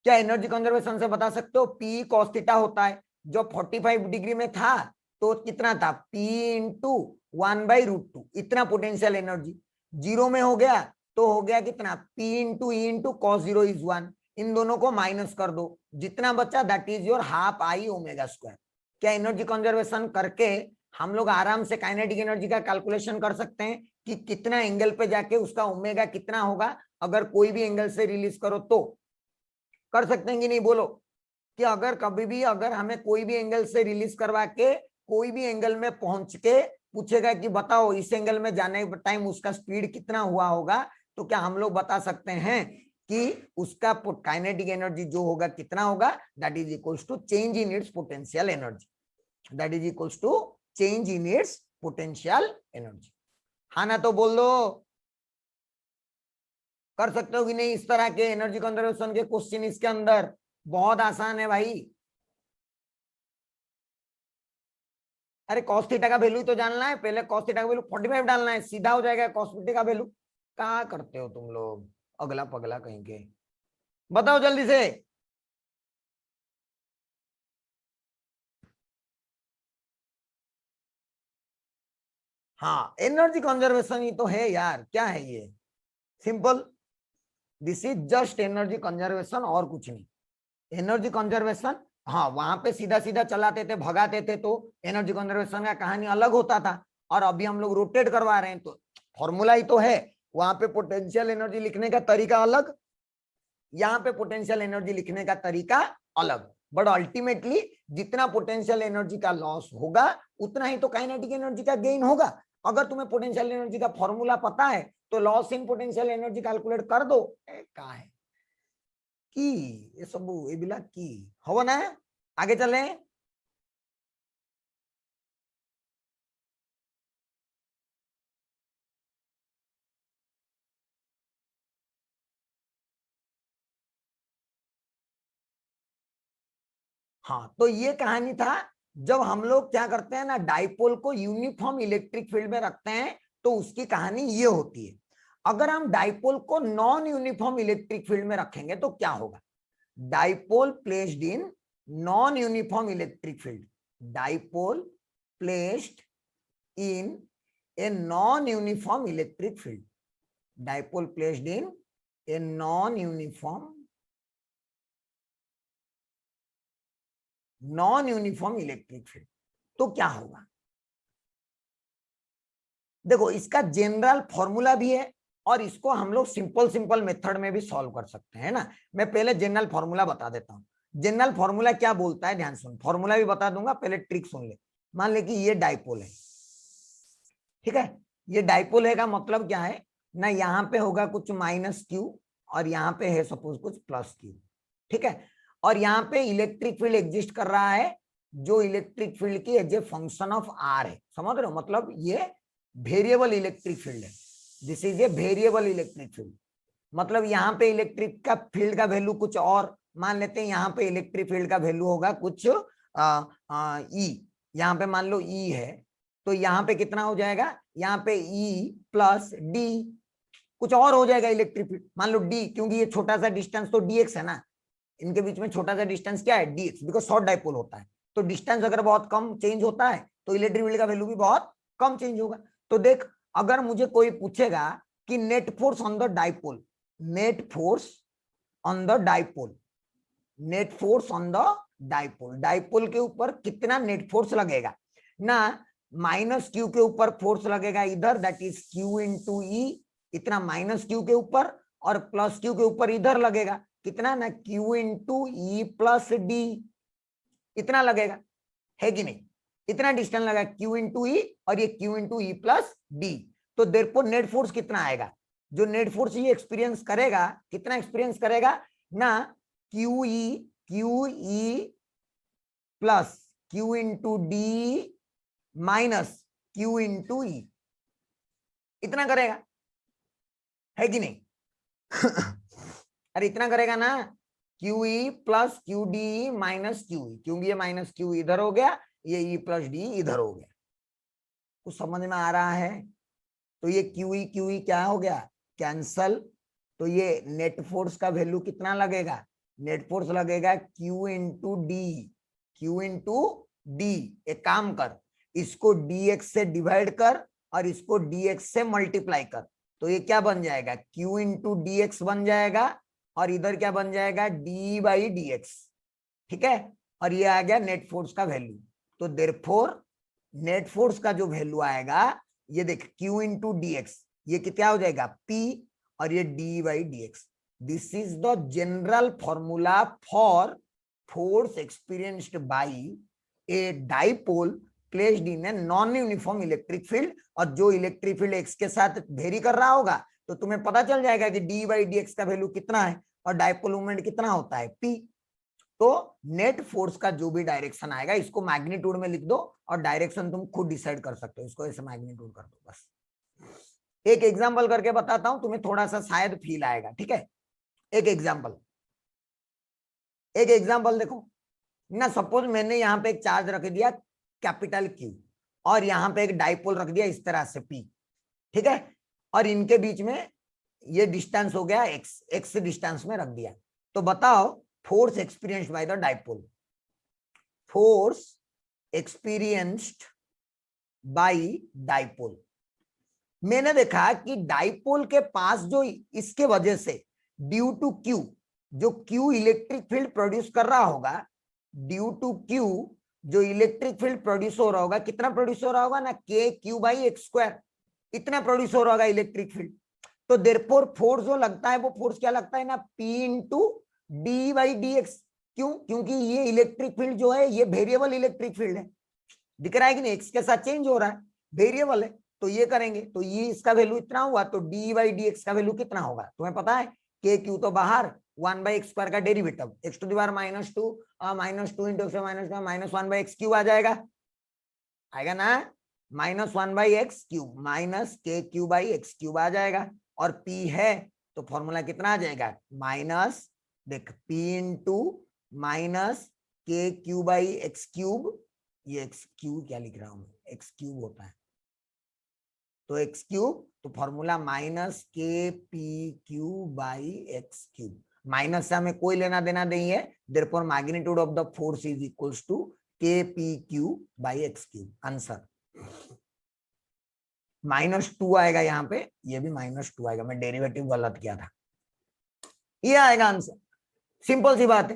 क्या एनर्जी कंजर्वेशन से बता सकते हो? P cos थीटा होता है, जो 45 डिग्री में था तो कितना था, P इंटू 1/√2, इतना पोटेंशियल एनर्जी। 0 में हो गया तो हो गया कितना, P into E into cos 0 is 1, इन दोनों को माइनस कर दो, जितना बचा दैट इज योर ½ I⍵²। क्या एनर्जी कंजर्वेशन करके हम लोग आराम से काइनेटिक एनर्जी का कैलकुलेशन कर सकते हैं कि कितना एंगल पे जाके उसका ओमेगा कितना होगा, अगर कोई भी एंगल से रिलीज करो तो कर सकते हैं कि नहीं, बोलो। कि अगर कभी भी अगर हमें कोई भी एंगल से रिलीज करवा के कोई भी एंगल में पहुंच के पूछेगा कि बताओ इस एंगल में जाने के टाइम उसका स्पीड कितना हुआ होगा, तो क्या हम लोग बता सकते हैं कि उसका काइनेटिक एनर्जी जो होगा कितना होगा, that is equals to change in its potential energy, that is equals to change in its potential energy. हाँ ना तो बोल दो, कर सकते हो कि नहीं इस तरह के एनर्जी कंजर्वेशन के क्वेश्चन इसके अंदर, बहुत आसान है भाई। अरे cos थीटा का वैल्यू तो जानना है, पहले cos थीटा का वैल्यू 45 डालना है, सीधा हो जाएगा cos थीटा का वैल्यू। क्या करते हो तुम लोग, अगला पगला कहीं के, बताओ जल्दी से। हाँ एनर्जी कंजर्वेशन ही तो है यार, क्या है ये, simple, this is just energy conservation और कुछ नहीं। एनर्जी कंजर्वेशन, हाँ वहां पे सीधा सीधा चलाते थे भगाते थे तो एनर्जी कंजर्वेशन का कहानी अलग होता था, और अभी हम लोग रोटेट करवा रहे हैं तो फॉर्मूला ही तो है, वहां पे पोटेंशियल एनर्जी लिखने का तरीका अलग, यहाँ पे पोटेंशियल एनर्जी लिखने का तरीका अलग, बट अल्टीमेटली जितना पोटेंशियल एनर्जी का लॉस होगा उतना ही तो काइनेटिक एनर्जी का गेन होगा। अगर तुम्हें पोटेंशियल एनर्जी का फॉर्मूला पता है तो loss in potential energy calculate कर दो। कहा है कि ये सब ये बिला की हो ना, आगे चले। हाँ तो ये कहानी था, जब हम लोग क्या करते हैं ना, डाइपोल को यूनिफॉर्म इलेक्ट्रिक फील्ड में रखते हैं तो उसकी कहानी ये होती है। अगर हम डाइपोल को नॉन यूनिफॉर्म इलेक्ट्रिक फील्ड में रखेंगे तो क्या होगा, dipole placed in non uniform electric field, dipole placed in a non uniform electric field, dipole placed in a non uniform electric field, तो क्या होगा। देखो इसका जनरल फॉर्मूला भी है और इसको हम लोग सिंपल मेथड में भी सॉल्व कर सकते हैं ना। मैं पहले जनरल फॉर्मूला बता देता हूं, जनरल फॉर्मूला क्या बोलता है, ध्यान सुन, फॉर्मूला भी बता दूंगा, पहले ट्रिक सुन ले। मान ले कि ये डाइपोल है, ठीक है, ये डाइपोल है का मतलब क्या है ना, यहाँ पे होगा कुछ -q और यहाँ पे है सपोज कुछ +q, ठीक है, और यहाँ पे इलेक्ट्रिक फील्ड एग्जिस्ट कर रहा है जो इलेक्ट्रिक फील्ड की as a function of r है, समझ रहे हो, मतलब ये वेरिएबल इलेक्ट्रिक फील्ड है, this is a variable electric field, मतलब यहाँ पे इलेक्ट्रिक का फील्ड का वैल्यू कुछ और मान लेते हैं, यहाँ पे इलेक्ट्रिक फील्ड का वैल्यू होगा कुछ ई, यहाँ पे मान लो ई है, तो यहाँ पे कितना हो जाएगा, यहाँ पे ई प्लस डी, कुछ और हो जाएगा इलेक्ट्रिक फील्ड, मान लो डी, क्योंकि ये छोटा सा डिस्टेंस तो dx है ना, इनके बीच में छोटा सा डिस्टेंस क्या है, dx, बिकॉज शॉर्ट डाइपोल होता है, तो डिस्टेंस अगर बहुत कम चेंज होता है तो इलेक्ट्रिक फील्ड का वैल्यू भी बहुत कम चेंज होगा। तो देख, अगर मुझे कोई पूछेगा कि net force on the dipole, net force on the dipole, net force on the dipole, dipole के ऊपर कितना नेट फोर्स लगेगा ना, माइनस क्यू के ऊपर फोर्स लगेगा इधर, that is Q into E, इतना माइनस क्यू के ऊपर, और प्लस क्यू के ऊपर इधर लगेगा कितना ना, Q into E plus D, इतना लगेगा, है कि नहीं, इतना डिस्टेंस लगा क्यू इंटू ई, और ये Q into E plus D. तो देयरफॉर नेट फोर्स कितना आएगा, जो नेट फोर्स ये एक्सपीरियंस करेगा, कितना एक्सपीरियंस करेगा ना, Q E plus Q into D minus Q into E, इतना करेगा, है कि नहीं अरे इतना करेगा ना, Q E plus Q D minus Q E, क्योंकि ये माइनस क्यू इधर हो गया, ये ई प्लस डी इधर हो गया, कुछ समझ में आ रहा है। तो ये क्यू ई क्या हो गया, कैंसल। तो ये नेट फोर्स का वैल्यू कितना लगेगा, नेट फोर्स लगेगा Q into D, Q into D. एक काम कर, इसको dx से डिवाइड कर और इसको dx से मल्टीप्लाई कर, तो ये क्या बन जाएगा, q इंटू डी एक्स बन जाएगा, और इधर क्या बन जाएगा, d बाई डी एक्स, ठीक है। और ये आ गया नेट फोर्स का वैल्यू। तो देयरफॉर नेट फोर्स का जो वैल्यू आएगा, ये देख q इंटू डी एक्स, ये क्या हो जाएगा p, और ये d by D x. This is the general formula for force experienced by a dipole placed in a non uniform electric field. और जो इलेक्ट्रिक फील्ड एक्स के साथ वेरी कर रहा होगा, तो तुम्हें पता चल जाएगा कि डी बाई डी एक्स का वैल्यू कितना है, और डाइपोल मोमेंट कितना होता है, p। तो नेट फोर्स का जो भी डायरेक्शन आएगा, इसको मैग्नीट्यूड में लिख दो, और डायरेक्शन तुम खुद डिसाइड कर सकते हो, इसको ऐसे मैग्नीट्यूड कर दो बस। एक एग्जांपल करके बताता हूं, तुम्हें थोड़ा सा शायद फील आएगा, ठीक है। एक एग्जांपल देखो ना, सपोज मैंने यहाँ पे एक चार्ज रख दिया कैपिटल Q, और यहाँ पे एक डाइपोल रख दिया इस तरह से P, ठीक है, और इनके बीच में ये डिस्टेंस हो गया x डिस्टेंस में रख दिया। तो बताओ force experienced by the dipole, force experienced bye dipole. मैंने देखा कि डाइपोल के पास जो इसके वजह से ड्यू टू Q, जो Q इलेक्ट्रिक फील्ड प्रोड्यूस कर रहा होगा, ड्यू टू Q जो इलेक्ट्रिक फील्ड प्रोड्यूस हो रहा होगा, कितना प्रोड्यूस हो रहा होगा ना, के क्यू बाई एक्स स्क्वायर, इतना प्रोड्यूस हो रहा होगा इलेक्ट्रिक फील्ड। तो देयरफॉर फोर्स जो लगता है, वो फोर्स क्या लगता है ना, P into D by D x. क्यों, क्योंकि ये इलेक्ट्रिक फील्ड जो है, ये वेरिएबल इलेक्ट्रिक फील्ड है, दिख रहा है कि नहीं, एक्स के साथ चेंज हो रहा है, वेरिएबल है। तो ये करेंगे तो ये इसका वैल्यू इतना हुआ, तो डी बाई डी एक्स का वैल्यू कितना होगा, तुम्हें पता है, के क्यू तो बाहर, 1 बाई एक्स स्क्वायर का derivative, x to the power -2 into x minus 1 by x cube आ जाएगा, आएगा ना, -1 बाई एक्स क्यूब माइनस के क्यू बाई एक्स क्यूब आ जाएगा। और P है तो फॉर्मूला कितना आ जाएगा, माइनस, देख P इंटू माइनस के क्यू बाई एक्स क्यूब, ये एक्स क्यूब क्या लिख रहा हूं मैं, एक्स क्यूब होता है, तो एक्स क्यूब, तो formula minus K P Q by x cube, minus से हमें कोई लेना देना नहीं है, therefore magnitude of the force is equals to K P Q by x cube. Answer -2 आएगा यहाँ पे, ये भी -2 आएगा, मैं डेरिवेटिव गलत किया था, ये आएगा आंसर। सिंपल सी बात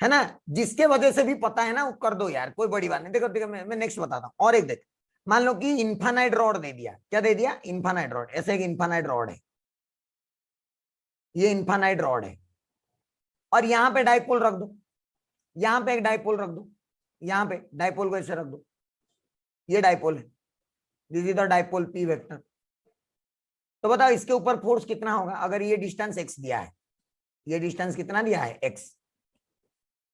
है ना, जिसके वजह से भी पता है ना वो कर दो यार, कोई बड़ी बात नहीं। देखो मैं नेक्स्ट बताता हूँ। और एक देख, मान लो कि इन्फानाइट रॉड दे दिया, क्या दे दिया, इन्फानाइट रॉड, ऐसे एक इन्फानाइट रॉड है, ये इन्फानाइट रॉड है, और यहां पे डाइपोल रख दो, यहां पे एक डाइपोल रख दो, यहां पे डाइपोल को ऐसे रख दो, ये डाइपोल है, this is the dipole P vector. तो बताओ इसके ऊपर फोर्स कितना होगा, अगर ये डिस्टेंस x दिया है, ये डिस्टेंस कितना दिया है,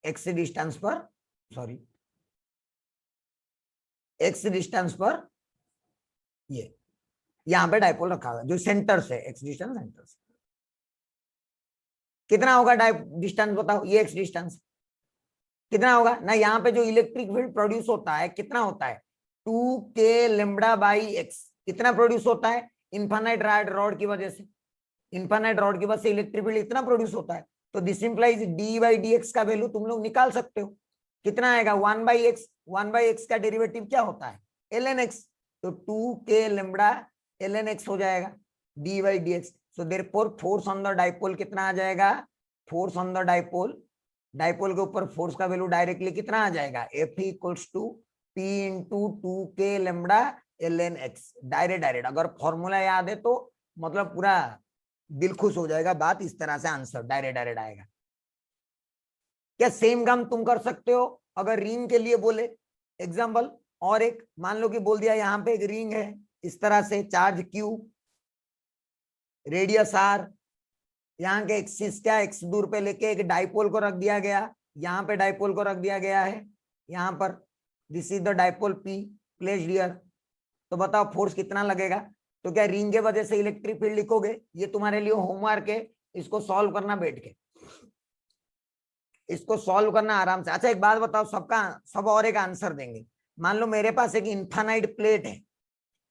x डिस्टेंस पर, सॉरी x डिस्टेंस पर, ये यहां पे डाइपोल रखा हुआ जो सेंटर से, x डिस्टेंस सेंटर से कितना होगा डिस्टेंस बताओ, ये x डिस्टेंस कितना होगा ना, यहाँ पे जो इलेक्ट्रिक फील्ड प्रोड्यूस होता है कितना होता है, 2k लैम्ब्डा बाई x, इतना प्रोड्यूस होता है इन्फानाइट रॉड की वजह से, इन्फानाइट रॉड की वजह से इलेक्ट्रिक फील्ड इतना प्रोड्यूस होता है। तो this implies D by D x का वैल्यू तुम लोग निकाल सकते हो, कितना आएगा, 1 बाई एक्स, 1 बाई एक्स का डेरिवेटिव क्या होता है, ln x, तो 2k लैम्ब्डा ln x हो जाएगा D by D x. So therefore force on the dipole कितना आ जाएगा, force on the dipole dipole के ऊपर फोर्स का वैल्यू डायरेक्टली कितना आ जाएगा, F equals to P into 2K lambda ln x। Direct अगर फॉर्मूला याद है तो मतलब पूरा दिल खुश हो जाएगा, बात इस तरह से आंसर डायरेक्ट आएगा। क्या सेम काम तुम कर सकते हो अगर रिंग के लिए बोले एग्जाम्पल, और एक मान लो कि बोल दिया यहाँ पे एक रिंग है इस तरह से, चार्ज Q, रेडियस R, यहाँ के एक्सिस क्या x दूर पे लेके एक डाइपोल को रख दिया गया, यहाँ पे डाइपोल को रख दिया गया है यहाँ पर, this is the dipole P placed here. तो बताओ फोर्स कितना लगेगा। तो क्या रिंग के वजह से इलेक्ट्रिक फील्ड लिखोगे, ये तुम्हारे लिए होमवर्क है, इसको सॉल्व करना बैठ के, इसको सॉल्व करना आराम से। अच्छा एक बात बताओ, सबका सब और एक आंसर देंगे। मान लो मेरे पास एक इन्फानाइट प्लेट है,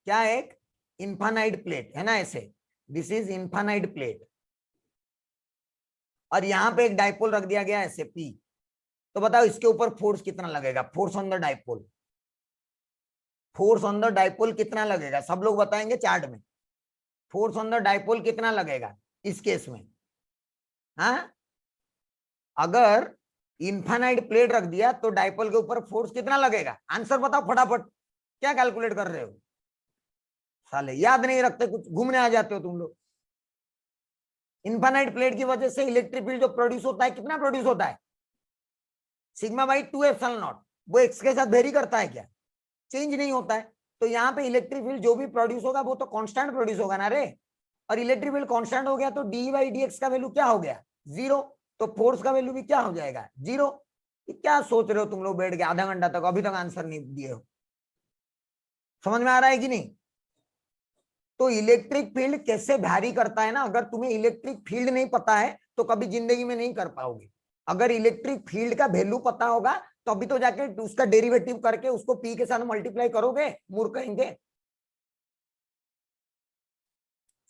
क्या है, एक इन्फानाइट प्लेट है ना, ऐसे दिस इज इन्फानाइट प्लेट, और यहां पे एक डाइपोल रख दिया गया ऐसे P। तो बताओ इसके ऊपर फोर्स कितना लगेगा, force on the dipole, force on the dipole कितना लगेगा, सब लोग बताएंगे चार्ट में, फोर्स ऑन द डाइपोल कितना लगेगा इस केस में। हाँ, अगर इन्फानाइट प्लेट रख दिया तो डाइपोल के ऊपर फोर्स कितना लगेगा, आंसर बताओ फटाफट, क्या कैलकुलेट कर रहे हो साले, याद नहीं रखते, कुछ घूमने आ जाते हो तुम लोग। इन्फानाइट प्लेट की वजह से इलेक्ट्रिक फील्ड जो प्रोड्यूस होता है कितना प्रोड्यूस होता है, सिग्मा बाई 2 एप्सिलॉन नॉट। वो एक्स के साथ वेरी करता है क्या, चेंज नहीं होता है। तो यहाँ पे इलेक्ट्रिक फील्ड जो भी प्रोड्यूस होगा वो तो कांस्टेंट प्रोड्यूस होगा ना रे, और इलेक्ट्रिक फील्ड कांस्टेंट हो गया तो डी बाई डी एक्स का वैल्यू क्या हो गया, 0। तो फोर्स का वैल्यू भी क्या हो जाएगा, 0। क्या सोच रहे हो तुम लोग बैठ के आधा घंटा तक, अभी तक आंसर नहीं दिए हो, समझ में आ रहा है कि नहीं। तो इलेक्ट्रिक फील्ड कैसे वैरी करता है ना, अगर तुम्हें इलेक्ट्रिक फील्ड नहीं पता है तो कभी जिंदगी में नहीं कर पाओगे। अगर इलेक्ट्रिक फील्ड का वैल्यू पता होगा तो अभी तो जाके उसका डेरिवेटिव करके उसको पी के साथ मल्टीप्लाई करोगे, मूर्ख कहेंगे।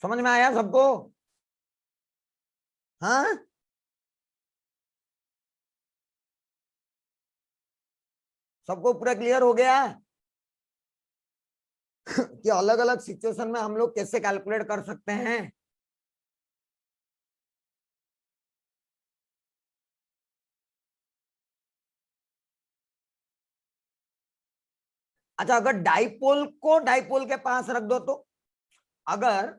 समझ में आया सबको, हाँ। सबको पूरा क्लियर हो गया कि अलग अलग सिचुएशन में हम लोग कैसे कैलकुलेट कर सकते हैं। अच्छा अगर डाइपोल को डाइपोल के पास रख दो तो, अगर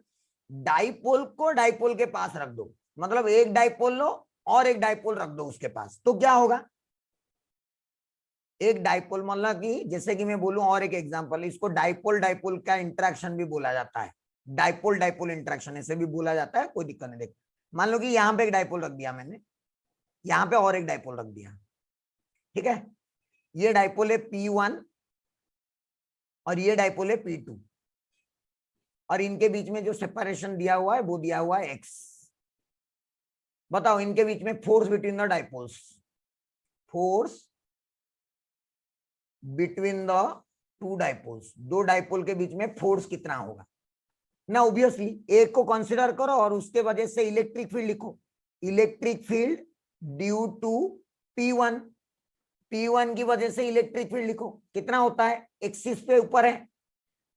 डाइपोल को डाइपोल के पास रख दो, मतलब एक डाइपोल लो और एक डाइपोल रख दो उसके पास, तो क्या होगा, एक डाइपोल मतलब कि जैसे कि मैं बोलूं और एक एग्जांपल, इसको डाइपोल डाइपोल का इंटरेक्शन भी बोला जाता है, डाइपोल डाइपोल इंटरेक्शन ऐसे भी बोला जाता है, कोई दिक्कत नहीं। देख मान लो कि यहाँ पे एक डाइपोल रख दिया मैंने, यहाँ पे और एक डाइपोल रख दिया, ठीक है, ये डाइपोल है P1 और ये डाइपोल है P2, और इनके बीच में जो सेपरेशन दिया हुआ है वो दिया हुआ है x। बताओ इनके बीच में force between the dipoles, force between the two dipoles, दो डाइपोल के बीच में फोर्स कितना होगा ना। ऑब्वियसली एक को कंसीडर करो और उसके वजह से इलेक्ट्रिक फील्ड लिखो, electric field due to P1, P1 की वजह से इलेक्ट्रिक फील्ड लिखो, कितना होता है, एक्सिस पे ऊपर है,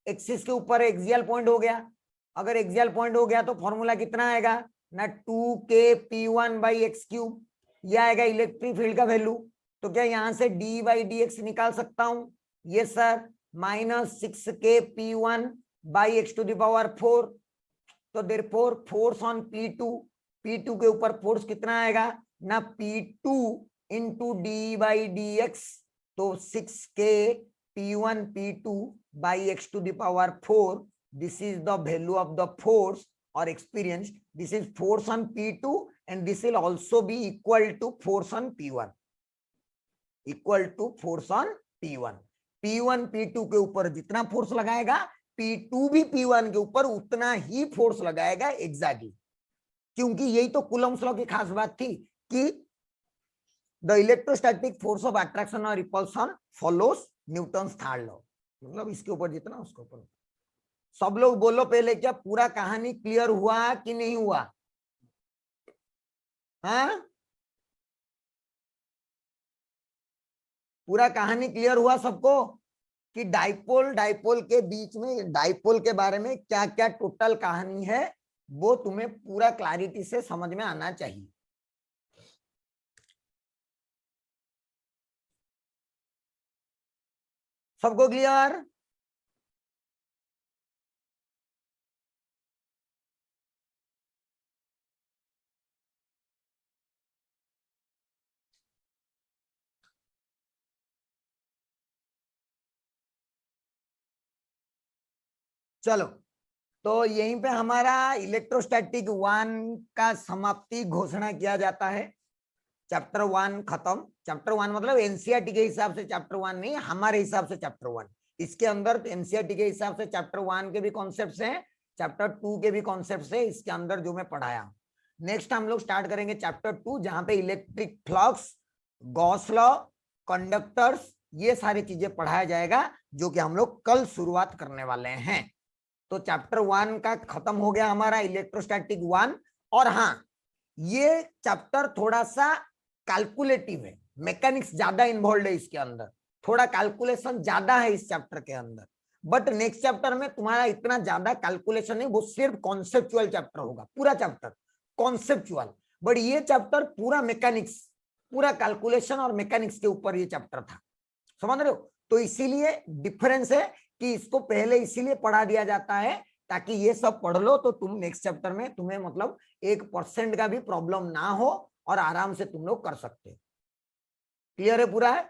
एक्सिस के ऊपर एक्सियल पॉइंट हो गया, अगर एक्सियल पॉइंट हो गया तो फॉर्मूला कितना आएगा ना, 2K P1/x3, यह आएगा इलेक्ट्रिक फील्ड का वैल्यू। तो क्या यहां से d/dx निकाल सकता हूं, ये सर, -6K P1/x⁴। तो therefore force on P2, P2 के ऊपर फोर्स कितना आएगा ना, P2 इंटू d/dx, तो 6K P1 P2/x⁴, this is the value of the force or experience, this is force on P2 and this will also be equal to force on P1, equal to force on P1। P1 P2 के ऊपर जितना force लगाएगा P2 भी P1 के ऊपर उतना ही force लगाएगा, exactly. क्योंकि यही तो कूलम्स लॉ की खास बात थी कि the electrostatic force of attraction और repulsion follows Newton's third law, मतलब इसके ऊपर जितना उसके ऊपर। सब लोग बोलो पहले, क्या पूरा कहानी क्लियर हुआ कि नहीं हुआ, हाँ, पूरा कहानी क्लियर हुआ सबको कि डाइपोल डाइपोल के बीच में, डाइपोल के बारे में क्या क्या टोटल कहानी है वो तुम्हें पूरा क्लैरिटी से समझ में आना चाहिए। सबको क्लियर? चलो, तो यहीं पे हमारा इलेक्ट्रोस्टैटिक 1 का समाप्ति घोषणा किया जाता है। चैप्टर 1 खत्म। चैप्टर 1 मतलब एनसीईआरटी के हिसाब से चैप्टर 1 नहीं, हमारे हिसाब से चैप्टर 1। इसके अंदर एनसीईआरटी के हिसाब से चैप्टर 1 के भी कॉन्सेप्ट्स हैं, चैप्टर 2 के भी कॉन्सेप्ट्स हैं इसके अंदर जो मैं पढ़ाया। नेक्स्ट हम लोग स्टार्ट करेंगे चैप्टर 2, जहां पे electric flux, Gauss law, conductors, ये सारी चीजें पढ़ाया जाएगा, जो कि हम लोग कल शुरुआत करने वाले हैं। तो चैप्टर 1 का खत्म हो गया हमारा इलेक्ट्रोस्टैटिक 1। और हाँ, ये चैप्टर थोड़ा सा कैलकुलेटिव है, मैकेनिक्स ज्यादा इन्वॉल्व है इसके अंदर, थोड़ा कैलकुलेशन ज्यादा है इस चैप्टर के अंदर। बट नेक्स्ट चैप्टर में तुम्हारा इतना ज्यादा कैलकुलेशन नहीं, वो सिर्फ कॉन्सेप्चुअल चैप्टर होगा, पूरा चैप्टर कॉन्सेप्चुअल। बट ये चैप्टर पूरा मैकेनिक्स, पूरा कैलकुलेशन और मैकेनिक्स के ऊपर ये चैप्टर था, समझ रहे हो? तो इसीलिए डिफरेंस है कि इसको पहले इसीलिए पढ़ा दिया जाता है ताकि ये सब पढ़ लो, तो तुम नेक्स्ट चैप्टर में तुम्हें मतलब 1% का भी प्रॉब्लम ना हो और आराम से तुम लोग कर सकते हो। क्लियर है पूरा है?